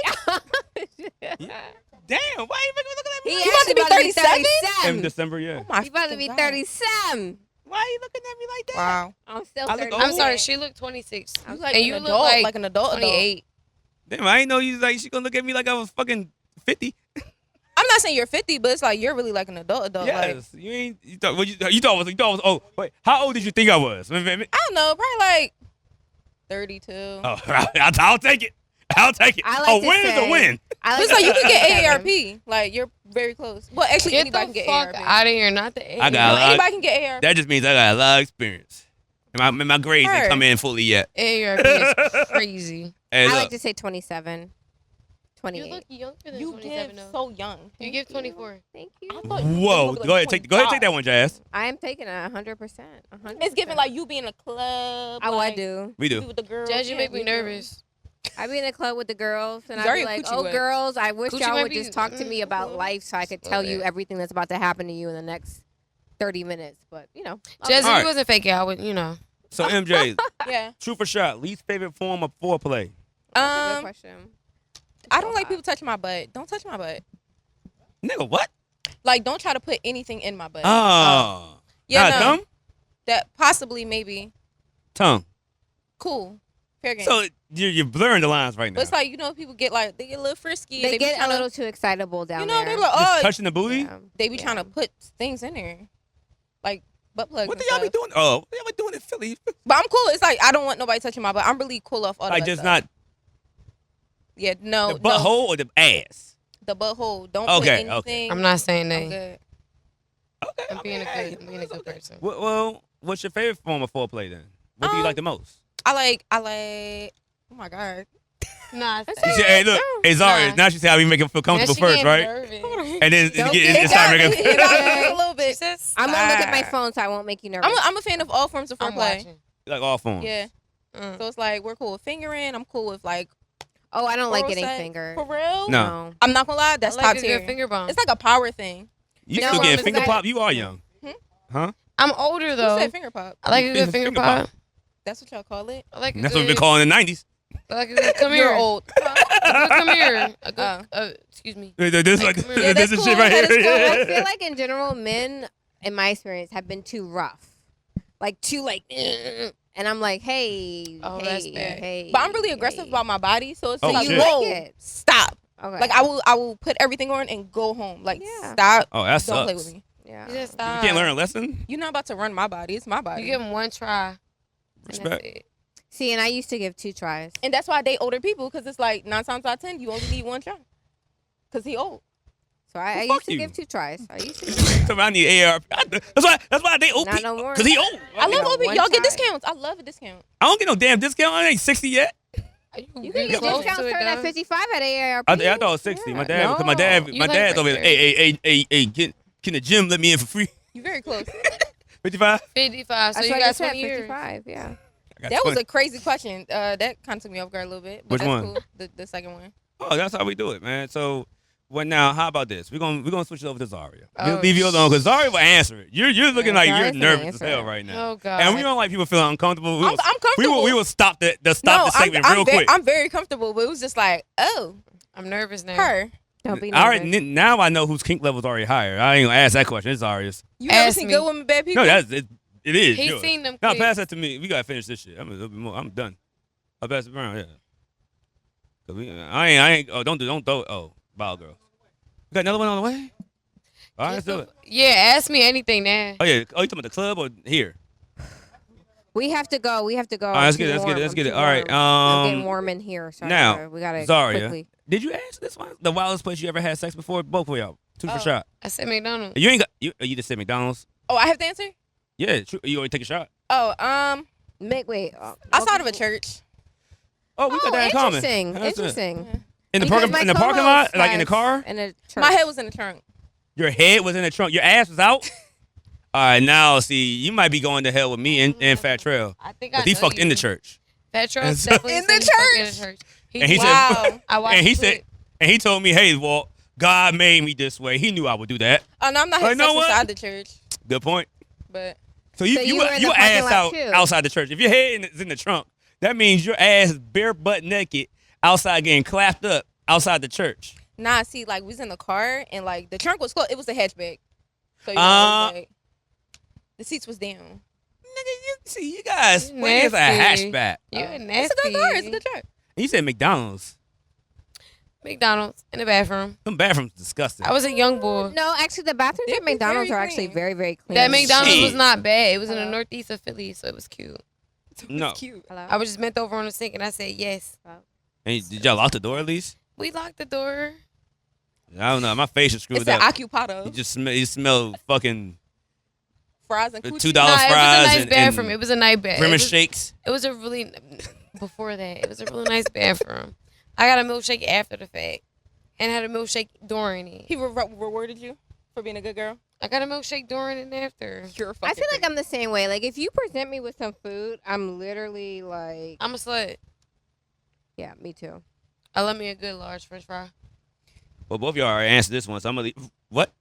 Speaker 1: Damn, why you looking at me?
Speaker 2: He
Speaker 1: like
Speaker 4: You about to be 37?
Speaker 1: that? In December, yeah.
Speaker 4: Oh my
Speaker 2: He about to be
Speaker 4: fucking God.
Speaker 2: 37.
Speaker 1: Why are you looking at me like that?
Speaker 4: Wow.
Speaker 2: I'm still
Speaker 1: I look
Speaker 2: 30.
Speaker 1: old.
Speaker 3: I'm sorry, she looked 26.
Speaker 4: You like
Speaker 3: and
Speaker 4: an
Speaker 3: you
Speaker 4: adult,
Speaker 3: look like
Speaker 4: an adult.
Speaker 3: 28.
Speaker 1: Damn, I ain't know you like she gonna look at me like I was fucking 50.
Speaker 4: I'm not saying you're 50, but it's like you're really like an adult. Like,
Speaker 1: Yes, you ain't. You thought was. Oh, wait. How old did you think I was?
Speaker 4: I don't know, probably like 32.
Speaker 1: Oh, I'll take it. I'll take it.
Speaker 2: I like
Speaker 1: A
Speaker 2: to
Speaker 1: win is a
Speaker 2: say-
Speaker 1: win.
Speaker 2: I
Speaker 4: But it's like you can get
Speaker 2: 37.
Speaker 4: AARP. Like you're very close. Well, actually,
Speaker 3: Get
Speaker 4: anybody
Speaker 3: the
Speaker 4: can get
Speaker 3: fuck
Speaker 4: AARP.
Speaker 3: out of here, not the
Speaker 1: I got a lot.
Speaker 4: Anybody can get AARP.
Speaker 1: That just means I got a lot of experience. And my grades didn't
Speaker 4: Sure.
Speaker 1: come in fully yet.
Speaker 3: AARP is crazy.
Speaker 1: Hey,
Speaker 2: I
Speaker 1: look,
Speaker 2: like to say 27. 28.
Speaker 3: You look younger than
Speaker 4: You
Speaker 3: 27
Speaker 4: give
Speaker 3: though.
Speaker 4: so young.
Speaker 3: You give 24.
Speaker 2: Thank you.
Speaker 4: I thought you
Speaker 1: whoa.
Speaker 4: look like
Speaker 1: Go ahead, take that one, Jas.
Speaker 2: I am taking it 100%. 100%.
Speaker 4: It's giving like you be in a club.
Speaker 2: Oh,
Speaker 4: like,
Speaker 2: I do.
Speaker 1: We
Speaker 4: you
Speaker 1: do.
Speaker 4: with the girls.
Speaker 3: Jazz, you
Speaker 4: Yeah,
Speaker 3: make me
Speaker 4: we do.
Speaker 3: nervous.
Speaker 2: I be in the club with the girls, and I
Speaker 4: Zaria
Speaker 2: be like,
Speaker 4: Coochie
Speaker 2: "Oh,
Speaker 4: wet.
Speaker 2: girls, I wish
Speaker 3: Coochie
Speaker 2: y'all
Speaker 3: might
Speaker 2: would
Speaker 3: be-
Speaker 2: just talk to me about life, so I could tell you
Speaker 3: Okay.
Speaker 2: everything that's about to happen to you in the next 30 minutes." But I'll
Speaker 3: Jazz, if
Speaker 1: Alright.
Speaker 3: you wasn't faking, I would,
Speaker 1: So MJ,
Speaker 4: Yeah.
Speaker 1: truth or shot, least favorite form of foreplay.
Speaker 2: That's a good question.
Speaker 4: I don't like people touching my butt. Don't touch my butt.
Speaker 1: Nigga, what?
Speaker 4: Like, don't try to put anything in my butt.
Speaker 1: Oh.
Speaker 4: yeah,
Speaker 1: Not
Speaker 4: no.
Speaker 1: thumb?
Speaker 4: That possibly, maybe.
Speaker 1: Tongue.
Speaker 4: Cool. Fair game.
Speaker 1: So you're blurring the lines right now.
Speaker 4: but it's like, people get like, they get a little frisky.
Speaker 2: They
Speaker 4: be
Speaker 2: get a
Speaker 4: tryna-
Speaker 2: little too excitable down
Speaker 4: they're
Speaker 2: there.
Speaker 4: like,
Speaker 1: Just
Speaker 4: oh,
Speaker 1: touching the booty?
Speaker 2: Yeah.
Speaker 4: they be
Speaker 2: Yeah.
Speaker 4: trying to put things in there. Like butt plugs.
Speaker 1: What do
Speaker 4: and
Speaker 1: y'all be
Speaker 4: stuff.
Speaker 1: doing? Oh, what y'all be doing in Philly?
Speaker 4: But I'm cool. It's like, I don't want nobody touching my butt. I'm really cool off all
Speaker 1: Like
Speaker 4: that
Speaker 1: just
Speaker 4: stuff.
Speaker 1: not
Speaker 4: Yeah, no.
Speaker 1: the butthole or the ass?
Speaker 4: The butthole. Don't
Speaker 1: Okay,
Speaker 4: put anything.
Speaker 3: I'm not saying
Speaker 4: I'm
Speaker 3: that.
Speaker 4: good.
Speaker 1: Okay.
Speaker 3: I'm being
Speaker 1: hey,
Speaker 3: a good person.
Speaker 1: Well, what's your favorite form of foreplay then? What do you like the most?
Speaker 4: I like, oh my God.
Speaker 3: Nah,
Speaker 1: She said, hey, look, hey, Zaria,
Speaker 3: Nah.
Speaker 1: now she said how we make him feel comfortable first, right? And then
Speaker 2: Don't
Speaker 1: it's
Speaker 2: get
Speaker 1: time to
Speaker 4: It
Speaker 1: make
Speaker 4: got
Speaker 1: him
Speaker 4: me a little bit.
Speaker 2: I'm gonna look at my phone so I won't make you nervous.
Speaker 4: I'm a fan of all forms of
Speaker 3: I'm
Speaker 4: foreplay.
Speaker 3: watching.
Speaker 1: like all forms.
Speaker 4: Yeah.
Speaker 3: Mm.
Speaker 4: So it's like, we're cool with fingering. I'm cool with like,
Speaker 2: oh, I don't like
Speaker 4: oral
Speaker 2: getting
Speaker 4: sex.
Speaker 2: fingered.
Speaker 4: For real?
Speaker 1: No.
Speaker 4: I'm not gonna lie. That's
Speaker 3: I like
Speaker 4: top
Speaker 3: a
Speaker 4: tier.
Speaker 3: good finger bomb.
Speaker 4: It's like a power thing.
Speaker 1: You
Speaker 2: No,
Speaker 1: still
Speaker 2: I'm
Speaker 1: getting finger
Speaker 2: excited.
Speaker 1: pop? You are young.
Speaker 4: Hmm?
Speaker 3: I'm older
Speaker 4: Who
Speaker 3: though.
Speaker 4: said finger pop?
Speaker 3: I like a good
Speaker 1: Finger
Speaker 3: finger
Speaker 1: pop.
Speaker 3: pop.
Speaker 4: That's what y'all call it?
Speaker 3: I like a
Speaker 1: That's
Speaker 3: good,
Speaker 1: what we've been calling in the 90s.
Speaker 3: I like a good, come
Speaker 4: You're
Speaker 3: here.
Speaker 4: old.
Speaker 3: A good come here. A good,
Speaker 4: Oh.
Speaker 3: excuse me.
Speaker 1: This,
Speaker 3: Like,
Speaker 1: this
Speaker 3: come here.
Speaker 1: is
Speaker 4: that's
Speaker 1: shit
Speaker 4: cool.
Speaker 1: right
Speaker 4: That is
Speaker 1: here.
Speaker 2: I feel like in general, men, in my experience, have been too rough, like too like, and I'm like, hey,
Speaker 3: Oh,
Speaker 2: hey,
Speaker 3: that's bad.
Speaker 2: hey.
Speaker 4: But I'm really aggressive
Speaker 2: hey.
Speaker 4: about my body, so it's
Speaker 1: Oh,
Speaker 4: like,
Speaker 1: shit.
Speaker 4: whoa,
Speaker 2: You like it?
Speaker 4: stop.
Speaker 2: Okay.
Speaker 4: Like I will put everything on and go home. Like
Speaker 2: Yeah.
Speaker 4: stop.
Speaker 1: Oh, that
Speaker 4: Don't play
Speaker 1: sucks.
Speaker 4: with me.
Speaker 2: yeah.
Speaker 3: You just
Speaker 1: You
Speaker 3: stop.
Speaker 1: can't learn a lesson?
Speaker 4: You're not about to run my body. It's my body.
Speaker 3: You give him one try. and that's
Speaker 1: Respect.
Speaker 3: it.
Speaker 2: See, and I used to give 2 tries.
Speaker 4: and that's why I date older people, because it's like 9 times out of 10 you only need one try. Because he old.
Speaker 2: So I
Speaker 1: Well,
Speaker 2: used to
Speaker 1: fuck you.
Speaker 2: give 2 tries. I used to.
Speaker 1: So I need ARP. That's why they OP.
Speaker 2: Not no more.
Speaker 1: Cause he old.
Speaker 4: I love
Speaker 2: know,
Speaker 4: old people.
Speaker 2: one
Speaker 4: Y'all get
Speaker 2: try.
Speaker 4: discounts. I love a discount.
Speaker 1: I don't get no damn discount. I ain't 60 yet.
Speaker 3: Are you
Speaker 2: You can
Speaker 3: really
Speaker 2: get
Speaker 3: close
Speaker 2: discounts
Speaker 3: to it,
Speaker 2: starting at
Speaker 3: though?
Speaker 2: 55 at AARP.
Speaker 1: I thought it was 60.
Speaker 2: Yeah.
Speaker 1: My dad,
Speaker 2: No.
Speaker 1: cause my
Speaker 3: You
Speaker 1: dad's
Speaker 3: like
Speaker 1: over
Speaker 3: right
Speaker 1: there. Hey, can the gym let me in for free?
Speaker 4: You very close.
Speaker 1: 55?
Speaker 3: 55. So
Speaker 2: That's
Speaker 3: you
Speaker 2: what I
Speaker 3: got
Speaker 2: just said,
Speaker 3: 20 years.
Speaker 2: 55, yeah.
Speaker 4: That was a crazy question. That kind of took me off guard a little bit. But
Speaker 1: Which
Speaker 4: that's
Speaker 1: one?
Speaker 4: Cool. The second one.
Speaker 1: Oh, that's how we do it, man. So, well, now, how about this? We're gonna switch it over to Zaria. We'll
Speaker 3: Oh,
Speaker 1: leave you alone because Zaria will answer it. You're looking like
Speaker 2: Zaria's
Speaker 1: you're
Speaker 2: gonna
Speaker 1: nervous as
Speaker 2: answer
Speaker 1: hell
Speaker 2: it.
Speaker 1: right now.
Speaker 3: Oh, God.
Speaker 1: And we don't like people feeling uncomfortable.
Speaker 4: I'm comfortable.
Speaker 1: We will stop the segment real quick.
Speaker 4: I'm very comfortable, but it was just like, oh,
Speaker 3: I'm nervous now.
Speaker 4: her.
Speaker 2: Don't be
Speaker 1: All
Speaker 2: nervous.
Speaker 1: right, now I know whose kink level is already higher. I ain't gonna ask that question. It's Zaria's.
Speaker 4: You ever
Speaker 3: Ask
Speaker 4: seen
Speaker 3: me.
Speaker 4: Good Women, Bad People?
Speaker 1: No, it is.
Speaker 3: He's
Speaker 1: yours.
Speaker 3: seen them
Speaker 1: Now
Speaker 3: clips.
Speaker 1: pass that to me. We gotta finish this shit. I'm done. I'll pass it around. Yeah. 'Cause I ain't. Oh, don't throw it. Oh, bottle girl. We got another one on the way. All right, let's do it.
Speaker 3: Yeah, ask me anything now.
Speaker 1: Oh yeah. Oh, you talking about the club or here?
Speaker 2: We have to go.
Speaker 1: All right, let's get it. Let's get it. All right.
Speaker 2: I'm getting warm in here. So
Speaker 1: now,
Speaker 2: we gotta
Speaker 1: Zaria,
Speaker 2: quickly.
Speaker 1: did you ask this one? The wildest place you ever had sex before? Both of y'all. Two for shot.
Speaker 3: I said McDonald's.
Speaker 1: You ain't got. You just said McDonald's.
Speaker 4: Oh, I have to answer?
Speaker 1: Yeah. True. You already take a shot.
Speaker 4: Oh,
Speaker 2: Wait.
Speaker 4: outside of a church.
Speaker 1: Oh, we got that in common.
Speaker 2: Interesting.
Speaker 1: That's it.
Speaker 2: Interesting.
Speaker 1: In the
Speaker 2: Because
Speaker 1: parking
Speaker 2: my
Speaker 1: in the parking
Speaker 2: co-host
Speaker 1: lot, like in the
Speaker 2: has
Speaker 1: car.
Speaker 2: In a church.
Speaker 4: My head was in the trunk.
Speaker 1: Your head was in the trunk. Your ass was out. All right, now see, you might be going to hell with me and Fat Trail.
Speaker 3: I think
Speaker 1: Cause he fucked in the church.
Speaker 3: Petro
Speaker 1: And so-
Speaker 3: definitely
Speaker 4: In
Speaker 3: said
Speaker 4: the
Speaker 3: he fucked in
Speaker 4: church?
Speaker 3: the church.
Speaker 1: And he
Speaker 4: Wow.
Speaker 1: said,
Speaker 3: I watched
Speaker 1: and he
Speaker 3: the
Speaker 1: said,
Speaker 3: clip.
Speaker 1: and he told me, hey, Walt, God made me this way. He knew I would do that.
Speaker 4: Oh, no, I'm not having
Speaker 1: know
Speaker 4: sex
Speaker 1: what?
Speaker 4: inside the church.
Speaker 1: Good point.
Speaker 4: But
Speaker 1: So you
Speaker 2: So you were in the
Speaker 1: you
Speaker 2: parking
Speaker 1: ass
Speaker 2: lot
Speaker 1: out
Speaker 2: too.
Speaker 1: outside the church. If your head is in the trunk, that means your ass is bare butt naked outside getting clapped up outside the church.
Speaker 4: nah, see, like, we was in the car and, like, the trunk was closed. It was a hatchback. So, you know, it was, like, the seats was down.
Speaker 1: Nigga, you guys,
Speaker 3: You
Speaker 1: what is a
Speaker 3: nasty.
Speaker 1: hatchback?
Speaker 3: You're
Speaker 4: It's a
Speaker 3: nasty.
Speaker 4: good car. It's a good truck.
Speaker 1: And you said McDonald's.
Speaker 3: McDonald's in the bathroom.
Speaker 1: Them bathrooms disgusting.
Speaker 3: I was a young boy.
Speaker 2: No, actually, the bathrooms
Speaker 4: They'd
Speaker 2: at
Speaker 4: be
Speaker 2: McDonald's
Speaker 4: very
Speaker 2: are actually
Speaker 4: clean.
Speaker 2: very, very clean.
Speaker 3: That McDonald's
Speaker 1: Shit.
Speaker 3: was not bad. It was in the
Speaker 1: Uh-huh.
Speaker 3: northeast of Philly, so it was cute.
Speaker 1: No.
Speaker 4: It's cute.
Speaker 2: Hello?
Speaker 3: I was just bent over on the sink and I said yes.
Speaker 1: And did y'all lock the door at least?
Speaker 3: We locked the door.
Speaker 1: I don't know. My face is screwed
Speaker 4: It's an
Speaker 1: up.
Speaker 4: occupado.
Speaker 1: You smell fucking
Speaker 4: Fries and
Speaker 1: $2
Speaker 4: coochie.
Speaker 3: Nah,
Speaker 1: fries
Speaker 3: it was a nice
Speaker 1: and-
Speaker 3: bathroom.
Speaker 1: and
Speaker 3: It was a nice bath.
Speaker 1: grimace shakes.
Speaker 3: It was a really before that. It was a really nice bathroom. I got a milkshake after the fact, and had a milkshake during it.
Speaker 4: He rewarded you for being a good girl.
Speaker 3: I got a milkshake during and after.
Speaker 4: You're a
Speaker 2: I
Speaker 4: fucking
Speaker 2: feel like
Speaker 4: freak.
Speaker 2: I'm the same way. Like, if you present me with some food, I'm literally like,
Speaker 3: I'm a slut.
Speaker 2: yeah, me too.
Speaker 3: I love me a good large French fry.
Speaker 1: Well, both of y'all already answered this one, so I'm gonna leave. What?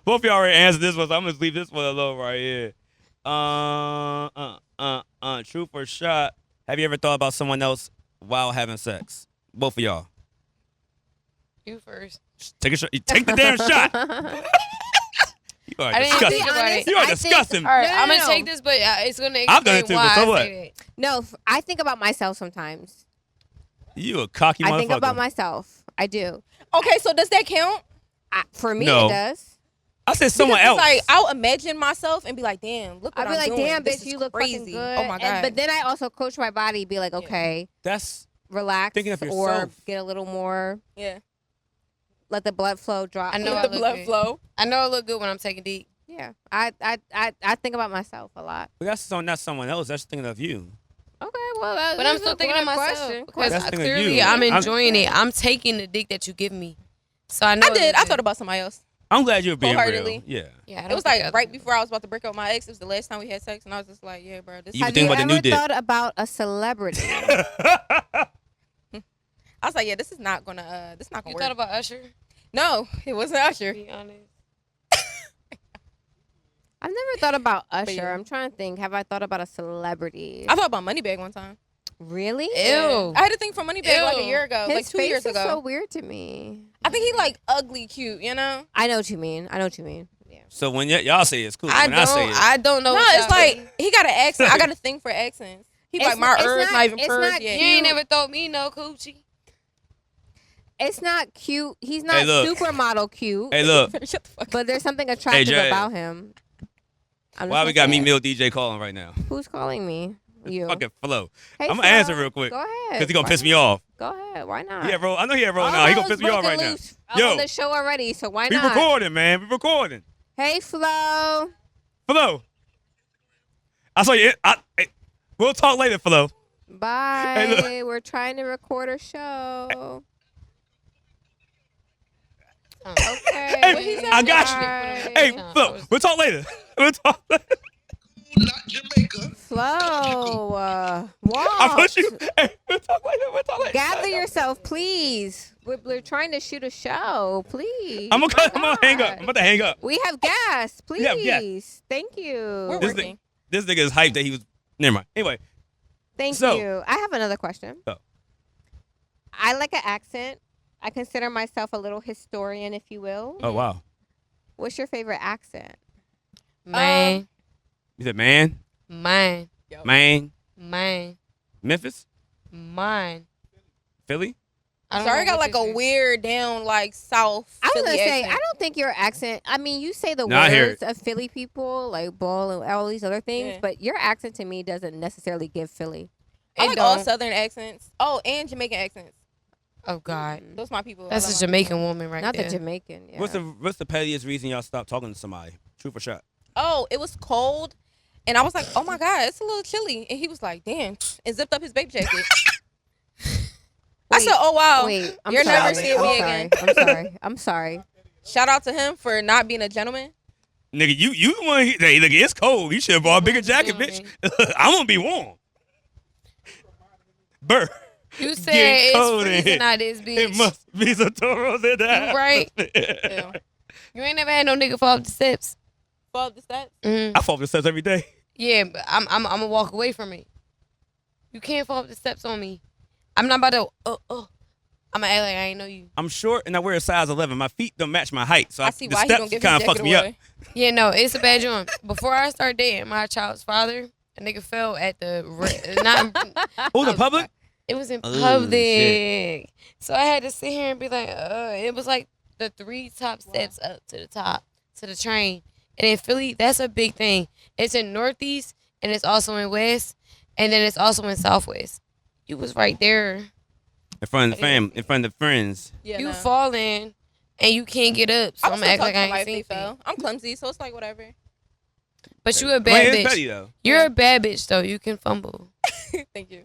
Speaker 1: Both of y'all already answered this one, so I'm gonna leave this one alone right here. Truth or shot? Have you ever thought about someone else while having sex? Both of y'all.
Speaker 3: You first.
Speaker 1: Take a shot. Take the damn shot. You are
Speaker 3: I didn't
Speaker 1: disgusting.
Speaker 3: think about it.
Speaker 1: You are
Speaker 2: I think-
Speaker 1: disgusting.
Speaker 3: All right,
Speaker 2: No,
Speaker 3: I'm
Speaker 2: no,
Speaker 3: gonna
Speaker 2: no.
Speaker 3: take this, but it's gonna
Speaker 1: I've done
Speaker 3: explain
Speaker 1: it too,
Speaker 3: why
Speaker 1: but so
Speaker 3: I
Speaker 1: what?
Speaker 3: say that.
Speaker 2: No, I think about myself sometimes.
Speaker 1: You a cocky motherfucker.
Speaker 2: I think about myself. I do.
Speaker 4: Okay, so does that count?
Speaker 2: For me,
Speaker 1: No.
Speaker 2: it does.
Speaker 1: I said someone
Speaker 4: Because
Speaker 1: else.
Speaker 4: it's like I'll imagine myself and be like, damn, look what
Speaker 2: I'd be
Speaker 4: I'm
Speaker 2: like,
Speaker 4: doing.
Speaker 2: damn,
Speaker 4: This
Speaker 2: bitch,
Speaker 4: is
Speaker 2: you look
Speaker 4: crazy.
Speaker 2: fucking good.
Speaker 4: Oh my god.
Speaker 2: But then I also coach my body, be like, okay,
Speaker 1: That's
Speaker 2: relax,
Speaker 1: Thinking of
Speaker 2: or
Speaker 1: yourself.
Speaker 2: get a little more,
Speaker 4: yeah.
Speaker 2: let the blood flow drop.
Speaker 3: I know
Speaker 4: Let
Speaker 3: I
Speaker 4: the
Speaker 3: look
Speaker 4: blood
Speaker 3: good.
Speaker 4: flow.
Speaker 3: I know I look good when I'm taking deep.
Speaker 2: Yeah, I think about myself a lot.
Speaker 1: but that's not someone else. That's thinking of you.
Speaker 2: Okay, well,
Speaker 3: But I'm still thinking of myself because
Speaker 1: That's the thing with
Speaker 3: clearly
Speaker 1: you.
Speaker 3: I'm
Speaker 1: I'm-
Speaker 3: enjoying it. I'm taking the dick that you give me. So I know
Speaker 4: I did.
Speaker 3: it's
Speaker 4: I
Speaker 3: good.
Speaker 4: thought about somebody else.
Speaker 1: I'm glad you're being real.
Speaker 4: Wholeheartedly.
Speaker 1: Yeah.
Speaker 3: Yeah, I
Speaker 4: It
Speaker 3: don't
Speaker 4: was
Speaker 3: think
Speaker 4: like
Speaker 3: I-
Speaker 4: right before I was about to break up with my ex. It was the last time we had sex, and I was just like, yeah, bro. This
Speaker 1: You
Speaker 2: Have
Speaker 1: think
Speaker 2: you
Speaker 1: about the
Speaker 2: ever
Speaker 1: new dick.
Speaker 2: thought about a celebrity?
Speaker 4: I was like, yeah, this is not gonna
Speaker 3: You
Speaker 4: work.
Speaker 3: thought about Usher?
Speaker 4: No, it wasn't Usher.
Speaker 3: To be honest.
Speaker 2: I've never thought about Usher.
Speaker 4: yeah.
Speaker 2: I'm trying to think. Have I thought about a celebrity?
Speaker 4: I thought about Moneybag one time.
Speaker 2: Really?
Speaker 3: Ew.
Speaker 4: I had a thing for Moneybag like a
Speaker 3: Ew.
Speaker 4: year ago,
Speaker 2: His
Speaker 4: like 2
Speaker 2: face
Speaker 4: years
Speaker 2: is
Speaker 4: ago.
Speaker 2: so weird to me.
Speaker 4: I think he like ugly cute, you know?
Speaker 2: I know what you mean. Yeah.
Speaker 1: So when y'all say it's cool,
Speaker 3: I
Speaker 1: when I say it,
Speaker 3: don't know.
Speaker 4: No,
Speaker 3: what
Speaker 4: it's
Speaker 3: y'all
Speaker 4: like
Speaker 3: mean.
Speaker 4: he got an accent. I got a thing for accents. He
Speaker 2: It's
Speaker 4: like my
Speaker 2: not-
Speaker 4: earth,
Speaker 2: it's
Speaker 4: not even
Speaker 2: not-
Speaker 4: purrs
Speaker 2: it's not
Speaker 4: yet.
Speaker 3: You ain't never thought me no coochie.
Speaker 2: It's not cute. He's not
Speaker 1: Hey, look.
Speaker 2: supermodel cute.
Speaker 1: hey, look,
Speaker 4: Shut the fuck up.
Speaker 2: But there's something attractive
Speaker 1: Jay.
Speaker 2: about him. I'm just
Speaker 1: why we
Speaker 2: gonna
Speaker 1: got
Speaker 2: say
Speaker 1: me
Speaker 2: it.
Speaker 1: Mill DJ calling right now?
Speaker 2: Who's calling me? You.
Speaker 1: Fucking Flo.
Speaker 2: Hey,
Speaker 1: I'm gonna
Speaker 2: Flo.
Speaker 1: answer real quick
Speaker 2: Go ahead.
Speaker 1: because he gonna
Speaker 2: Why
Speaker 1: piss me
Speaker 2: not?
Speaker 1: off.
Speaker 2: Go ahead. Why not?
Speaker 1: Yeah, bro. I know he had roll
Speaker 2: All
Speaker 1: now. He
Speaker 2: hell's
Speaker 1: gonna piss me off
Speaker 2: broken
Speaker 1: right now.
Speaker 2: loose
Speaker 1: Yo.
Speaker 2: on the show already, so why
Speaker 1: We
Speaker 2: not?
Speaker 1: recording, man. We recording.
Speaker 2: Hey, Flo.
Speaker 1: Flo. I saw you. We'll talk later, Flo.
Speaker 2: Bye.
Speaker 1: look.
Speaker 2: We're trying to record a show. Okay.
Speaker 1: Hey,
Speaker 4: What he said?
Speaker 1: I got you.
Speaker 2: Right.
Speaker 1: Hey, Flo, we'll talk later. We'll talk later.
Speaker 5: Not Jamaica.
Speaker 2: Flo,
Speaker 1: I
Speaker 2: Walt,
Speaker 1: push you. Hey, we'll talk later. We'll talk later.
Speaker 2: gather yourself, please. We're trying to shoot a show, please.
Speaker 1: I'm gonna
Speaker 2: My
Speaker 1: hang up.
Speaker 2: God.
Speaker 1: I'm about to hang up.
Speaker 2: We have gas, please.
Speaker 1: have gas.
Speaker 2: Thank you.
Speaker 4: We're
Speaker 1: This
Speaker 4: working.
Speaker 1: This nigga is hyped that he was. Never mind. Anyway,
Speaker 2: Thank
Speaker 1: So-
Speaker 2: you. I have another question.
Speaker 1: Oh.
Speaker 2: I like an accent. I consider myself a little historian, if you will.
Speaker 1: oh wow.
Speaker 2: What's your favorite accent?
Speaker 3: Man,
Speaker 1: You said man,
Speaker 3: mine,
Speaker 1: man, Memphis,
Speaker 3: mine.
Speaker 1: Philly.
Speaker 4: Sorry, got like a weird down like South.
Speaker 2: I was
Speaker 4: Philly
Speaker 2: gonna say,
Speaker 4: accent.
Speaker 2: I don't think your accent. I mean, you say the
Speaker 1: No, I hear
Speaker 2: words of Philly people, like ball and all these other things,
Speaker 4: Yeah.
Speaker 2: but your accent to me doesn't necessarily give Philly.
Speaker 4: I
Speaker 3: It
Speaker 4: like all
Speaker 3: don't.
Speaker 4: Southern accents. Oh, and Jamaican accents.
Speaker 3: Oh God,
Speaker 4: Those my people.
Speaker 3: that's
Speaker 4: I
Speaker 3: a
Speaker 4: love my
Speaker 3: Jamaican woman right
Speaker 2: Not
Speaker 3: there.
Speaker 2: the Jamaican. Yeah.
Speaker 1: What's the pettiest reason y'all stopped talking to somebody? Truth or shot?
Speaker 4: Oh, it was cold, and I was like, "Oh my God, it's a little chilly," and he was like, "Damn," and zipped up his baby jacket. I
Speaker 2: Wait,
Speaker 4: said, "Oh wow,
Speaker 2: Wait, I'm
Speaker 4: you're
Speaker 2: sorry.
Speaker 4: never seeing
Speaker 2: I'm
Speaker 4: me
Speaker 2: sorry.
Speaker 4: again."
Speaker 2: I'm sorry. I'm sorry.
Speaker 4: Shout out to him for not being a gentleman.
Speaker 1: Nigga, you the one. Hey, nigga, it's cold. You should have bought a bigger jacket, bitch. I want to be warm. Burr.
Speaker 3: You said
Speaker 1: Getting cold
Speaker 3: it's
Speaker 1: in
Speaker 3: freezing
Speaker 1: here.
Speaker 3: out this bitch.
Speaker 1: It must be some toros in that.
Speaker 3: You right.
Speaker 4: Yeah.
Speaker 3: You ain't never had no nigga fall off the steps.
Speaker 4: Fall up the steps.
Speaker 3: Mm.
Speaker 1: I fall off the steps every day.
Speaker 3: Yeah, but I'm gonna walk away from it. You can't fall up the steps on me. I'm not about to. I'm gonna act like I ain't know you.
Speaker 1: I'm short and I wear a size 11. My feet don't match my height, so
Speaker 4: I see
Speaker 1: the
Speaker 4: why he
Speaker 1: steps
Speaker 4: don't give his
Speaker 1: kind of
Speaker 4: jacket
Speaker 1: fuck me up.
Speaker 4: away.
Speaker 3: Yeah, no, it's a bad joint. Before I started dating my child's father, a nigga fell at the not.
Speaker 1: Oh, the public?
Speaker 3: It was in
Speaker 1: Oh,
Speaker 3: public,
Speaker 1: shit.
Speaker 3: so I had to sit here and be like, It was like the 3 top steps up to the top to the train. And in Philly, that's a big thing. It's in Northeast, and it's also in West, and then it's also in Southwest. You was right there.
Speaker 1: In front of the fam, in front of the friends.
Speaker 4: Yeah,
Speaker 3: You
Speaker 4: no.
Speaker 3: falling, and you can't get up. So
Speaker 4: I
Speaker 3: I'm
Speaker 4: was
Speaker 3: gonna
Speaker 4: still
Speaker 3: act like
Speaker 4: talking to
Speaker 3: I
Speaker 4: somebody
Speaker 3: ain't
Speaker 4: if they
Speaker 3: seen
Speaker 4: fell. I'm clumsy, so it's like whatever.
Speaker 3: But you a
Speaker 1: Wait,
Speaker 3: bad
Speaker 1: it's
Speaker 3: bitch.
Speaker 1: petty though.
Speaker 3: You're a bad bitch though. You can fumble.
Speaker 4: Thank you.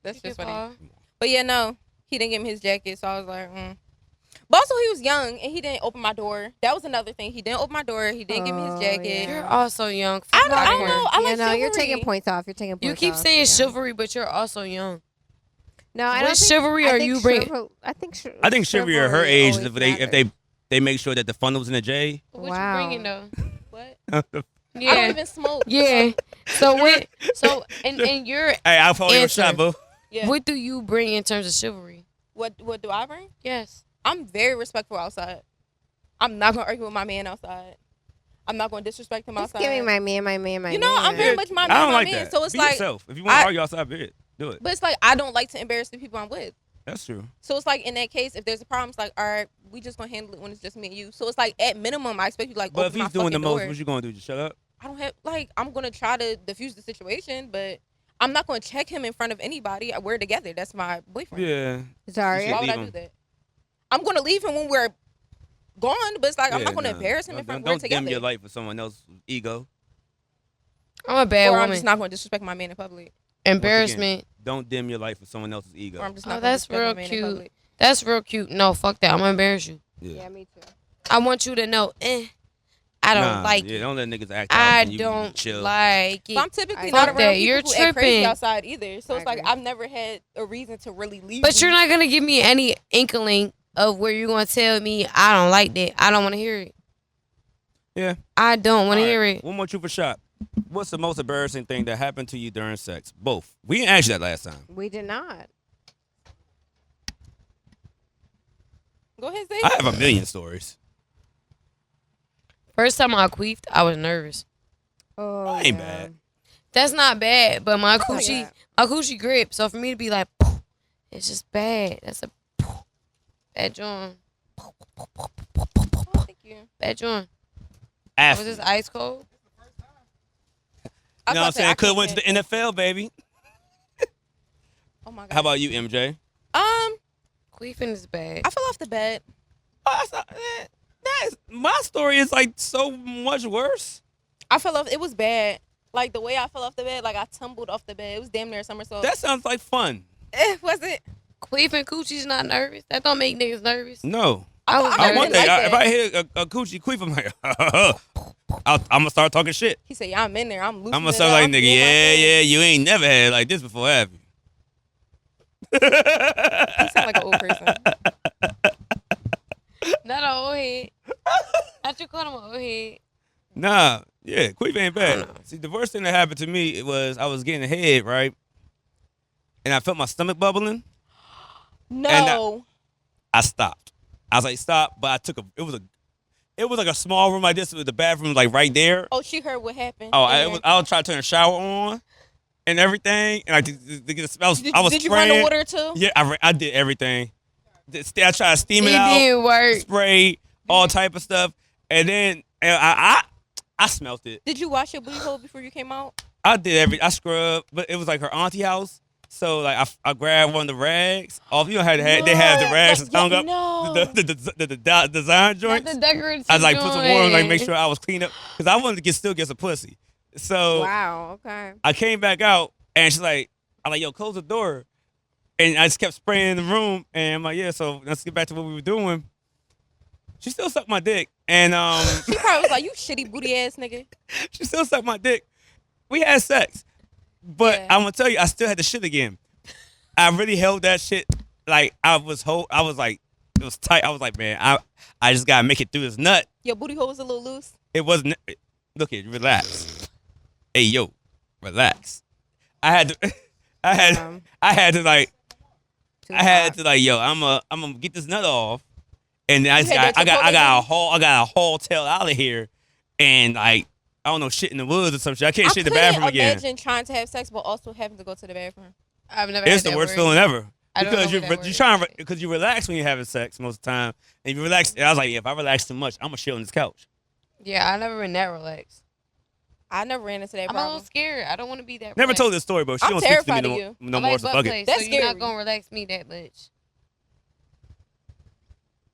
Speaker 4: That's
Speaker 3: You
Speaker 4: just
Speaker 3: can
Speaker 4: funny.
Speaker 3: fall.
Speaker 4: But yeah, no, he didn't give me his jacket, so I was like, But also, he was young and he didn't open my door. That was another thing. He didn't open my door. He didn't give me his jacket.
Speaker 3: You're also young.
Speaker 4: I
Speaker 3: Fuck
Speaker 4: don't
Speaker 3: outta
Speaker 4: know.
Speaker 3: here.
Speaker 4: I like
Speaker 2: no,
Speaker 4: chivalry.
Speaker 2: you're taking points off. You're taking points
Speaker 3: You keep
Speaker 2: off.
Speaker 3: saying
Speaker 2: Yeah.
Speaker 3: chivalry, but you're also young.
Speaker 2: No, I
Speaker 3: What
Speaker 2: don't think,
Speaker 3: chivalry
Speaker 2: I
Speaker 3: are
Speaker 2: think
Speaker 3: you bringing?
Speaker 2: I think
Speaker 1: Chivalry at her age,
Speaker 2: always
Speaker 1: if
Speaker 2: matters.
Speaker 1: they make sure that the funnel's in the J.
Speaker 3: What
Speaker 2: Wow.
Speaker 3: you bringing though?
Speaker 4: What?
Speaker 3: Yeah.
Speaker 4: I don't even smoke.
Speaker 3: Yeah. So what? So and your
Speaker 1: Hey, I'll follow your
Speaker 3: Answer.
Speaker 1: shot, boo.
Speaker 4: Yeah.
Speaker 3: what do you bring in terms of chivalry?
Speaker 4: What do I bring?
Speaker 3: Yes.
Speaker 4: I'm very respectful outside. I'm not gonna argue with my man outside. I'm not gonna disrespect him
Speaker 2: Just
Speaker 4: outside.
Speaker 2: giving my man.
Speaker 4: You know, I'm very much my man,
Speaker 1: I don't
Speaker 4: my
Speaker 1: like
Speaker 4: man.
Speaker 1: that.
Speaker 4: So it's
Speaker 1: Be
Speaker 4: like,
Speaker 1: yourself. If you want to
Speaker 4: I-
Speaker 1: argue outside, be it. Do it.
Speaker 4: but it's like I don't like to embarrass the people I'm with.
Speaker 1: That's true.
Speaker 4: So it's like in that case, if there's a problem, it's like, all right, we just gonna handle it when it's just me and you. So it's like at minimum, I expect you to like
Speaker 1: But if
Speaker 4: open my
Speaker 1: he's doing the
Speaker 4: fucking
Speaker 1: most,
Speaker 4: door.
Speaker 1: what you gonna do? Just shut up?
Speaker 4: I don't have like I'm gonna try to diffuse the situation, but I'm not gonna check him in front of anybody. We're together. That's my boyfriend.
Speaker 1: Yeah.
Speaker 2: Zaria.
Speaker 4: Why would I
Speaker 1: Leave
Speaker 4: do
Speaker 1: him.
Speaker 4: that? I'm gonna leave him when we're gone, but it's like I'm
Speaker 1: Yeah,
Speaker 4: not gonna
Speaker 1: nah.
Speaker 4: embarrass him in front.
Speaker 1: Don't
Speaker 4: We're together.
Speaker 1: dim your light for someone else's ego.
Speaker 3: I'm a bad
Speaker 4: or I'm
Speaker 3: woman.
Speaker 4: just not gonna disrespect my man in public.
Speaker 3: Embarrassment.
Speaker 1: Don't dim your light for someone else's ego.
Speaker 4: Or I'm just
Speaker 3: Oh,
Speaker 4: not gonna
Speaker 3: that's
Speaker 4: disrespect
Speaker 3: real
Speaker 4: my man in
Speaker 3: cute.
Speaker 4: public.
Speaker 3: That's real cute. No, fuck that. I'm gonna embarrass you.
Speaker 1: Yeah.
Speaker 2: Yeah, me too.
Speaker 3: I want you to know. I don't
Speaker 1: Nah,
Speaker 3: like
Speaker 1: yeah,
Speaker 3: it.
Speaker 1: don't let niggas act out.
Speaker 3: I
Speaker 1: and you
Speaker 3: don't
Speaker 1: chill.
Speaker 3: like it.
Speaker 4: But I'm typically
Speaker 2: Fuck
Speaker 4: not around
Speaker 3: that.
Speaker 4: people
Speaker 3: You're
Speaker 4: who act crazy
Speaker 3: tripping.
Speaker 4: outside either. So
Speaker 2: I
Speaker 4: it's like
Speaker 2: agree.
Speaker 4: I've never had a reason to really leave.
Speaker 3: But
Speaker 4: you.
Speaker 3: you're not gonna give me any inkling of where you're gonna tell me I don't like that. I don't want to hear it.
Speaker 1: Yeah.
Speaker 3: I don't want to
Speaker 1: All
Speaker 3: hear
Speaker 1: right,
Speaker 3: it.
Speaker 1: One more truth for shot. What's the most embarrassing thing that happened to you during sex? Both. We didn't ask you that last time.
Speaker 2: We did not.
Speaker 4: Go ahead, say.
Speaker 1: I have a million stories.
Speaker 3: First time I queefed, I was nervous.
Speaker 2: Oh,
Speaker 1: That ain't
Speaker 2: yeah.
Speaker 1: bad.
Speaker 3: That's not bad, but my
Speaker 2: like
Speaker 3: coochie,
Speaker 2: that.
Speaker 3: my coochie grip. So for me to be like, "Poof," it's just bad. That's a poof. Bad joint.
Speaker 4: Oh, thank you.
Speaker 3: Bad joint. Was
Speaker 1: Athlete.
Speaker 3: this ice cold?
Speaker 1: You know what I'm saying? Could have went to the NFL, baby.
Speaker 4: Oh my god.
Speaker 1: How about you, MJ?
Speaker 3: Queefing is bad.
Speaker 4: I fell off the bed.
Speaker 1: Oh, that's not, my story is like so much worse.
Speaker 4: I fell off. It was bad. Like the way I fell off the bed, like I tumbled off the bed. It was damn near a somersault.
Speaker 1: That sounds like fun.
Speaker 4: Was it?
Speaker 3: Queefing coochie's not nervous. That don't make niggas nervous.
Speaker 1: No.
Speaker 3: I
Speaker 1: One
Speaker 3: was
Speaker 1: day,
Speaker 4: like
Speaker 1: if I hear a coochie queef, I'm like, I'm gonna start talking shit.
Speaker 4: He said, "Yeah, I'm in there. I'm losing
Speaker 1: I'm gonna
Speaker 4: it
Speaker 1: start
Speaker 4: up.
Speaker 1: like,
Speaker 4: I'm
Speaker 1: nigga,
Speaker 4: doing my thing."
Speaker 1: yeah, you ain't never had it like this before, have you?
Speaker 4: He sound like an old person.
Speaker 3: not an old head. I you call him an old head.
Speaker 1: Nah, yeah, queef ain't
Speaker 3: I
Speaker 1: bad.
Speaker 3: don't know.
Speaker 1: See, the worst thing that happened to me was I was getting head, right? And I felt my stomach bubbling.
Speaker 4: No.
Speaker 1: I stopped. I was like, stop, but I took it was like a small room like this with the bathroom like right there.
Speaker 4: Oh, she heard what happened.
Speaker 1: Oh,
Speaker 4: Yeah.
Speaker 1: I was trying to turn the shower on and everything, and I was
Speaker 4: Did you run
Speaker 1: spraying.
Speaker 4: the water too?
Speaker 1: Yeah, I did everything. I tried to steam it
Speaker 3: It
Speaker 1: out,
Speaker 3: didn't work.
Speaker 1: spray, all type of stuff, and then I smelt it.
Speaker 4: Did you wash your booty hole before you came out?
Speaker 1: I scrubbed, but it was like her auntie house. So like I grabbed one of the rags off. You know how they have the rags
Speaker 4: Like,
Speaker 1: hung
Speaker 4: yeah,
Speaker 1: up
Speaker 4: no.
Speaker 1: the design
Speaker 3: Not
Speaker 1: joints.
Speaker 3: the decorative
Speaker 1: I like put some water on, like make
Speaker 3: joint.
Speaker 1: sure I was clean up because I wanted to still get some pussy. So
Speaker 2: Wow. Okay.
Speaker 1: I came back out and she's like, I'm like, yo, close the door. And I just kept spraying in the room and I'm like, yeah, so let's get back to what we were doing. She still sucked my dick. And
Speaker 4: She probably was like, "You shitty booty ass nigga."
Speaker 1: she still sucked my dick. We had sex. But
Speaker 4: Yeah.
Speaker 1: I'm gonna tell you, I still had the shit again. I really held that shit like I was like, it was tight. I was like, man, I just gotta make it through this nut.
Speaker 4: Your booty hole was a little loose.
Speaker 1: It wasn't. Look at, relax. Hey yo, relax. I had to, I had to like, yo, I'm gonna get this nut off, and I
Speaker 4: had that
Speaker 1: I got
Speaker 4: Chipotle
Speaker 1: a haul tail out of here, and like I don't know, shit in the woods or some shit. I can't shit in the bathroom again.
Speaker 4: Imagine trying to have sex but also having to go to the bathroom.
Speaker 3: I've never
Speaker 1: It's
Speaker 3: had
Speaker 1: the
Speaker 3: that
Speaker 1: worst
Speaker 3: word.
Speaker 1: feeling ever.
Speaker 3: I don't know
Speaker 1: Because
Speaker 3: what that
Speaker 1: you're
Speaker 3: word
Speaker 1: trying
Speaker 3: is.
Speaker 1: because you relax when you're having sex most of the time, and you relax. And I was like, yeah, if I relax too much, I'm gonna chill on this couch.
Speaker 3: Yeah, I never been that relaxed.
Speaker 4: I never ran into that
Speaker 3: I'm a
Speaker 4: problem.
Speaker 3: little scared. I don't want to be that.
Speaker 1: Never
Speaker 3: relaxed.
Speaker 1: told this story, but she
Speaker 4: I'm
Speaker 1: don't speak to me
Speaker 4: terrified
Speaker 1: no,
Speaker 4: of you.
Speaker 1: no
Speaker 3: I
Speaker 1: more.
Speaker 3: like
Speaker 1: So
Speaker 3: butt
Speaker 1: fuck
Speaker 3: play,
Speaker 1: it.
Speaker 4: That's
Speaker 3: so you're not
Speaker 4: scary.
Speaker 3: gonna relax me that much.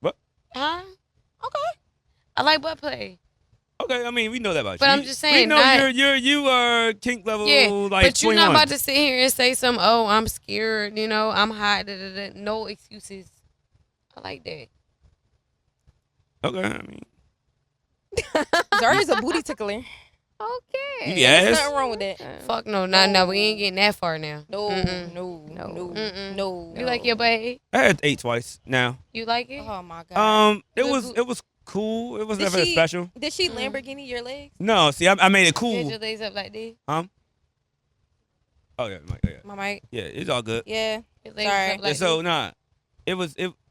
Speaker 1: What?
Speaker 3: Huh?
Speaker 4: Okay.
Speaker 3: I like butt play.
Speaker 1: Okay, I mean we know that about you.
Speaker 3: But I'm just
Speaker 1: we
Speaker 3: saying,
Speaker 1: know
Speaker 3: not-
Speaker 1: you are kink level
Speaker 3: Yeah,
Speaker 1: like
Speaker 3: but you're
Speaker 1: 21.
Speaker 3: not about to sit here and say some. Oh, I'm scared. You know, I'm hot. Da, da, da. No excuses. I like that.
Speaker 1: Okay, I mean
Speaker 4: Zaria's a booty tickler.
Speaker 2: Okay.
Speaker 1: Yes.
Speaker 4: There's nothing wrong with that.
Speaker 3: Fuck no, no, we ain't getting that far now.
Speaker 4: No,
Speaker 3: Mm-mm.
Speaker 4: no,
Speaker 2: No.
Speaker 4: no,
Speaker 3: Mm-mm.
Speaker 4: no.
Speaker 3: You like your butt?
Speaker 1: I had 8 twice now.
Speaker 3: You like it?
Speaker 4: Oh my god.
Speaker 1: It
Speaker 3: Good
Speaker 1: was
Speaker 3: boot.
Speaker 1: it was cool. It was
Speaker 4: Did
Speaker 1: never
Speaker 4: she-
Speaker 1: special.
Speaker 4: Did she Lamborghini your legs?
Speaker 1: No, see, I made it
Speaker 3: Get
Speaker 1: cool.
Speaker 3: your legs up like this.
Speaker 1: Oh yeah,
Speaker 4: My mic.
Speaker 1: yeah, it's all good.
Speaker 4: Yeah.
Speaker 3: Your legs
Speaker 4: Sorry.
Speaker 3: up like
Speaker 1: So
Speaker 3: this.
Speaker 1: nah,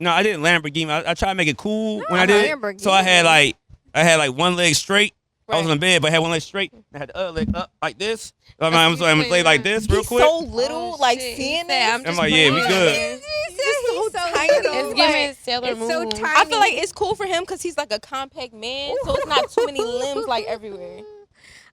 Speaker 1: no, I didn't Lamborghini. I tried to make it cool when I
Speaker 2: Not
Speaker 1: did.
Speaker 2: Lamborghini.
Speaker 1: So I had like one leg straight. I was
Speaker 4: Right.
Speaker 1: in bed, but I had one leg straight. I had the other leg up like this. I'm gonna lay like this real
Speaker 4: He's
Speaker 1: quick.
Speaker 4: so little,
Speaker 3: Oh,
Speaker 4: like
Speaker 3: shit.
Speaker 4: seeing
Speaker 3: He said,
Speaker 4: this.
Speaker 1: I'm like, yeah, we
Speaker 3: playing.
Speaker 1: good.
Speaker 2: He's so
Speaker 4: tiny.
Speaker 2: little.
Speaker 3: It's giving Sailor
Speaker 2: It's so
Speaker 3: Moon.
Speaker 2: tiny.
Speaker 4: I feel like it's cool for him because he's like a compact man, so it's not too many limbs like everywhere.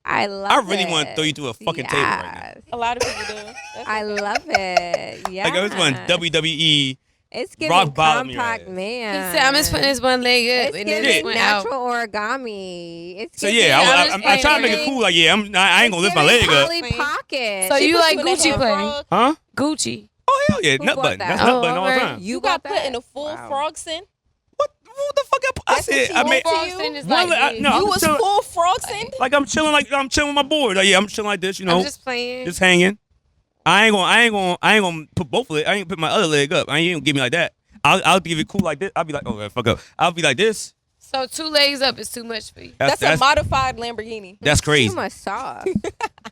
Speaker 2: I love
Speaker 1: I
Speaker 2: it.
Speaker 1: really want to throw you through a fucking table right now.
Speaker 2: Yes.
Speaker 4: A lot of people do. That's
Speaker 2: I
Speaker 4: okay.
Speaker 2: love it. Yeah.
Speaker 1: Like I was one WWE.
Speaker 2: It's giving
Speaker 1: rock bottom your
Speaker 2: compact
Speaker 1: ass.
Speaker 3: He
Speaker 2: man.
Speaker 3: said, I'm just putting his one leg up.
Speaker 2: It's
Speaker 3: and then
Speaker 2: giving
Speaker 3: it went out.
Speaker 2: natural origami. It's
Speaker 1: So
Speaker 2: giving
Speaker 1: yeah,
Speaker 3: I'm just
Speaker 1: I tried to make it
Speaker 3: playing.
Speaker 1: cool. Like yeah, I ain't gonna lift my leg up.
Speaker 2: Polly Pocket.
Speaker 3: So you
Speaker 4: put
Speaker 3: like
Speaker 4: in a
Speaker 3: Gucci
Speaker 4: half
Speaker 3: play?
Speaker 4: frog.
Speaker 1: Huh?
Speaker 3: Gucci.
Speaker 1: Oh hell yeah,
Speaker 2: Who
Speaker 1: nut
Speaker 2: bought
Speaker 1: button.
Speaker 2: that?
Speaker 1: That's nut button all the
Speaker 3: okay.
Speaker 1: time.
Speaker 4: You
Speaker 2: bought
Speaker 4: got put
Speaker 2: that?
Speaker 4: in a full
Speaker 2: Wow.
Speaker 4: frog sin.
Speaker 1: What the fuck? I
Speaker 4: That's
Speaker 1: said
Speaker 4: what
Speaker 1: I
Speaker 4: you
Speaker 1: made
Speaker 4: want
Speaker 3: Frog
Speaker 4: you?
Speaker 3: sin is
Speaker 1: One
Speaker 3: like
Speaker 1: leg-
Speaker 3: this.
Speaker 1: no,
Speaker 4: You
Speaker 1: I'm
Speaker 4: was
Speaker 1: chilling-
Speaker 4: full frog sin.
Speaker 1: like I'm chilling with my board. Like yeah, I'm chilling like this. You know,
Speaker 3: I'm just playing.
Speaker 1: just hanging. I ain't gonna put both legs. I ain't put my other leg up. I ain't gonna give me like that. I'll give it cool like this. I'll be like, oh man, fuck up. I'll be like this.
Speaker 3: So 2 legs up is too much for you.
Speaker 4: That's a modified Lamborghini.
Speaker 1: that's crazy.
Speaker 2: Too much sauce.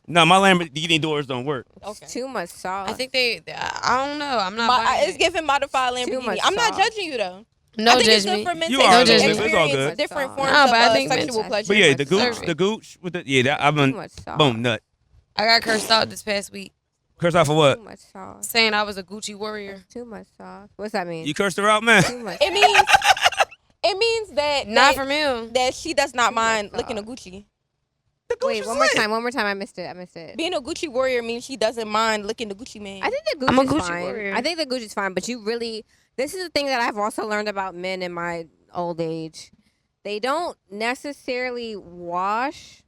Speaker 1: No, my Lamborghini doors don't work.
Speaker 4: Okay.
Speaker 2: Too much sauce.
Speaker 3: I think I don't know. I'm not buying
Speaker 4: It's
Speaker 3: it.
Speaker 4: giving modified
Speaker 2: Too
Speaker 4: Lamborghini.
Speaker 2: much
Speaker 4: I'm not
Speaker 2: sauce.
Speaker 4: judging you though.
Speaker 3: No
Speaker 4: I think it's good
Speaker 3: judgment.
Speaker 4: for men
Speaker 1: You
Speaker 4: to
Speaker 1: are,
Speaker 3: no judgment.
Speaker 1: but it's all
Speaker 4: experience
Speaker 1: good.
Speaker 4: different
Speaker 2: No,
Speaker 4: forms
Speaker 3: but I
Speaker 4: of
Speaker 3: think
Speaker 4: sexual
Speaker 3: men-
Speaker 4: pleasure.
Speaker 1: But yeah,
Speaker 2: much
Speaker 1: the
Speaker 2: sauce.
Speaker 1: gooch with the I've
Speaker 2: Too
Speaker 1: been
Speaker 2: much sauce.
Speaker 1: boom nut.
Speaker 3: I got cursed out this past week
Speaker 1: Cursed out for what?
Speaker 2: Too much sauce.
Speaker 3: saying I was a Gucci warrior.
Speaker 2: Too much sauce. What's that mean?
Speaker 1: You cursed her out, man.
Speaker 2: Too much.
Speaker 4: It means that
Speaker 3: Not from him.
Speaker 4: that she does not
Speaker 2: Too much
Speaker 4: mind licking a
Speaker 2: sauce.
Speaker 4: Gucci.
Speaker 2: Wait, one more time. One more time. I missed it.
Speaker 4: Being a Gucci warrior means she doesn't mind licking the Gucci man.
Speaker 2: I think the
Speaker 3: I'm a
Speaker 2: Gucci's
Speaker 3: Gucci
Speaker 2: fine.
Speaker 3: warrior.
Speaker 2: I think the Gucci's fine, but you really, this is the thing that I've also learned about men in my old age. They don't necessarily wash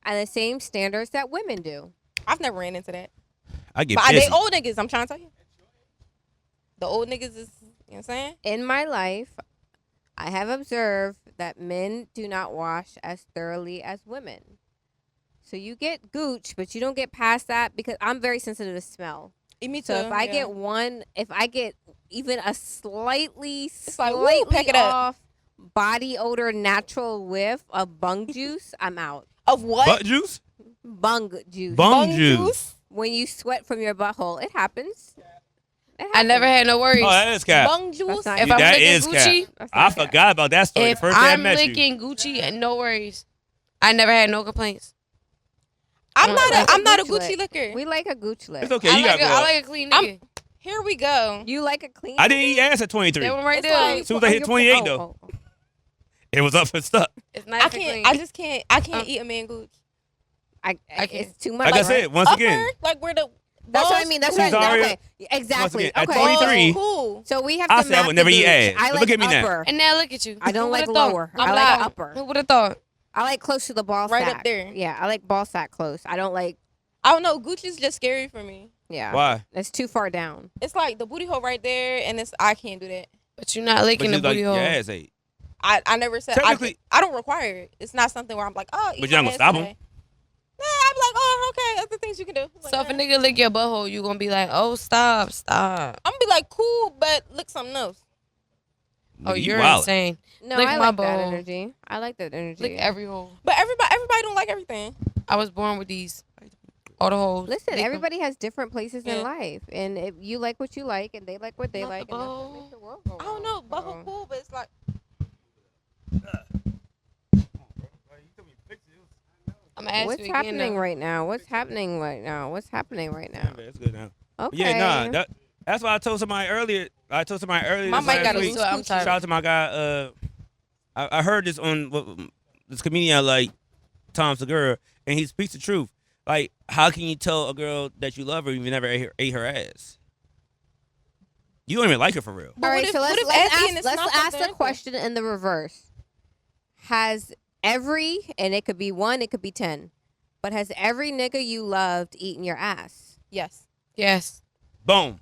Speaker 2: at the same standards that women do.
Speaker 4: I've never ran into that.
Speaker 1: I get
Speaker 4: But they
Speaker 1: pissy.
Speaker 4: old niggas, I'm trying to tell you. The old niggas is, you know what I'm saying?
Speaker 2: In my life, I have observed that men do not wash as thoroughly as women. So you get gooch, but you don't get past that because I'm very sensitive to smell.
Speaker 4: Me too.
Speaker 2: So if I get even a slightly
Speaker 4: pack it up.
Speaker 2: off body odor natural whiff of bung juice, I'm out.
Speaker 4: Of what?
Speaker 1: Butt juice?
Speaker 2: Bung juice.
Speaker 1: Bung juice.
Speaker 2: When you sweat from your butthole, it happens.
Speaker 3: I never had no worries.
Speaker 1: Oh, that is cap.
Speaker 4: Bung juice.
Speaker 2: not-
Speaker 3: If
Speaker 2: Yeah,
Speaker 3: I'm
Speaker 1: that
Speaker 3: licking
Speaker 1: is
Speaker 3: Gucci,
Speaker 1: cap. I forgot about that story.
Speaker 3: if
Speaker 1: First day I
Speaker 3: I'm
Speaker 1: met you.
Speaker 3: licking Gucci, and no worries. I never had no complaints.
Speaker 4: I'm not a
Speaker 2: Gooch
Speaker 4: Gucci
Speaker 2: lick.
Speaker 4: licker.
Speaker 2: We like a gooch lick.
Speaker 1: It's okay. You got to go
Speaker 3: I
Speaker 1: up.
Speaker 3: like a clean nigga.
Speaker 4: Here we go.
Speaker 2: You like a clean?
Speaker 1: I didn't eat ass at 23.
Speaker 3: That one right
Speaker 4: It's
Speaker 3: there.
Speaker 4: like-
Speaker 1: As soon as I hit 28, though,
Speaker 2: Oh.
Speaker 1: it was up for stuff.
Speaker 3: It's nice
Speaker 4: I
Speaker 3: and
Speaker 4: can't.
Speaker 3: clean.
Speaker 4: I just can't. I can't eat a man gooch.
Speaker 2: I
Speaker 3: can't.
Speaker 2: it's too much.
Speaker 1: Like I
Speaker 2: right?
Speaker 1: said, once again,
Speaker 4: Upper, like where the.
Speaker 2: That's what I
Speaker 4: balls-
Speaker 2: mean. That's
Speaker 1: Ooh,
Speaker 2: what I
Speaker 1: Zaria,
Speaker 2: mean. Okay. Exactly.
Speaker 1: again, at
Speaker 2: Okay.
Speaker 1: 23,
Speaker 4: Cool.
Speaker 2: So we have
Speaker 1: I
Speaker 2: to
Speaker 1: said I
Speaker 2: map
Speaker 1: would never
Speaker 2: the
Speaker 1: eat
Speaker 2: gooch.
Speaker 1: ass.
Speaker 2: I
Speaker 1: But
Speaker 2: like
Speaker 1: look at me now.
Speaker 2: upper.
Speaker 3: And now look at you.
Speaker 2: I don't
Speaker 3: Who
Speaker 2: like
Speaker 3: would've thought?
Speaker 2: lower.
Speaker 3: I'm
Speaker 2: I like
Speaker 3: loud.
Speaker 2: upper.
Speaker 3: Who would have thought?
Speaker 2: I like close to the ball
Speaker 4: Right
Speaker 2: sack.
Speaker 4: up there.
Speaker 2: Yeah, I like ball sack close. I don't like.
Speaker 4: I don't know. Gucci's just scary for me.
Speaker 2: Yeah.
Speaker 1: Why?
Speaker 2: It's too far down.
Speaker 4: It's like the booty hole right there, and I can't do that.
Speaker 3: But you're not
Speaker 1: But
Speaker 3: licking
Speaker 1: you
Speaker 3: the
Speaker 1: like
Speaker 3: booty
Speaker 1: your
Speaker 3: hole.
Speaker 1: ass ate.
Speaker 4: I never said.
Speaker 1: Technically-
Speaker 4: I don't require it. It's not something where I'm like, oh.
Speaker 1: But you're not gonna stop him?
Speaker 4: Nah, I'm like, oh, okay. Other things you can do. Like,
Speaker 3: So if a nigga lick your butthole, you gonna be like, oh, stop.
Speaker 4: I'm gonna be like, cool, but look something else.
Speaker 3: Oh,
Speaker 1: Nigga, you
Speaker 3: you're
Speaker 1: wildin'.
Speaker 3: insane.
Speaker 2: No,
Speaker 3: Lick
Speaker 2: I
Speaker 3: my
Speaker 2: like that
Speaker 3: butthole.
Speaker 2: energy. I like that energy.
Speaker 3: Lick every hole.
Speaker 4: But everybody don't like everything.
Speaker 3: I was born with these. All the holes.
Speaker 2: Listen,
Speaker 3: Lick 'em.
Speaker 2: everybody has different places
Speaker 4: Yeah.
Speaker 2: in life, and if you like what you like, and they like what they
Speaker 3: Not the
Speaker 2: like, and that's what
Speaker 3: butthole.
Speaker 2: makes the world go
Speaker 4: I don't
Speaker 2: round.
Speaker 4: know, but
Speaker 2: So-
Speaker 4: cool, but it's like.
Speaker 3: I'm gonna ask
Speaker 2: What's
Speaker 3: you again.
Speaker 2: happening
Speaker 3: now.
Speaker 2: right now? What's happening right now? What's happening right now?
Speaker 1: That's good now.
Speaker 2: Okay.
Speaker 1: Yeah, nah. That's why I told somebody earlier.
Speaker 4: My
Speaker 1: this
Speaker 4: mic
Speaker 1: last
Speaker 4: got a
Speaker 1: week.
Speaker 4: loose
Speaker 3: I'm
Speaker 4: coochie.
Speaker 3: sorry.
Speaker 1: Shout out to my guy. I heard this on this comedian I like, Tom Segura, and he speaks the truth. Like, how can you tell a girl that you love her if you never ate her ass? You don't even like her for real.
Speaker 4: But
Speaker 2: All
Speaker 4: what
Speaker 2: right,
Speaker 4: if-
Speaker 2: so
Speaker 4: what
Speaker 2: let's
Speaker 4: if ass eating
Speaker 2: ask,
Speaker 4: is
Speaker 2: let's
Speaker 4: not
Speaker 2: ask
Speaker 4: something
Speaker 2: the
Speaker 4: different?
Speaker 2: question in the reverse. Has every, and it could be 1, it could be 10, but has every nigga you loved eaten your ass?
Speaker 4: Yes.
Speaker 3: Yes.
Speaker 1: Boom.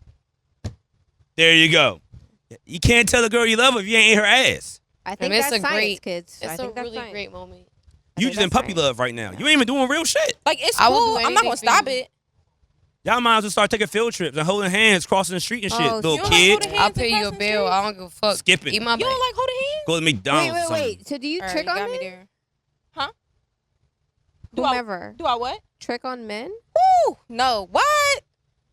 Speaker 1: There you go. You can't tell a girl you love her if you ain't ate her ass.
Speaker 2: I think
Speaker 3: it's
Speaker 2: that's
Speaker 3: a
Speaker 2: science,
Speaker 3: great-
Speaker 2: kids. I
Speaker 3: It's a
Speaker 2: think that's
Speaker 3: really
Speaker 2: science.
Speaker 3: great moment.
Speaker 1: You
Speaker 2: think
Speaker 1: just in
Speaker 2: that's
Speaker 1: puppy
Speaker 2: science.
Speaker 1: love right now. You ain't even doing real shit.
Speaker 4: Like, it's
Speaker 3: I would
Speaker 4: cool.
Speaker 3: do
Speaker 4: I'm not
Speaker 3: anything
Speaker 4: gonna
Speaker 3: for
Speaker 4: stop
Speaker 3: you.
Speaker 4: it.
Speaker 1: Y'all might as well start taking field trips and holding hands, crossing the street and shit.
Speaker 2: Oh,
Speaker 1: Little
Speaker 2: you
Speaker 4: don't like
Speaker 1: kid,
Speaker 4: holding hands?
Speaker 3: I'll
Speaker 4: and
Speaker 3: pay you a
Speaker 4: crossing
Speaker 3: bill.
Speaker 4: streets?
Speaker 3: I don't give a fuck.
Speaker 1: Skip it.
Speaker 3: Eat my
Speaker 4: You don't
Speaker 3: butt.
Speaker 4: like holding hands?
Speaker 1: go to McDonald's. or
Speaker 2: Wait.
Speaker 1: something.
Speaker 2: So do you
Speaker 4: All right,
Speaker 2: trick
Speaker 4: you
Speaker 2: on
Speaker 4: got me
Speaker 2: men?
Speaker 4: there. Huh? Do I-
Speaker 2: Whomever.
Speaker 4: Do I what?
Speaker 2: Trick on men?
Speaker 4: Woo! No. What?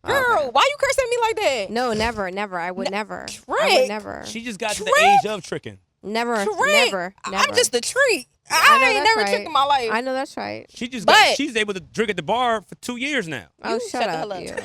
Speaker 4: Girl,
Speaker 2: Okay.
Speaker 4: why you cursing at me like that?
Speaker 2: No, never. I would never. I
Speaker 4: trick.
Speaker 2: would never.
Speaker 1: She just got to the
Speaker 4: Trick?
Speaker 1: age of tricking.
Speaker 2: Never.
Speaker 4: Trick.
Speaker 2: Never.
Speaker 4: I'm just a treat.
Speaker 2: I know
Speaker 4: I ain't
Speaker 2: that's
Speaker 4: never
Speaker 2: right.
Speaker 4: tricked in my life.
Speaker 2: I know that's right.
Speaker 1: She just
Speaker 4: But-
Speaker 1: got, she's able to drink at the bar for 2 years now.
Speaker 2: Oh,
Speaker 4: You
Speaker 2: shut
Speaker 4: shut the
Speaker 2: up.
Speaker 4: hell up.
Speaker 2: You.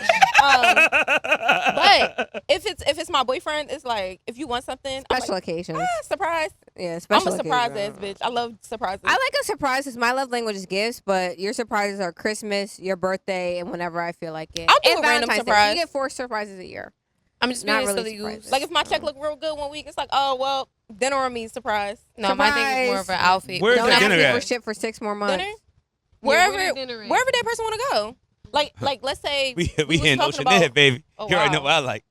Speaker 4: But if it's my boyfriend, it's like if you want something,
Speaker 2: Special
Speaker 4: I'm
Speaker 2: occasions.
Speaker 4: like, surprise.
Speaker 2: Yeah,
Speaker 4: I'm
Speaker 2: special
Speaker 4: a surprise
Speaker 2: occasions.
Speaker 4: ass bitch. I love surprises.
Speaker 2: I like a surprise because my love language is gifts, but your surprises are Christmas, your birthday, and whenever I feel like it.
Speaker 4: I'll do
Speaker 2: and
Speaker 4: a random
Speaker 2: Valentine's Day.
Speaker 4: surprise.
Speaker 2: You get 4 surprises a year.
Speaker 3: I'm just
Speaker 2: Not
Speaker 3: being
Speaker 2: really
Speaker 3: silly
Speaker 2: surprises.
Speaker 3: goose.
Speaker 4: like if my check look real good one week, it's like, oh well, dinner on me, surprise.
Speaker 3: No, my thing is more of an outfit.
Speaker 1: Where's
Speaker 2: Don't
Speaker 1: the
Speaker 2: ask
Speaker 1: dinner
Speaker 2: me
Speaker 1: at?
Speaker 2: for shit for 6 more months.
Speaker 4: Dinner?
Speaker 3: where
Speaker 4: Wherever
Speaker 3: the dinner at?
Speaker 4: wherever that person want to go. Like let's say
Speaker 1: we
Speaker 4: was
Speaker 1: in
Speaker 4: talking
Speaker 1: Ocean
Speaker 4: about-
Speaker 1: Head, baby.
Speaker 4: Oh,
Speaker 1: You already know
Speaker 4: wow.
Speaker 1: what I like.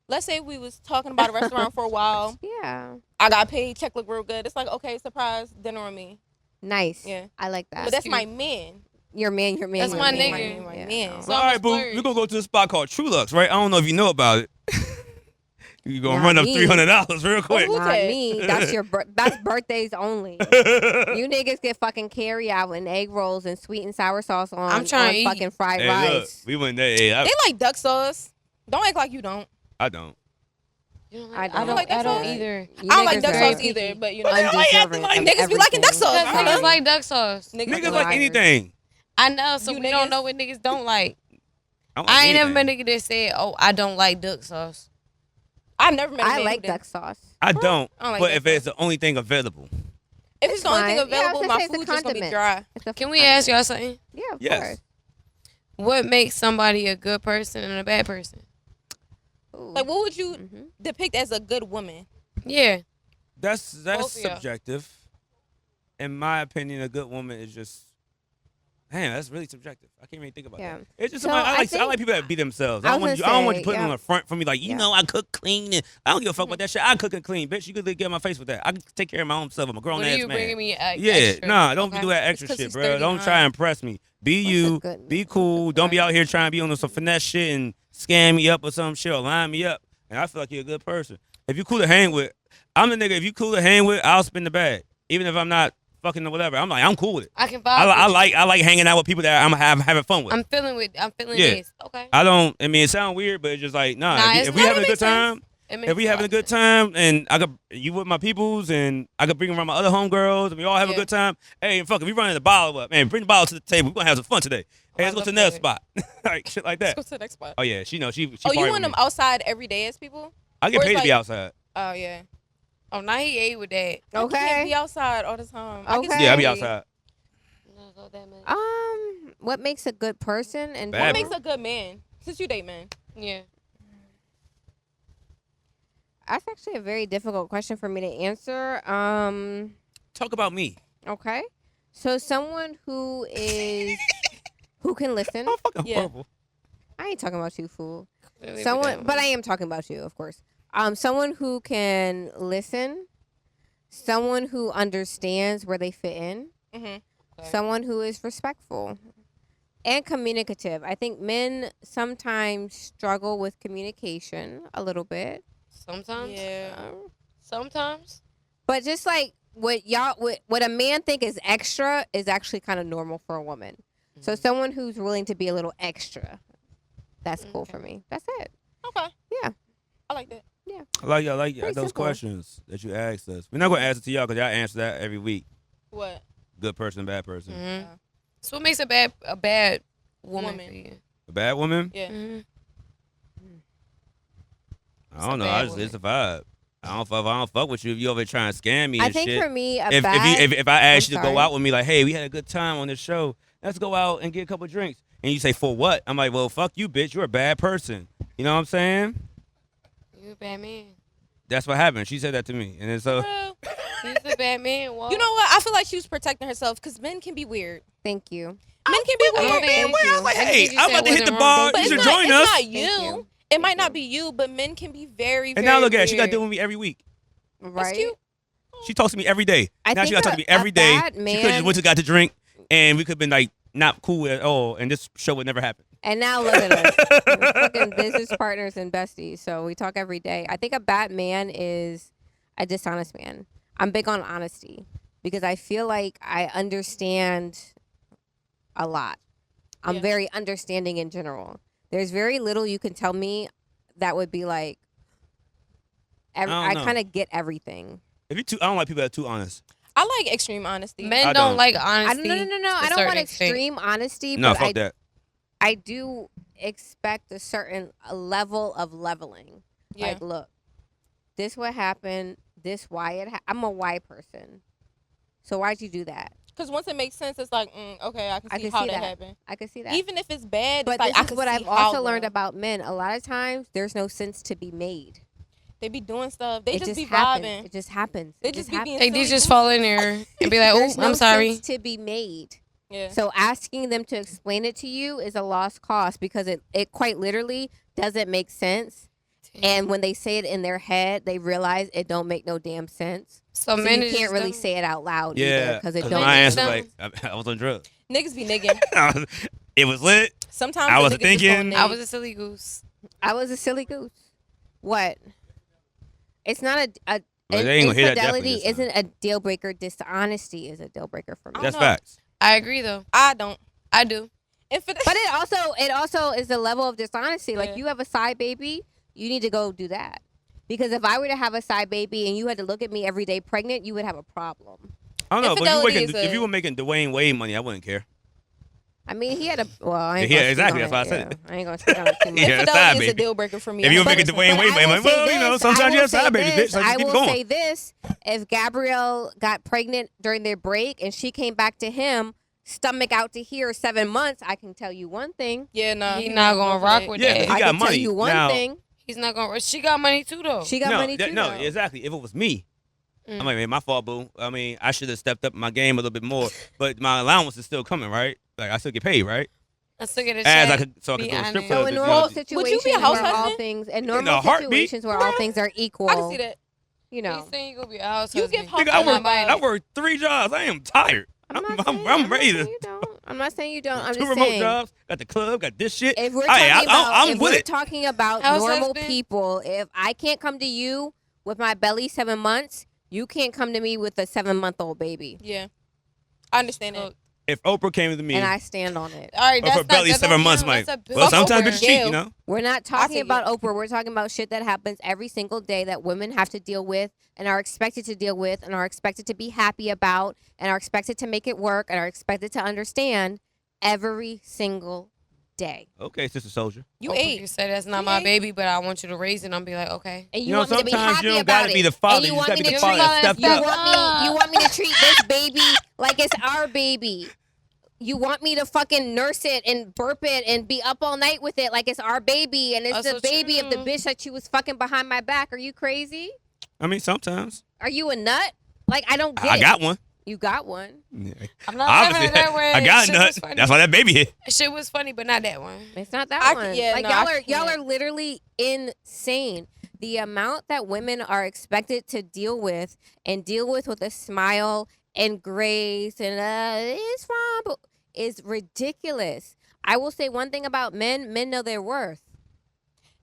Speaker 4: Let's say we was talking about a restaurant for a while.
Speaker 2: Yeah.
Speaker 4: I got paid, check look real good. It's like, okay, surprise, dinner on me.
Speaker 2: Nice.
Speaker 4: Yeah.
Speaker 2: I like that.
Speaker 4: But that's
Speaker 3: cute.
Speaker 4: my man.
Speaker 2: your man.
Speaker 3: That's
Speaker 2: your
Speaker 3: my
Speaker 2: man,
Speaker 3: nigga.
Speaker 4: My
Speaker 2: Yeah,
Speaker 4: man.
Speaker 2: no.
Speaker 3: So
Speaker 1: All
Speaker 3: I'm a
Speaker 1: right, boo.
Speaker 3: splurge.
Speaker 1: We're going to go to a spot called True Lux, right? I don't know if you know about it. You're going to
Speaker 2: Not
Speaker 1: run up
Speaker 2: me.
Speaker 1: $300 real quick.
Speaker 4: who-
Speaker 2: Not
Speaker 4: that?
Speaker 2: me. That's that's birthdays only. You niggas get fucking carry out and egg rolls and sweet and sour sauce on,
Speaker 3: I'm trying
Speaker 2: on
Speaker 3: to eat.
Speaker 2: fucking fried
Speaker 1: Hey, look,
Speaker 2: rice.
Speaker 1: we went there. Hey,
Speaker 4: They like duck sauce. Don't act like you don't.
Speaker 1: I don't.
Speaker 3: You don't
Speaker 2: I
Speaker 3: like,
Speaker 2: don't.
Speaker 3: I don't,
Speaker 4: like that
Speaker 3: I don't
Speaker 4: sauce?
Speaker 3: either.
Speaker 2: You
Speaker 4: I don't like
Speaker 2: niggas
Speaker 4: duck
Speaker 2: are
Speaker 4: sauce either, but you know.
Speaker 2: undeserving
Speaker 1: like
Speaker 2: of
Speaker 4: niggas be liking duck
Speaker 2: everything.
Speaker 4: sauce.
Speaker 3: Because niggas like duck sauce.
Speaker 4: Niggas
Speaker 1: Niggas
Speaker 4: be
Speaker 1: like
Speaker 2: liars.
Speaker 1: anything.
Speaker 3: I know, so
Speaker 4: You
Speaker 3: we don't
Speaker 4: niggas-
Speaker 3: know what niggas don't like.
Speaker 1: I, like
Speaker 3: I ain't never
Speaker 1: anything.
Speaker 3: been a nigga that said, "Oh, I don't like duck sauce."
Speaker 4: I've never met a
Speaker 2: I
Speaker 4: man
Speaker 2: like
Speaker 4: who didn't.
Speaker 2: duck sauce.
Speaker 1: I don't.
Speaker 4: I don't like
Speaker 1: but
Speaker 4: that
Speaker 1: if it's the only thing available.
Speaker 4: If it's the only thing
Speaker 2: fine. Yeah, I was
Speaker 4: available,
Speaker 2: gonna
Speaker 4: my
Speaker 2: say it's a
Speaker 4: food's just gonna be
Speaker 2: condiment.
Speaker 4: dry.
Speaker 2: It's a
Speaker 3: Can we ask y'all something?
Speaker 2: Yeah, of
Speaker 1: Yes.
Speaker 2: course.
Speaker 3: What makes somebody a good person and a bad person?
Speaker 2: Ooh.
Speaker 4: Like, what would you
Speaker 2: Mhm.
Speaker 4: depict as a good woman?
Speaker 3: Yeah,
Speaker 1: That's
Speaker 3: Both of y'all.
Speaker 1: subjective. In my opinion, a good woman is just Man, that's really subjective. I can't even think about
Speaker 2: Yeah.
Speaker 1: that. It's just
Speaker 2: So
Speaker 1: I like
Speaker 2: I
Speaker 1: people that be themselves. I
Speaker 2: I
Speaker 1: don't
Speaker 2: was
Speaker 1: want you.
Speaker 2: gonna
Speaker 1: I don't want you
Speaker 2: say,
Speaker 1: putting
Speaker 2: yeah.
Speaker 1: on the front for me like you
Speaker 2: Yeah.
Speaker 1: know I cook clean and I don't give a fuck about that shit. I cook and clean, bitch. You could get in my face with that. I can take care of my own self. I'm a grown
Speaker 3: What are
Speaker 1: ass
Speaker 3: you
Speaker 1: man.
Speaker 3: bringing me?
Speaker 1: Yeah,
Speaker 3: Extra?
Speaker 1: nah, don't
Speaker 3: Okay.
Speaker 1: do that extra
Speaker 4: It's 'cause
Speaker 1: shit,
Speaker 4: he's
Speaker 1: bro. Don't
Speaker 4: 39.
Speaker 1: try and impress me. Be
Speaker 2: What's a
Speaker 1: you.
Speaker 2: good
Speaker 1: Be
Speaker 2: man?
Speaker 1: cool. Don't be
Speaker 2: Right.
Speaker 1: out here trying to be on some finesse shit and scam me up or some shit or line me up. And I feel like you're a good person. If you cool to hang with, I'm the nigga. If you cool to hang with, I'll spin the bag, even if I'm not fucking or whatever. I'm cool with it.
Speaker 3: I can vibe.
Speaker 1: I
Speaker 3: with you.
Speaker 1: like hanging out with people that I'm having fun with.
Speaker 3: I'm feeling
Speaker 1: Yeah.
Speaker 3: this. Okay.
Speaker 1: I don't. I mean, it sounds weird, but it's just like nah.
Speaker 3: Nah,
Speaker 1: if,
Speaker 3: it's
Speaker 1: if we
Speaker 3: not.
Speaker 1: having a
Speaker 4: It
Speaker 1: good
Speaker 4: makes sense.
Speaker 1: time,
Speaker 3: It makes
Speaker 1: if we
Speaker 3: a
Speaker 1: having
Speaker 3: lot
Speaker 1: a good
Speaker 3: of sense.
Speaker 1: time, and I could you with my peoples, and I could bring around my other homegirls, and we all have a
Speaker 4: Yeah.
Speaker 1: good time. Hey, fuck, if we running the bottle up, man, bring the bottle to the table. We're gonna have some fun today. Hey, let's go
Speaker 3: love
Speaker 1: to the next
Speaker 3: that.
Speaker 1: spot, like shit like
Speaker 4: Let's
Speaker 1: that.
Speaker 4: go to the next spot.
Speaker 1: Oh yeah, she knows she.
Speaker 4: Oh, you
Speaker 1: party
Speaker 4: want
Speaker 1: with
Speaker 4: them
Speaker 1: me.
Speaker 4: outside every day as people?
Speaker 1: I get
Speaker 4: or
Speaker 1: paid
Speaker 4: it's
Speaker 1: to be
Speaker 4: like-
Speaker 1: outside.
Speaker 4: Oh yeah.
Speaker 3: Oh, now he ate with that.
Speaker 4: I can't
Speaker 2: Okay.
Speaker 4: be outside all the time. I can
Speaker 2: Okay.
Speaker 1: Yeah, I be
Speaker 4: stay.
Speaker 1: outside.
Speaker 3: No, not that much.
Speaker 2: What makes a good person and
Speaker 1: Bad
Speaker 4: What
Speaker 1: bro.
Speaker 4: makes a good man? Since you date men.
Speaker 3: Yeah.
Speaker 2: That's actually a very difficult question for me to answer.
Speaker 1: Talk about me.
Speaker 2: Okay. So someone who can listen.
Speaker 1: I'm fucking
Speaker 4: Yeah.
Speaker 1: horrible.
Speaker 2: I ain't talking about you, fool.
Speaker 3: Clearly
Speaker 2: Someone,
Speaker 3: with
Speaker 2: but
Speaker 3: that
Speaker 2: I am talking about you, of course. Someone who can listen, someone who understands where they fit in,
Speaker 4: Mm-hmm.
Speaker 3: Okay.
Speaker 2: someone who is respectful and communicative. I think men sometimes struggle with communication a little bit.
Speaker 3: Sometimes.
Speaker 4: Yeah.
Speaker 3: Sometimes.
Speaker 2: But just like what a man think is extra is actually kind of normal for a woman. So someone who's willing to be a little extra, that's cool for me. That's it.
Speaker 4: Okay.
Speaker 2: Yeah.
Speaker 4: I like that.
Speaker 1: I like
Speaker 2: Pretty
Speaker 1: those
Speaker 2: simple.
Speaker 1: questions that you asked us. We're not gonna answer to y'all because y'all answer that every week.
Speaker 4: What?
Speaker 1: Good person, bad person.
Speaker 3: Mm-hmm.
Speaker 4: Yeah.
Speaker 3: So what makes a bad woman,
Speaker 4: Woman.
Speaker 3: for you?
Speaker 1: A bad woman?
Speaker 4: Yeah.
Speaker 3: Mm-hmm.
Speaker 1: I don't
Speaker 3: a
Speaker 1: know.
Speaker 3: bad
Speaker 1: It's a vibe. I don't fuck with you if you over here trying to scam me
Speaker 2: I
Speaker 1: and
Speaker 2: think
Speaker 1: shit.
Speaker 2: for me,
Speaker 1: if I ask you to
Speaker 2: sorry.
Speaker 1: go out with me, like, hey, we had a good time on this show. Let's go out and get a couple drinks. And you say, for what? I'm like, well, fuck you, bitch. You're a bad person. You know what I'm saying?
Speaker 3: You a bad man.
Speaker 1: That's what happened. She said that to me. And then so,
Speaker 4: Well,
Speaker 3: He's a bad man. Walt.
Speaker 4: you know what? I feel like she was protecting herself because men can be weird.
Speaker 2: Thank you.
Speaker 4: Men can be
Speaker 3: I don't
Speaker 4: weird.
Speaker 3: think-
Speaker 1: man,
Speaker 3: Thank
Speaker 1: I was
Speaker 3: you.
Speaker 1: like,
Speaker 3: I
Speaker 1: hey,
Speaker 3: think you
Speaker 1: I'm
Speaker 3: said
Speaker 1: about to hit the
Speaker 3: wasn't
Speaker 1: bar.
Speaker 3: wrong.
Speaker 4: But
Speaker 1: You
Speaker 4: it's
Speaker 1: should
Speaker 4: not,
Speaker 1: join
Speaker 4: it's
Speaker 1: us.
Speaker 4: not
Speaker 2: Thank
Speaker 4: you.
Speaker 2: you.
Speaker 4: It might not
Speaker 2: you.
Speaker 4: be you, but men can be very,
Speaker 1: And
Speaker 4: very
Speaker 1: now look at it. She got to
Speaker 4: weird.
Speaker 1: deal with me every week.
Speaker 2: Right.
Speaker 4: That's cute.
Speaker 1: She talks to me every day.
Speaker 2: I
Speaker 1: Now she
Speaker 2: think
Speaker 1: got to talk to me
Speaker 2: a
Speaker 1: every day.
Speaker 2: bad
Speaker 1: She could have just
Speaker 2: man-
Speaker 1: went to got to drink, and we could have been like not cool at all, and this show would never happen.
Speaker 2: And now look at us. We're fucking business partners and besties. So we talk every day. I think a bad man is a dishonest man. I'm big on honesty because I feel like I understand a lot. I'm
Speaker 4: Yeah.
Speaker 2: very understanding in general. There's very little you can tell me that would be like,
Speaker 1: I don't
Speaker 2: I
Speaker 1: know.
Speaker 2: kind of get everything.
Speaker 1: If you I don't like people that are too honest.
Speaker 4: I like extreme honesty.
Speaker 3: Men
Speaker 1: I
Speaker 3: don't
Speaker 1: don't.
Speaker 3: like
Speaker 2: I
Speaker 3: honesty.
Speaker 2: no.
Speaker 3: to
Speaker 2: I
Speaker 3: a
Speaker 2: don't
Speaker 3: certain
Speaker 2: want
Speaker 3: extent.
Speaker 2: extreme honesty,
Speaker 1: No,
Speaker 2: but
Speaker 1: fuck that.
Speaker 2: I do expect a certain level of leveling.
Speaker 4: Yeah.
Speaker 2: Like, look, this what happened. This why it. I'm a why person. So why'd you do that?
Speaker 4: Because once it makes sense, it's like, okay, I can see how that happened.
Speaker 2: I can see that.
Speaker 4: Even if it's bad,
Speaker 2: but
Speaker 4: it's like,
Speaker 2: this
Speaker 4: I
Speaker 2: is
Speaker 4: can
Speaker 2: what
Speaker 4: see
Speaker 2: I've
Speaker 4: how
Speaker 2: also learned
Speaker 4: the-
Speaker 2: about men. A lot of times, there's no sense to be made.
Speaker 4: They be doing stuff. They
Speaker 2: It
Speaker 4: just be
Speaker 2: happens.
Speaker 4: vibing.
Speaker 2: It just happens.
Speaker 4: They
Speaker 2: It
Speaker 4: just
Speaker 2: happens.
Speaker 4: be being
Speaker 3: They
Speaker 4: silly
Speaker 3: just
Speaker 4: goose.
Speaker 3: fall in there and be like,
Speaker 2: There's
Speaker 3: "Oh,
Speaker 2: no
Speaker 3: I'm sorry."
Speaker 2: sense to be made.
Speaker 4: Yeah.
Speaker 2: So asking them to explain it to you is a lost cause because it quite literally doesn't make sense. And when they say it in their head, they realize it don't make no damn sense.
Speaker 3: So,
Speaker 2: So
Speaker 3: men
Speaker 2: you
Speaker 3: is
Speaker 2: can't
Speaker 3: just
Speaker 2: really
Speaker 3: dumb.
Speaker 2: say it out loud
Speaker 1: Yeah,
Speaker 2: because it
Speaker 1: 'cause
Speaker 2: don't
Speaker 1: my
Speaker 2: make
Speaker 1: answer
Speaker 2: sense.
Speaker 1: like I was on drugs.
Speaker 4: Niggas be nigging.
Speaker 1: It was lit.
Speaker 4: Sometimes
Speaker 1: I
Speaker 4: the
Speaker 1: was
Speaker 4: niggas just
Speaker 1: thinking-
Speaker 4: gonna
Speaker 3: I
Speaker 4: nig.
Speaker 3: was a silly goose.
Speaker 2: I was a silly goose. What? It's not a
Speaker 1: Well, they ain't gonna hear that
Speaker 2: infidelity
Speaker 1: definitely this
Speaker 2: isn't a deal breaker. Dishonesty is a deal breaker for me.
Speaker 4: I
Speaker 1: That's
Speaker 4: don't know.
Speaker 1: facts.
Speaker 3: I agree, though.
Speaker 4: I don't.
Speaker 3: I do.
Speaker 2: But it also is the level of dishonesty. Like
Speaker 4: Yeah.
Speaker 2: you have a side baby, you need to go do that. Because if I were to have a side baby and you had to look at me every day pregnant, you would have a problem.
Speaker 1: I don't know, but
Speaker 4: Infidelity is
Speaker 1: if you
Speaker 4: a-
Speaker 1: were making Dwayne Wade money, I wouldn't care.
Speaker 2: I mean, he had a well. I ain't
Speaker 1: Yeah,
Speaker 2: gonna speak
Speaker 1: exactly,
Speaker 2: on
Speaker 1: that's
Speaker 2: it,
Speaker 1: why I said
Speaker 2: yeah. I ain't gonna speak on it too much.
Speaker 1: Yeah, that's
Speaker 4: Infidelity
Speaker 1: side
Speaker 4: is a
Speaker 1: baby.
Speaker 4: deal breaker for me.
Speaker 1: If you were
Speaker 4: But-
Speaker 1: making Dwayne Wade
Speaker 2: But I
Speaker 1: money,
Speaker 2: will say
Speaker 1: well, you know,
Speaker 2: this,
Speaker 1: sometimes
Speaker 2: I
Speaker 1: you
Speaker 2: will
Speaker 1: have side
Speaker 2: say
Speaker 1: baby, bitch.
Speaker 2: this,
Speaker 1: So just
Speaker 2: I
Speaker 1: keep
Speaker 2: will
Speaker 1: going.
Speaker 2: say this: if Gabrielle got pregnant during their break and she came back to him, stomach out to here, 7 months, I can tell you one thing.
Speaker 4: Yeah, nah.
Speaker 3: He not gonna rock with
Speaker 1: Yeah,
Speaker 3: that.
Speaker 1: he
Speaker 2: I
Speaker 1: got
Speaker 2: can tell
Speaker 1: money.
Speaker 2: you one
Speaker 1: Now-
Speaker 2: thing.
Speaker 3: He's not gonna. She got money too, though.
Speaker 2: She got money too.
Speaker 1: No,
Speaker 2: though.
Speaker 1: exactly. If it was me,
Speaker 3: Mm.
Speaker 1: I'm like, man, my fault, boo. I mean, I should have stepped up my game a little bit more, but my allowance is still coming, right? Like I still get paid, right?
Speaker 3: I still get a
Speaker 1: As
Speaker 3: check.
Speaker 1: I could, so I could
Speaker 3: Be
Speaker 1: go to strip
Speaker 3: honest.
Speaker 2: So
Speaker 1: clubs.
Speaker 2: in
Speaker 1: if you
Speaker 2: normal
Speaker 1: know,
Speaker 2: situations
Speaker 4: be a house
Speaker 2: where all
Speaker 4: husband?
Speaker 2: things, in
Speaker 1: a
Speaker 2: normal
Speaker 1: heartbeat.
Speaker 2: situations where all things are equal,
Speaker 4: I can see that.
Speaker 2: you know.
Speaker 3: He's saying you gonna be a house
Speaker 4: You
Speaker 3: husband.
Speaker 4: give house
Speaker 1: Nigga, I
Speaker 4: husband
Speaker 1: work. I
Speaker 4: vibes.
Speaker 1: work 3 jobs. I am tired. I'm ready to.
Speaker 2: You don't. I'm not saying you don't. I'm
Speaker 1: 2
Speaker 2: just
Speaker 1: remote
Speaker 2: saying.
Speaker 1: jobs. Got the club. Got this shit.
Speaker 2: If we're
Speaker 1: Hey,
Speaker 2: talking about,
Speaker 1: I'm
Speaker 2: if
Speaker 1: with
Speaker 2: we're
Speaker 1: it.
Speaker 2: talking about
Speaker 3: House
Speaker 2: normal
Speaker 3: husband?
Speaker 2: people, if I can't come to you with my belly 7 months, you can't come to me with a 7-month-old baby.
Speaker 4: Yeah, I understand that.
Speaker 3: Look,
Speaker 1: If Oprah came to me,
Speaker 2: And I stand on it.
Speaker 3: all right,
Speaker 1: or
Speaker 3: that's
Speaker 1: for belly
Speaker 3: that's
Speaker 1: 7
Speaker 3: on
Speaker 1: months,
Speaker 3: him.
Speaker 1: Mike.
Speaker 3: That's a
Speaker 1: Well,
Speaker 3: bill.
Speaker 1: sometimes
Speaker 4: Oprah.
Speaker 1: bitches cheat,
Speaker 4: Gail.
Speaker 1: you know.
Speaker 2: We're not talking
Speaker 4: take
Speaker 2: about Oprah. We're talking about shit that happens every single day that women have to deal with and are expected to deal with and are expected to be happy about and are expected to make it work and are expected to understand every single day.
Speaker 1: Okay, Sister Soldier.
Speaker 4: You
Speaker 3: Oprah
Speaker 4: ate.
Speaker 3: can say that's not
Speaker 4: She
Speaker 3: my
Speaker 4: ate.
Speaker 3: baby, but I want you to raise it. And I'll be like, okay.
Speaker 2: And
Speaker 1: You know,
Speaker 2: want me to be
Speaker 1: sometimes
Speaker 2: happy
Speaker 1: you don't
Speaker 2: about
Speaker 1: gotta
Speaker 2: it.
Speaker 1: be the father.
Speaker 2: And
Speaker 1: You
Speaker 2: you
Speaker 1: just
Speaker 2: want
Speaker 1: gotta
Speaker 2: me
Speaker 1: be
Speaker 2: to
Speaker 1: the father that
Speaker 3: treat-
Speaker 1: stepped
Speaker 2: You
Speaker 1: up.
Speaker 2: want me to treat this baby like it's our baby. You want me to fucking nurse it and burp it and be up all night with it like it's our baby and it's
Speaker 3: That's
Speaker 2: the
Speaker 3: so
Speaker 2: baby of the
Speaker 3: true.
Speaker 2: bitch that you was fucking behind my back. Are you crazy?
Speaker 1: I mean, sometimes
Speaker 2: Are you a nut? Like I don't get
Speaker 1: I
Speaker 2: it.
Speaker 1: got one.
Speaker 2: You got one.
Speaker 1: Yeah.
Speaker 3: I'm not
Speaker 1: Obviously,
Speaker 3: laughing at that one.
Speaker 1: I got a
Speaker 3: Shit was
Speaker 1: nut.
Speaker 3: funny.
Speaker 1: That's why that baby hit.
Speaker 3: Shit was funny, but not that one.
Speaker 2: It's not that
Speaker 4: I
Speaker 2: one.
Speaker 4: yeah,
Speaker 2: like
Speaker 4: no,
Speaker 2: y'all
Speaker 4: I
Speaker 2: are
Speaker 4: can't.
Speaker 2: literally insane. The amount that women are expected to deal with with a smile and grace and it's fine, but is ridiculous. I will say one thing about men. Men know their worth.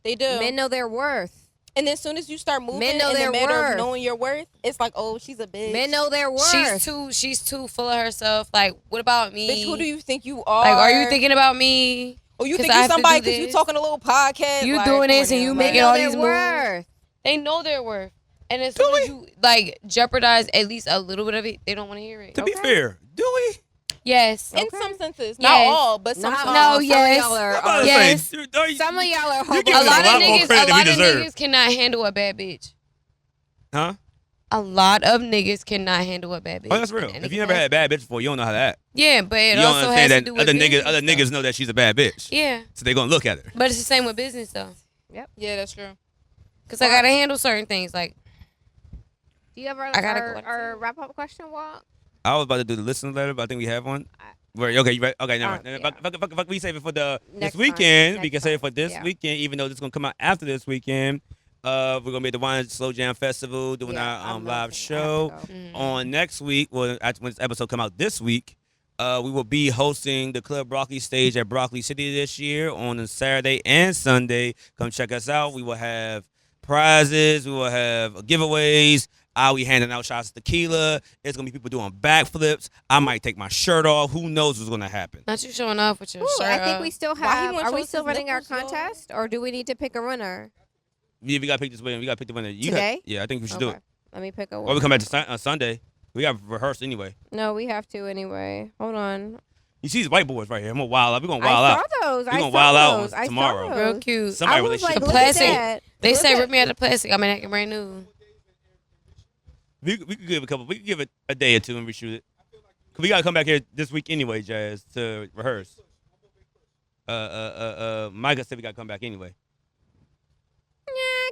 Speaker 4: They do.
Speaker 2: Men know their worth.
Speaker 4: And then as soon as you start moving
Speaker 2: Men
Speaker 4: in
Speaker 2: know
Speaker 4: the
Speaker 2: their
Speaker 4: matter
Speaker 2: worth.
Speaker 4: of knowing your worth, it's like, oh, she's a bitch.
Speaker 2: Men know their worth.
Speaker 3: She's too full of herself. Like, what about me?
Speaker 4: Bitch, who do you think you are?
Speaker 3: Like, are you thinking about me?
Speaker 4: Or you
Speaker 3: 'Cause
Speaker 4: think
Speaker 3: I
Speaker 4: you
Speaker 3: have to
Speaker 4: somebody
Speaker 3: do
Speaker 4: because you
Speaker 3: this?
Speaker 4: talking a little podcast?
Speaker 3: You
Speaker 4: like,
Speaker 3: doing
Speaker 4: come
Speaker 3: this
Speaker 4: on
Speaker 3: and
Speaker 4: now,
Speaker 3: you
Speaker 4: like-
Speaker 3: making
Speaker 2: Men know
Speaker 3: all
Speaker 2: their
Speaker 3: these moves.
Speaker 2: worth.
Speaker 3: They know their worth. And as soon as you, like, jeopardize at least a little bit of it, they don't want to hear it.
Speaker 1: To be
Speaker 2: Okay.
Speaker 1: fair, do we?
Speaker 3: Yes.
Speaker 4: In
Speaker 2: Okay.
Speaker 4: some senses,
Speaker 3: Yes.
Speaker 4: not all, but
Speaker 2: Not
Speaker 4: sometimes.
Speaker 2: all.
Speaker 3: No,
Speaker 2: Some of
Speaker 3: yes.
Speaker 2: y'all are-
Speaker 1: I'm about to
Speaker 3: Yes.
Speaker 1: say, are you-
Speaker 2: Some of y'all are
Speaker 1: You give
Speaker 3: A
Speaker 1: us
Speaker 2: hobos.
Speaker 3: lot
Speaker 1: a lot
Speaker 3: of
Speaker 1: more
Speaker 3: niggas,
Speaker 1: credit
Speaker 3: a
Speaker 1: than we
Speaker 3: lot of
Speaker 1: deserve.
Speaker 3: niggas cannot handle a bad bitch.
Speaker 1: Huh?
Speaker 3: A lot of niggas cannot handle a bad bitch.
Speaker 1: Oh, that's real.
Speaker 3: And
Speaker 1: If you never had a bad bitch before, you don't know how to act.
Speaker 3: Yeah, but it
Speaker 1: You don't
Speaker 3: also has
Speaker 1: understand
Speaker 3: to
Speaker 1: that
Speaker 3: do with
Speaker 1: other
Speaker 3: business
Speaker 1: niggas
Speaker 3: stuff.
Speaker 1: know that she's a bad bitch.
Speaker 3: Yeah,
Speaker 1: So they gonna look at her.
Speaker 3: but it's the same with business though.
Speaker 4: Yeah, that's true.
Speaker 3: Cause I gotta handle certain things. Like,
Speaker 2: Do you ever
Speaker 3: I gotta go back to
Speaker 2: our
Speaker 3: it.
Speaker 2: wrap up question, Walk?
Speaker 1: I was about to do the listener letter, but I think we have one. Where, okay, you ready? Okay, never mind.
Speaker 2: yeah.
Speaker 1: Fuck, we save it for this
Speaker 2: Next time.
Speaker 1: weekend. We
Speaker 2: Next
Speaker 1: can save it
Speaker 2: time.
Speaker 1: for this
Speaker 2: Yeah.
Speaker 1: weekend, even though this is gonna come out after this weekend. We're gonna be at the Wine Slow Jam Festival doing
Speaker 2: Yeah,
Speaker 1: our
Speaker 2: I'm
Speaker 1: live
Speaker 2: listening. I
Speaker 1: show
Speaker 2: have to go.
Speaker 1: on next week. Well, when this episode come out this week, we will be hosting the Club Broccoli stage at Broccoli City this year on a Saturday and Sunday. Come check us out. We will have prizes. We will have giveaways. I'll be handing out shots of tequila. There's gonna be people doing backflips. I might take my shirt off. Who knows what's gonna happen?
Speaker 3: not you showing off with your
Speaker 2: Ooh,
Speaker 3: shirt
Speaker 2: I think
Speaker 3: off.
Speaker 2: we still
Speaker 4: Why he
Speaker 2: have.
Speaker 4: wanna
Speaker 2: Are
Speaker 4: show
Speaker 2: we
Speaker 4: us
Speaker 2: still
Speaker 4: his
Speaker 2: running our
Speaker 4: nipples, though?
Speaker 2: contest, or do we need to pick a winner
Speaker 1: Yeah, we gotta pick this winner. We gotta pick the winner. You
Speaker 2: today?
Speaker 1: yeah, I think we should do it.
Speaker 2: Let me pick a
Speaker 1: Or we
Speaker 2: winner.
Speaker 1: come back to Sunday. We got rehearsed anyway.
Speaker 2: No, we have to anyway. Hold on.
Speaker 1: You see these whiteboards right here. I'm gonna wild out. We're gonna
Speaker 2: I
Speaker 1: wild out.
Speaker 2: saw those.
Speaker 1: We
Speaker 2: I
Speaker 1: gonna
Speaker 2: saw
Speaker 1: wild out
Speaker 2: those.
Speaker 1: on
Speaker 2: I saw
Speaker 1: tomorrow.
Speaker 2: those.
Speaker 3: Real cute.
Speaker 1: Somebody
Speaker 2: I was
Speaker 1: really
Speaker 2: like,
Speaker 1: should.
Speaker 2: look
Speaker 3: plastic.
Speaker 2: at that.
Speaker 3: They
Speaker 2: Look
Speaker 3: say
Speaker 2: at-
Speaker 3: rip me out the plastic. I'm acting brand new.
Speaker 1: We could give a couple. We could give it a day or two and reshoot it. 'Cause we gotta come back here this week anyway, Jazz, to rehearse. Micah said we gotta come back anyway,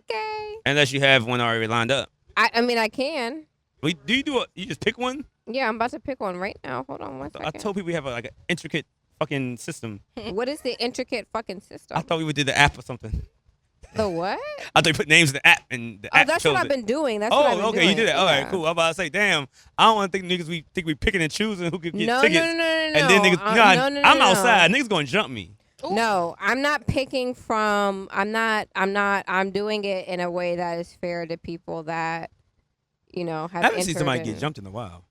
Speaker 2: Okay.
Speaker 1: unless you have one already lined up.
Speaker 2: I mean, I can.
Speaker 1: You just pick one?
Speaker 2: Yeah, I'm about to pick one right now. Hold on one
Speaker 1: I
Speaker 2: second.
Speaker 1: told people we have like an intricate fucking system.
Speaker 2: What is the intricate fucking system?
Speaker 1: I thought we would do the app or something.
Speaker 2: The what?
Speaker 1: I thought you put names in the app and the
Speaker 2: Oh,
Speaker 1: app
Speaker 2: that's
Speaker 1: chose
Speaker 2: what I've
Speaker 1: it.
Speaker 2: been doing. That's what I've
Speaker 1: Oh,
Speaker 2: been
Speaker 1: okay,
Speaker 2: doing.
Speaker 1: you did that. All right,
Speaker 2: Yeah.
Speaker 1: cool. I'm about to say, damn, I don't want to think niggas think we picking and choosing who could get
Speaker 2: No,
Speaker 1: tickets.
Speaker 2: no, no, no, no,
Speaker 1: And then niggas,
Speaker 2: no,
Speaker 1: I'm
Speaker 2: no.
Speaker 1: outside. Niggas gonna jump me.
Speaker 2: No, I'm not picking from. I'm not. I'm doing it in a way that is fair to people that, have.
Speaker 1: I haven't seen
Speaker 2: entered
Speaker 1: somebody
Speaker 2: in.
Speaker 1: get jumped in a while.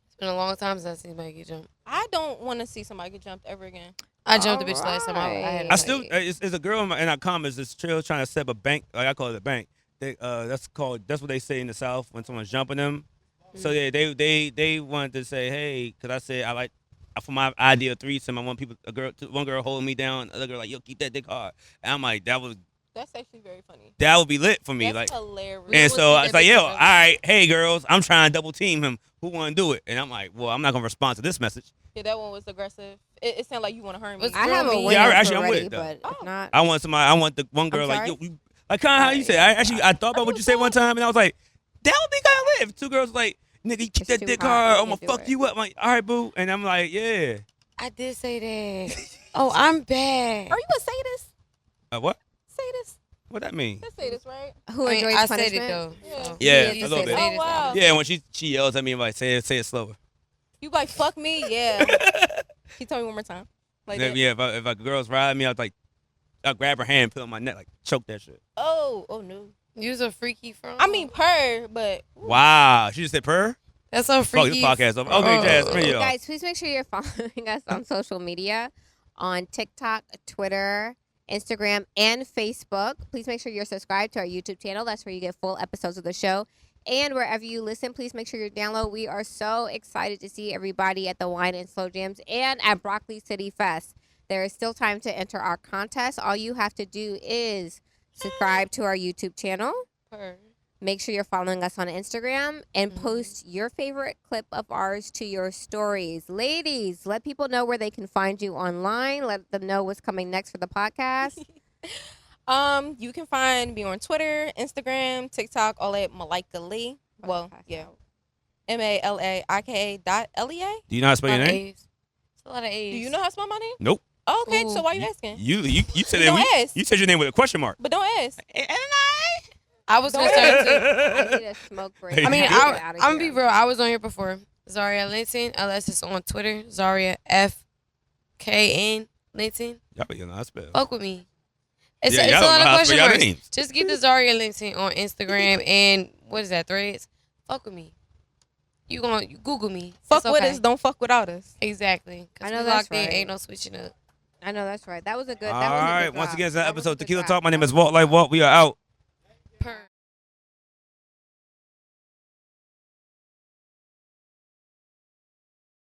Speaker 3: It's been a long time since I've seen somebody get jumped.
Speaker 4: I don't want to see somebody get jumped ever again.
Speaker 3: I jumped a bitch last time. I had a
Speaker 1: I still,
Speaker 3: fight.
Speaker 1: it's a girl in our comments that's still trying to set up a bank. Like I call it a bank. That's what they say in the South when someone's jumping them. So yeah, they wanted to say, hey, because I said I like. For my idea of threesome, I want one girl holding me down, other girl like, yo, keep that dick hard. And I'm like, that would
Speaker 4: actually very funny.
Speaker 1: be lit for me.
Speaker 4: That's
Speaker 1: like,
Speaker 4: hilarious.
Speaker 1: and so
Speaker 3: keep
Speaker 1: it's
Speaker 3: that
Speaker 1: like,
Speaker 3: bitch
Speaker 1: yo,
Speaker 3: together.
Speaker 1: all right, hey girls, I'm trying to double team him. Who want to do it? And I'm like, well, I'm not gonna respond to this message.
Speaker 4: Yeah, that one was aggressive. It sounded like you want to hurt me.
Speaker 3: What's
Speaker 2: I have a
Speaker 3: Yeah,
Speaker 2: winner
Speaker 1: actually, I'm with
Speaker 2: already,
Speaker 1: it, though.
Speaker 2: but if not,
Speaker 1: I want somebody. I want the one girl like,
Speaker 2: sorry?
Speaker 1: yo, like kind of how you say. I thought about what you said one time, and I was like, that would be kind of lit. If two girls like, nigga, you keep
Speaker 2: It's
Speaker 1: that
Speaker 2: too
Speaker 1: dick
Speaker 2: hot,
Speaker 1: hard.
Speaker 2: you
Speaker 1: I'm gonna
Speaker 2: can't do
Speaker 1: fuck
Speaker 2: it.
Speaker 1: you up. I'm like, all right, boo. And I'm like, yeah.
Speaker 3: I did say that. Oh, I'm bad.
Speaker 4: Are you a sadist?
Speaker 1: What?
Speaker 4: Sadist?
Speaker 1: What that mean?
Speaker 4: That's sadist, right?
Speaker 2: Who
Speaker 3: I mean,
Speaker 2: enjoys
Speaker 3: I
Speaker 2: punishment?
Speaker 3: said it though.
Speaker 4: Yeah.
Speaker 3: So.
Speaker 1: Yeah,
Speaker 2: You
Speaker 1: a little
Speaker 2: said
Speaker 1: bit.
Speaker 2: it.
Speaker 4: Oh, wow.
Speaker 1: Yeah, when she yells at me, like say it slower.
Speaker 4: You like, fuck me? Yeah. Can you tell me one more time? Like that?
Speaker 1: Yeah, if a girl's riding me, I'll grab her hand, put it on my neck, like choke that shit.
Speaker 4: Oh no.
Speaker 3: You's a freaky from.
Speaker 4: I mean, purr, but.
Speaker 1: Wow, she just said purr.
Speaker 3: That's so
Speaker 1: Fuck
Speaker 3: freaky.
Speaker 1: this podcast over. Okay, Jas, bring it up.
Speaker 2: Guys, please make sure you're following us on social media on TikTok, Twitter, Instagram, and Facebook. Please make sure you're subscribed to our YouTube channel. That's where you get full episodes of the show. And wherever you listen, please make sure you download. We are so excited to see everybody at the Wine and Slow Jams and at Broccoli City Fest. There is still time to enter our contest. All you have to do is subscribe to our YouTube channel. Make sure you're following us on Instagram and post your favorite clip of ours to your stories. Ladies, let people know where they can find you online. Let them know what's coming next for the podcast.
Speaker 4: You can find me on Twitter, Instagram, TikTok, all at Malaika Lee. Well, yeah. MALAIKA.LEA.
Speaker 1: Do you know how to spell your name?
Speaker 3: It's a lot of A's.
Speaker 4: Do you know how to spell my name?
Speaker 1: Nope.
Speaker 4: Oh, okay,
Speaker 3: Ooh.
Speaker 4: so why you asking?
Speaker 1: You said
Speaker 4: Don't
Speaker 1: that.
Speaker 4: ask.
Speaker 1: You said your name with a question mark.
Speaker 4: But don't ask.
Speaker 3: I was
Speaker 4: Don't
Speaker 3: concerned too.
Speaker 2: I need a smoke break.
Speaker 1: I
Speaker 3: I mean,
Speaker 1: Get
Speaker 3: I'm gonna be real. I was on here before. Zaria Linton, LS is on Twitter. Zaria FKN Linton.
Speaker 1: Y'all know how to spell.
Speaker 3: Fuck with me. It's,
Speaker 1: Yeah,
Speaker 3: it's
Speaker 1: y'all
Speaker 3: a
Speaker 1: don't
Speaker 3: lot
Speaker 1: know
Speaker 3: of
Speaker 1: how to
Speaker 3: question
Speaker 1: spell y'all
Speaker 3: marks.
Speaker 1: names.
Speaker 3: Just get the Zaria Linton on Instagram and what is that, Threads? Fuck with me. You Google me.
Speaker 4: Fuck
Speaker 3: It's
Speaker 4: with
Speaker 3: okay.
Speaker 4: us, don't fuck without us.
Speaker 3: Exactly.
Speaker 2: I know
Speaker 3: we
Speaker 2: that's
Speaker 3: locked in,
Speaker 2: right.
Speaker 3: ain't no switching up.
Speaker 2: I know that's right. That was a good.
Speaker 1: All
Speaker 2: that was a
Speaker 1: right.
Speaker 2: good
Speaker 1: Once
Speaker 2: drop.
Speaker 1: again, it's an
Speaker 2: That was a
Speaker 1: episode of
Speaker 2: good
Speaker 1: Tequila
Speaker 2: drop.
Speaker 1: Talk. My name is WalkLikeWalt. We are out.